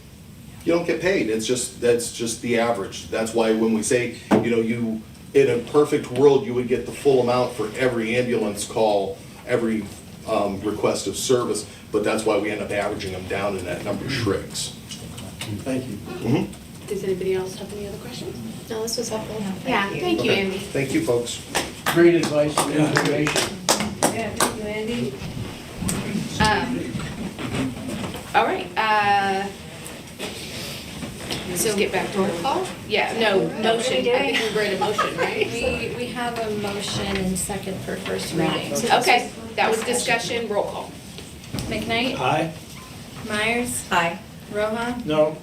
you don't get paid. That's just the average. That's why when we say, you know, in a perfect world, you would get the full amount for every ambulance call, every request of service, but that's why we end up averaging them down and that number shrinks. Thank you. Mm-hmm. Does anybody else have any other questions? No, this was helpful. Yeah, thank you, Okay. Andy. Thank you, folks. Great advice and information. Yeah, thank you, Andy. All right, so get back to roll call? Yeah, no, motion, I think we read a motion, right? We have a motion and second for first reading. Okay, that was discussion, roll call. McKnight? Aye. Myers? Aye. Roha? No.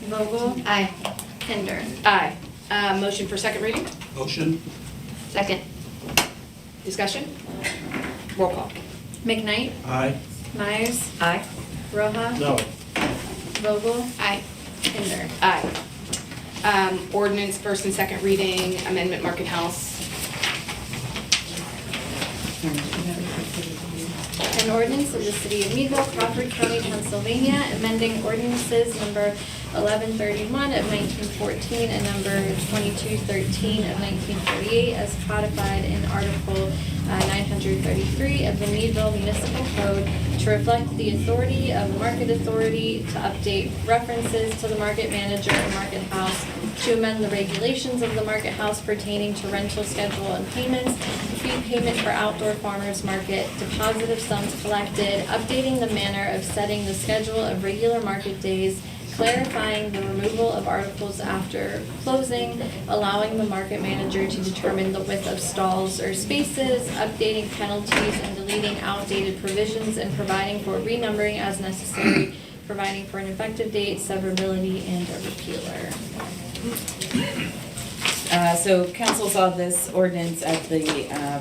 Vogel? Aye. Kinder? Aye. Motion for second reading? Motion? Second. Discussion? Roll call. McKnight? Aye. Myers? Aye. Roha? No. Vogel? Aye. Kinder? Aye. Ordinance first and second reading, amendment Market House. An ordinance of the City of Meadville, Crawford County, Pennsylvania, amending ordinances number 1131 of 1914 and number 2213 of 1948 as codified in Article 933 of the Meadville Municipal Code to reflect the authority of the Market Authority to update references to the Market Manager and Market House, to amend the regulations of the Market House pertaining to rental schedule and payments, fee payment for outdoor farmers market, deposit of sums collected, updating the manner of setting the schedule of regular market days, clarifying the removal of articles after closing, allowing the market manager to determine the width of stalls or spaces, updating penalties and deleting outdated provisions, and providing for renumbering as necessary, providing for an effective date, severability, and a repealer. So council saw this ordinance at the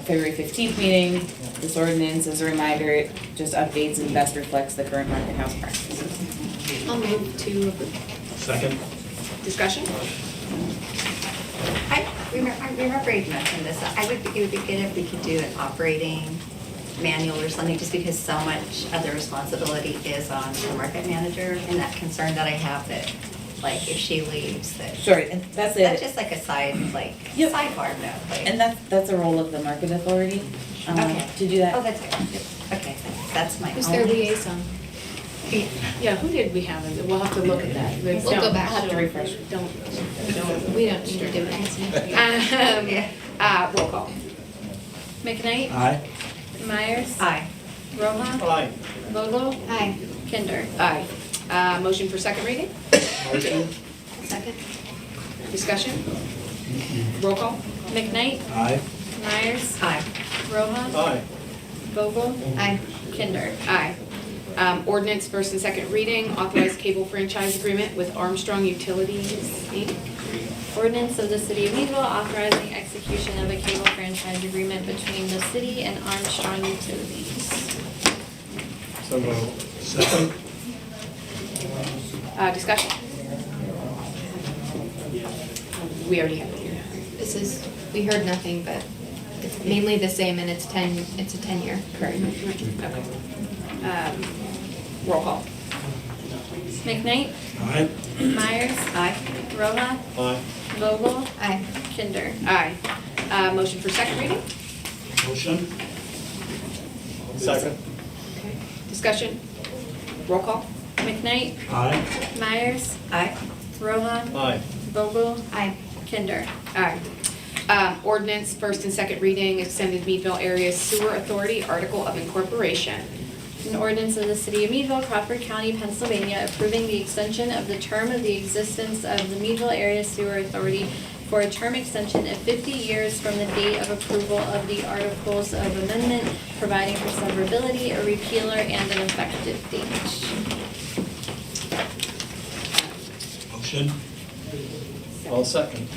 February 15th meeting. This ordinance, as a reminder, it just updates and best reflects the current market house practices. I'll move to approve. Second. Discussion? I remember you mentioned this, it would be good if we could do an operating manual or something, just because so much of the responsibility is on the market manager, and that concern that I have that, like, if she leaves, that. Sure, and that's it. That's just like a sidebar note, like. And that's a role of the market authority, Okay. to do that. Oh, that's good. Okay, that's my only. Who's their liaison? Yeah, who did we have? We'll have to look at that. We'll go back. I'll have to refresh. Don't. We don't need to do it. Roll call. McKnight? Aye. Myers? Aye. Roha? Aye. Vogel? Aye. Kinder? Aye. Motion for second reading? Motion? Second. Discussion? Roll call. McKnight? Aye. Myers? Aye. Roha? Aye. Vogel? Aye. Kinder? Aye. Ordinance first and second reading, authorized cable franchise agreement with Armstrong Utilities, Inc. Ordinance of the City of Meadville authorizing execution of a cable franchise agreement between the city and Armstrong Utilities. So moved. Second. Discussion? We already have it here. This is, we heard nothing, but it's mainly the same and it's a 10-year. Correct. Okay. Roll call. McKnight, Aye. Myers, Aye. Roha, Aye. Vogel, Aye. Kinder. Aye. Motion for second reading? Motion. Second. Okay. Discussion? Roll call? McKnight, Aye. Myers, Aye. Roha, Aye. Vogel, Aye. Kinder. Aye. Ordinance, first and second reading, extended Meadville Area Sewer Authority Article of Incorporation. An ordinance of the City of Meadville, Crawford County, Pennsylvania, approving the extension of the term of the existence of the Meadville Area Sewer Authority for a term extension of 50 years from the date of approval of the Articles of Amendment, providing for severability, a repealer, and an effective date. Motion. All second.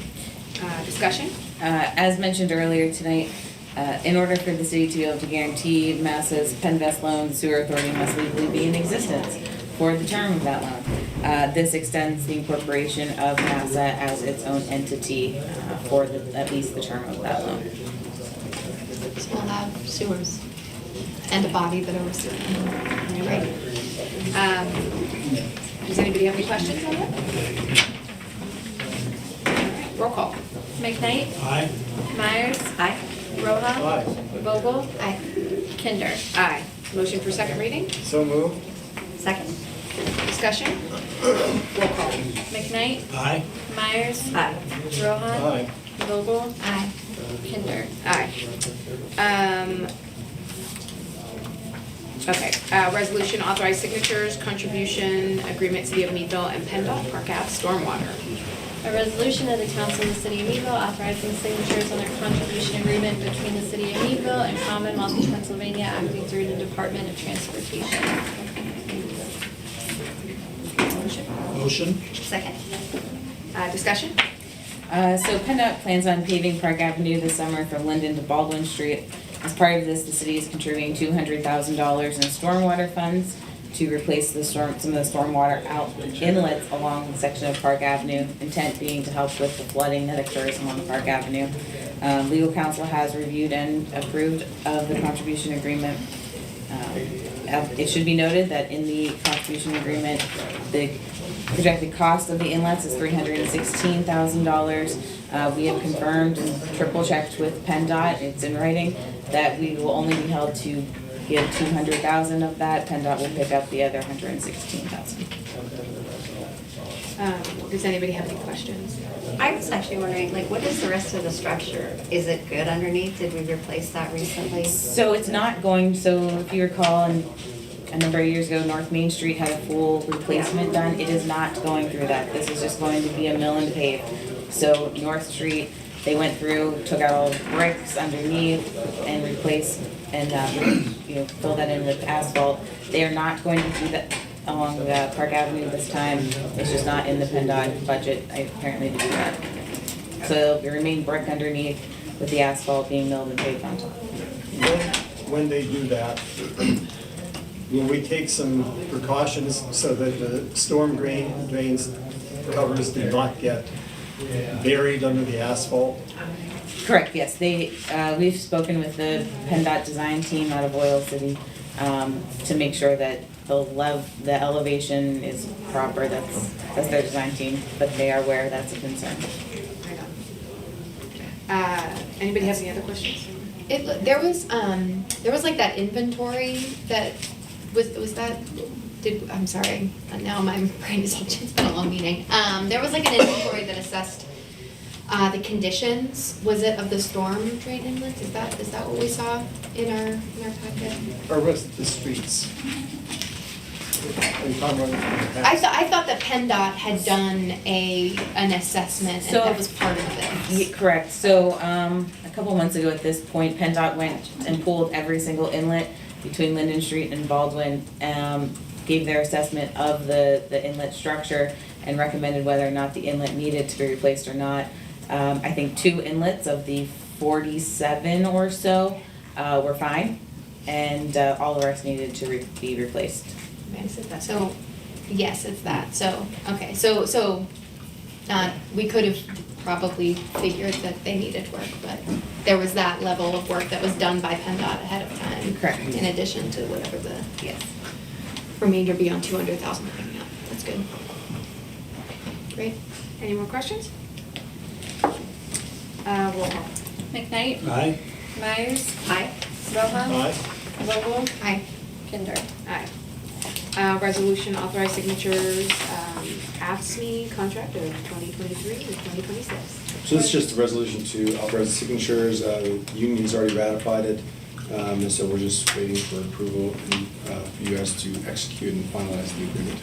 Discussion? As mentioned earlier tonight, in order for the city to be able to guarantee Massa's Penvest loan, the sewer authority must legally be in existence for the term of that loan. This extends the incorporation of Massa as its own entity for at least the term of that loan. So we'll have sewers and a body that oversees it. Right. Does anybody have any questions on that? Roll call. McKnight, Aye. Myers, Aye. Roha, Aye. Vogel, Aye. Kinder. Aye. Motion for second reading? So moved. Second. Discussion? Roll call. McKnight, Aye. Myers, Aye. Roha, Aye. Vogel, Aye. Kinder. Aye. Okay, resolution authorized signatures, contribution, agreement, City of Meadville and PennDOT Park Ave stormwater. A resolution of the Council of the City of Meadville authorizing signatures on a contribution agreement between the City of Meadville and Commonwealth of Pennsylvania acting through the Department of Transportation. Motion. Second. Discussion? So PennDOT plans on paving Park Avenue this summer from Linden to Baldwin Street. As part of this, the city is contributing $200,000 in stormwater funds to replace some of the stormwater inlets along the section of Park Avenue, intent being to help with the flooding that occurs along Park Avenue. Legal counsel has reviewed and approved of the contribution agreement. It should be noted that in the contribution agreement, the projected cost of the inlets is $316,000. We have confirmed and triple checked with PennDOT, it's in writing, that we will only be held to give $200,000 of that. PennDOT will pick up the other $116,000. Does anybody have any questions? I was actually wondering, like, what is the rest of the structure? Is it good underneath? Did we replace that recently? So it's not going, so if you recall, a number of years ago, North Main Street had a full replacement done. It is not going through that. This is just going to be a mill and pave. So North Street, they went through, took out all the bricks underneath and replaced and fill that in with asphalt. They are not going to do that along Park Avenue this time. It's just not in the PennDOT budget, apparently, to do that. So it'll remain brick underneath with the asphalt being milled and paved on top. When they do that, will we take some precautions so that the storm drains covers do not get buried under the asphalt? Correct, yes. We've spoken with the PennDOT design team out of Oil City to make sure that the elevation is proper. That's their design team, but they are aware that's a concern. Anybody have any other questions? There was like that inventory that, was that, I'm sorry, now my brain is all, it's been a long meeting. There was like an inventory that assessed the conditions, was it of the storm drain inlets? Is that what we saw in our packet? Or was it the streets? I thought that PennDOT had done an assessment and that was part of it. Correct. So a couple months ago at this point, PennDOT went and pulled every single inlet between Linden Street and Baldwin, gave their assessment of the inlet structure and recommended whether or not the inlet needed to be replaced or not. I think 2 inlets of the 47 or so were fine. and all the rest needed to be replaced. Okay, so, yes, it's that, so, okay, so, we could have probably figured that they needed work, but there was that level of work that was done by PennDOT ahead of time. Correct. In addition to whatever the remainder beyond 200,000 coming out, that's good. Great, any more questions? Roll call. McKnight? Aye. Myers? Aye. Roha? Aye. Vogel? Aye. Kinder? Aye. Resolution authorized signatures, AFSCME contract of 2023 and 2026. So this is just a resolution to authorize the signatures. The union has already ratified it, and so we're just waiting for approval and for you guys to execute and finalize the agreement.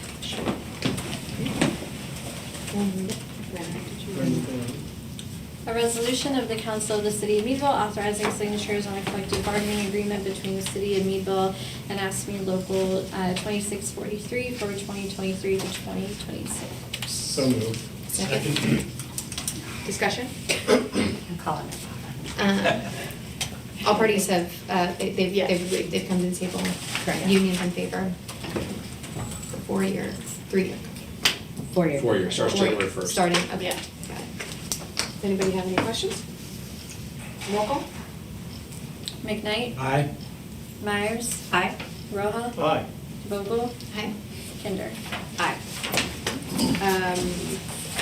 A resolution of the Council of the City of Meadville authorizing signatures on a collective bargaining agreement between the City of Meadville and AFSCME Local 2643 for 2023 to 2026. So moved. Second. Discussion? I'm calling it. All parties have, they've come to the table. Correct. Unions in favor. 4 year, 3 year. 4 years. 4 years, starts January 1st. Starting, okay, got it. Does anybody have any questions? Roll call? McKnight? Aye. Myers? Aye. Roha? Aye. Vogel? Aye. Kinder? Aye.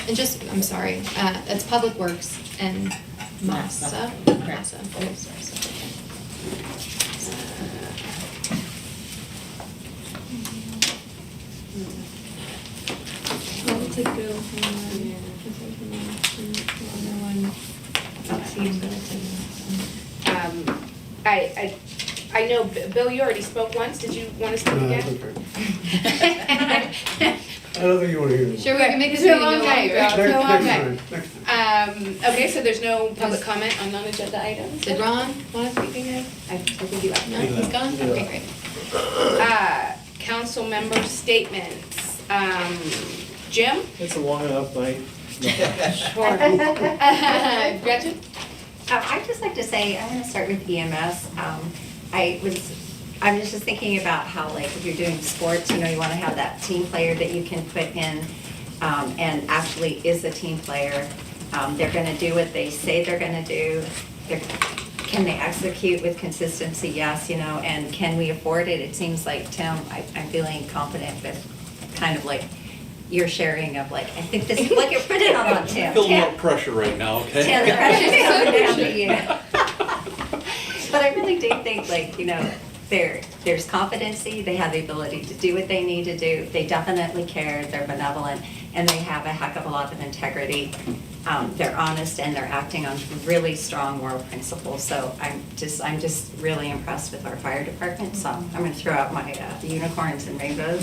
And just, I'm sorry, it's Public Works and Massa. Correct. Massa. Okay, sorry. We'll take Bill from I know, Bill, you already spoke once, did you want to speak again? I don't think you want to hear this. Sure, we can make this It's been a meeting long go night, longer. Bill. It's been a long Next night. time, next time. Okay, so there's no public comment on non-agenda items? Did Ron want to speak again? I think you left. No, he's gone? Okay, great. Council member statements. Jim? It's a long enough night. Sure. Gretchen? I'd just like to say, I'm gonna start with EMS. I was just thinking about how, like, if you're doing sports, you know, you wanna have that team player that you can put in, and actually is a team player. They're gonna do what they say they're gonna do. Can they execute with consistency? Yes, you know, and can we afford it? It seems like, Tim, I'm feeling confident with kind of like your sharing of like, I think this is what you're putting on Tim. I feel Tim. more pressure right now, okay? Yeah, the pressure's coming down to you. But I really do think, like, you know, there's competency, they have the ability to do what they need to do, they definitely care, they're benevolent, and they have a heck of a lot of integrity. They're honest and they're acting on really strong moral principles, so I'm just really impressed with our fire department, so I'm gonna throw out my unicorns and rainbows.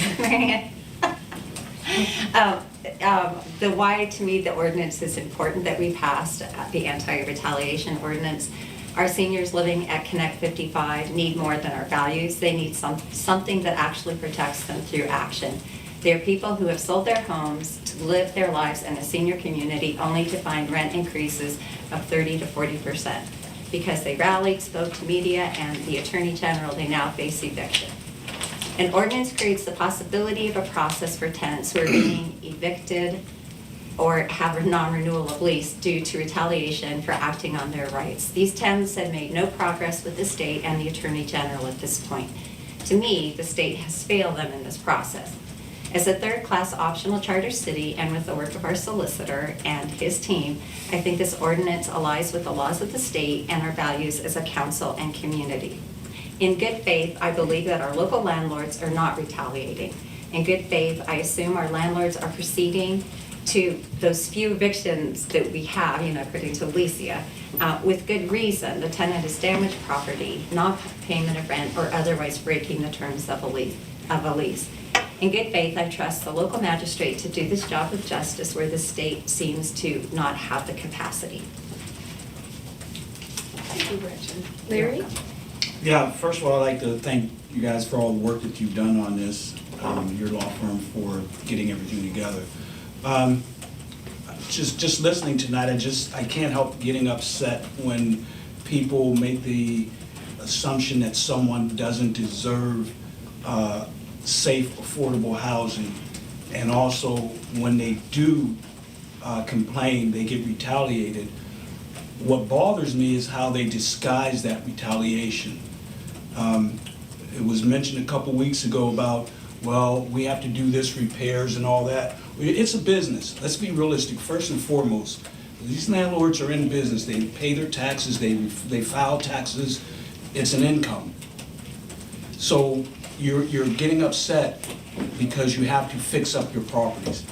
The why, to me, the ordinance is important that we passed, the anti-retaliation ordinance. Our seniors living at Connect 55 need more than our values. They need something that actually protects them through action. They're people who have sold their homes to live their lives in a senior community only to find rent increases of 30 to 40%. Because they rallied, spoke to media, and the Attorney General, they now face eviction. An ordinance creates the possibility of a process for tenants who are being evicted or have a non-renewal of lease due to retaliation for acting on their rights. These tenants have made no progress with the state and the Attorney General at this point. To me, the state has failed them in this process. As a third-class optional charter city and with the work of our solicitor and his team, I think this ordinance aligns with the laws of the state and our values as a council and community. In good faith, I believe that our local landlords are not retaliating. In good faith, I assume our landlords are proceeding to those few evictions that we have, you know, according to Alicia, with good reason. The tenant has damaged property, not payment of rent, or otherwise breaking the terms of a lease. In good faith, I trust the local magistrate to do this job with justice where the state seems to not have the capacity. Thank you, Gretchen. Larry? Yeah, first of all, I'd like to thank you guys for all the work that you've done on this, your law firm for getting everything together. Just listening tonight, I can't help getting upset when people make the assumption that someone doesn't deserve safe, affordable housing. And also, when they do complain, they get retaliated. What bothers me is how they disguise that retaliation. It was mentioned a couple weeks ago about, well, we have to do this repairs and all that. It's a business. Let's be realistic. First and foremost, these landlords are in business. They pay their taxes. They file taxes. It's an income. So you're getting upset because you have to fix up your properties.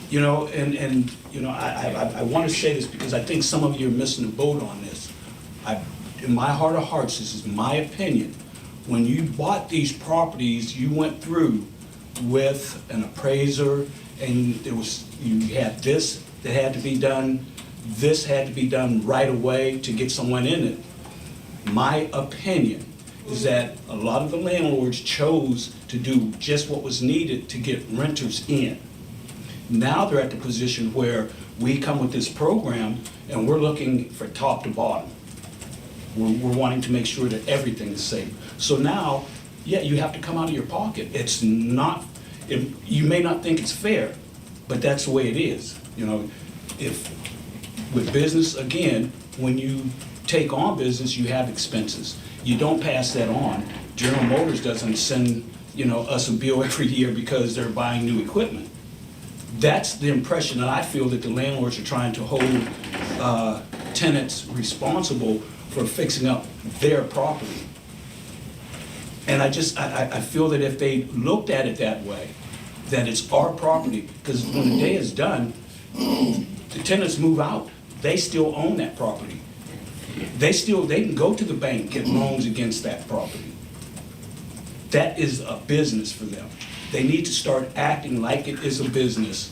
You know, and you know, I want to say this because I think some of you are missing the boat on this. In my heart of hearts, this is my opinion. When you bought these properties, you went through with an appraiser, and you had this that had to be done, this had to be done right away to get someone in it. My opinion is that a lot of the landlords chose to do just what was needed to get renters in. Now they're at the position where we come with this program and we're looking for top to bottom. We're wanting to make sure that everything is safe. So now, yeah, you have to come out of your pocket. It's not, you may not think it's fair, but that's the way it is. You know, if with business, again, when you take on business, you have expenses. You don't pass that on. General Motors doesn't send, you know, us a bill every year because they're buying new equipment. That's the impression that I feel that the landlords are trying to hold tenants responsible for fixing up their property. And I feel that if they looked at it that way, that it's our property, because when the day is done, the tenants move out. They still own that property. They can go to the bank, get loans against that property. That is a business for them. They need to start acting like it is a business,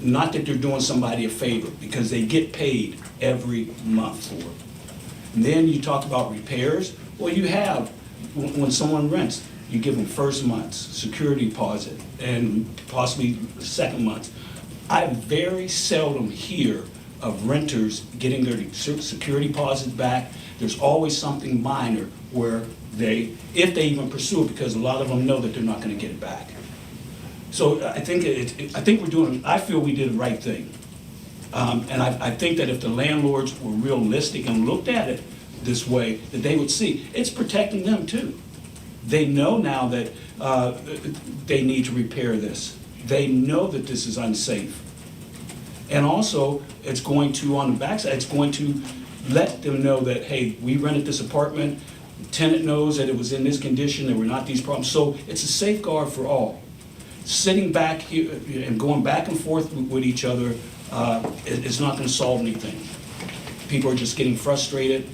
not that they're doing somebody a favor, because they get paid every month for it. And then you talk about repairs. Well, you have, when someone rents, you give them first month's security deposit and possibly second month. I very seldom hear of renters getting their security deposit back. There's always something minor where if they even pursue it, because a lot of them know that they're not going to get it back. So I think I feel we did the right thing. And I think that if the landlords were realistic and looked at it this way, that they would see it's protecting them too. They know now that they need to repair this. They know that this is unsafe. And also, it's going to, on the backside, it's going to let them know that, hey, we rented this apartment, the tenant knows that it was in this condition, there were not these problems. So it's a safeguard for all. Sitting back here and going back and forth with each other is not going to solve anything. People are just getting frustrated.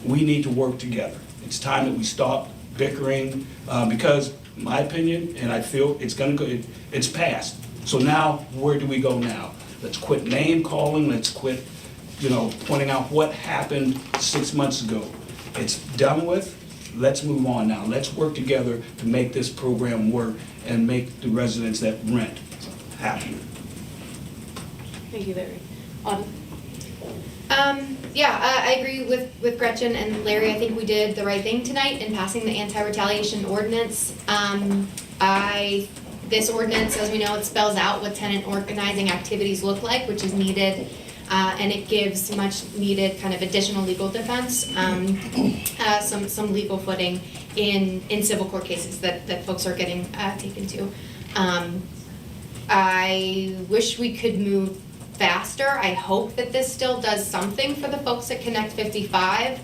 We need to work together. It's time that we stop bickering because, in my opinion, and I feel it's going to go, it's past. So now, where do we go now? Let's quit name calling. Let's quit, pointing out what happened 6 months ago. It's done with. Let's move on now. Let's work together to make this program work and make the residents that rent happy. Thank you, Larry. Autumn? I agree with Gretchen and Larry. I think we did the right thing tonight in passing the anti-retaliation ordinance. This ordinance, as we know, it spells out what tenant organizing activities look like, which is needed, and it gives much needed kind of additional legal defense, some legal footing in civil court cases that folks are getting taken to. I wish we could move faster. I hope that this still does something for the folks at Connect 55,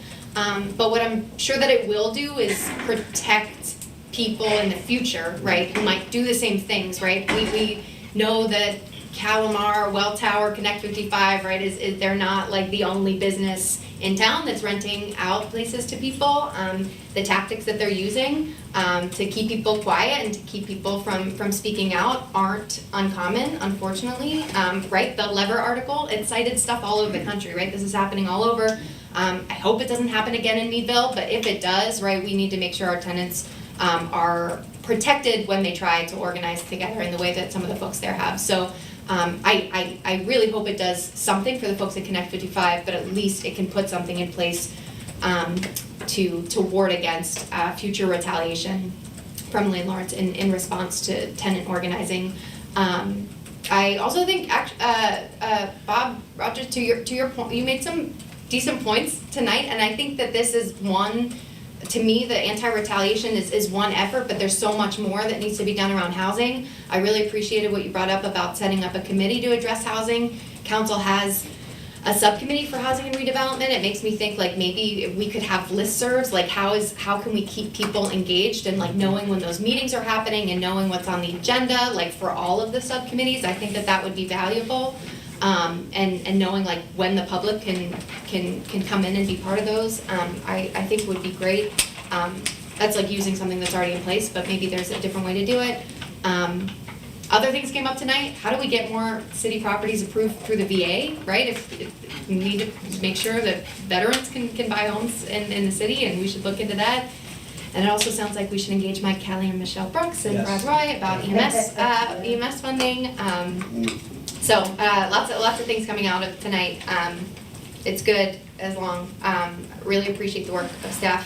but what I'm sure that it will do is protect people in the future, right, who might do the same things, right? We know that Calamar, Welltower, Connect 55, right, they're not like the only business in town that's renting out places to people. The tactics that they're using to keep people quiet and to keep people from speaking out aren't uncommon, unfortunately, right? The Lever article, it cited stuff all over the country, right? This is happening all over. I hope it doesn't happen again in Meadville, but if it does, right, we need to make sure our tenants are protected when they try to organize together in the way that some of the folks there have. So I really hope it does something for the folks at Connect 55, but at least it can put something in place to ward against future retaliation from landlords in response to tenant organizing. I also think, Bob, Roger, to your point, you made some decent points tonight, and I think that this is one, to me, the anti-retaliation is one effort, but there's so much more that needs to be done around housing. I really appreciated what you brought up about setting up a committee to address housing. Council has a subcommittee for housing and redevelopment. It makes me think like maybe we could have listservs, like how can we keep people engaged and like knowing when those meetings are happening and knowing what's on the agenda, like for all of the subcommittees. I think that would be valuable. And knowing like when the public can come in and be part of those, I think would be great. That's like using something that's already in place, but maybe there's a different way to do it. Other things came up tonight. How do we get more city properties approved through the VA, right? If we need to make sure that veterans can buy homes in the city, and we should look into that. And it also sounds like we should engage Mike Kelly and Michelle Brooks and Brad Roy about EMS funding. So lots of things coming out of tonight. It's good as long. Really appreciate the work of staff,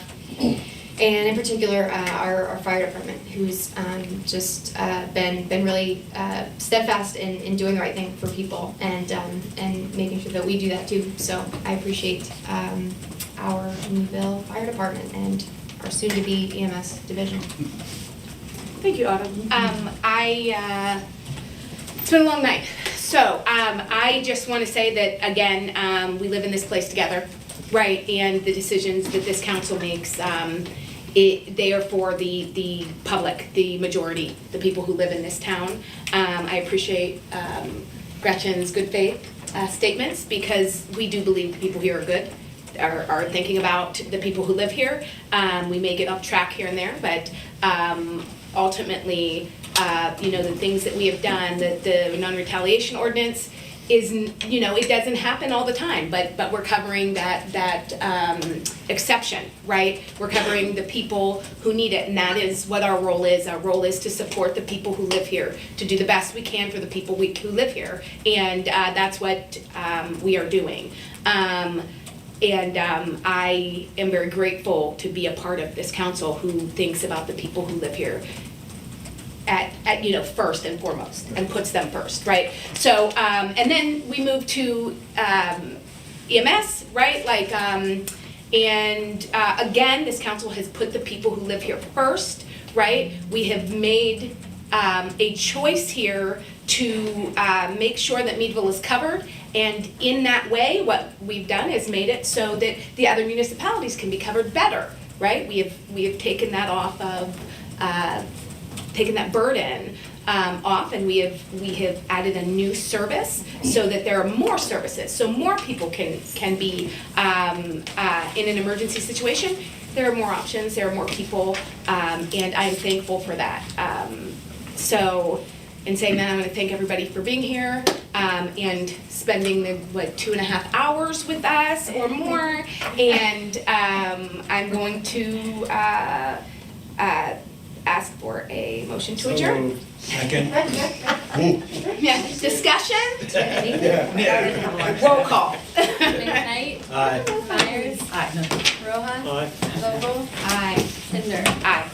and in particular our fire department, who's just been really steadfast in doing the right thing for people and making sure that we do that too. So I appreciate our Meadville Fire Department and our soon-to-be EMS division. Thank you, Autumn. It's been a long night. So I just want to say that, again, we live in this place together, right? And the decisions that this council makes, they are for the public, the majority, the people who live in this town. I appreciate Gretchen's good faith statements, because we do believe the people here are good, are thinking about the people who live here. We may get off track here and there, but ultimately, the things that we have done, the non-retaliation ordinance is, it doesn't happen all the time, but we're covering that exception, right? We're covering the people who need it, and that is what our role is. Our role is to support the people who live here, to do the best we can for the people who live here, and that's what we are doing. I am very grateful to be a part of this council who thinks about the people who live here at first and foremost, and puts them first, right? So, and then we move to EMS, right? Again, this council has put the people who live here first, right? We have made a choice here to make sure that Meadville is covered, and in that way, what we've done is made it so that the other municipalities can be covered better, right? We have taken that off of taken that burden off, and we have added a new service so that there are more services, so more people can be in an emergency situation. There are more options, there are more people, and I'm thankful for that. So in saying that, I'm going to thank everybody for being here and spending the 2.5 hours with us or more, and I'm going to ask for a motion to adjourn. Second. Yeah, discussion? Yeah. Roll call. McKnight. Aye. Myers. Aye. Rojas. Aye. Vogel. Aye. Tinder. Aye.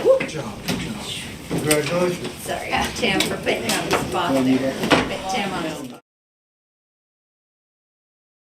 Good job, good job. Congratulations. Sorry, Tim, for putting you on the spot there. Put Tim on the spot.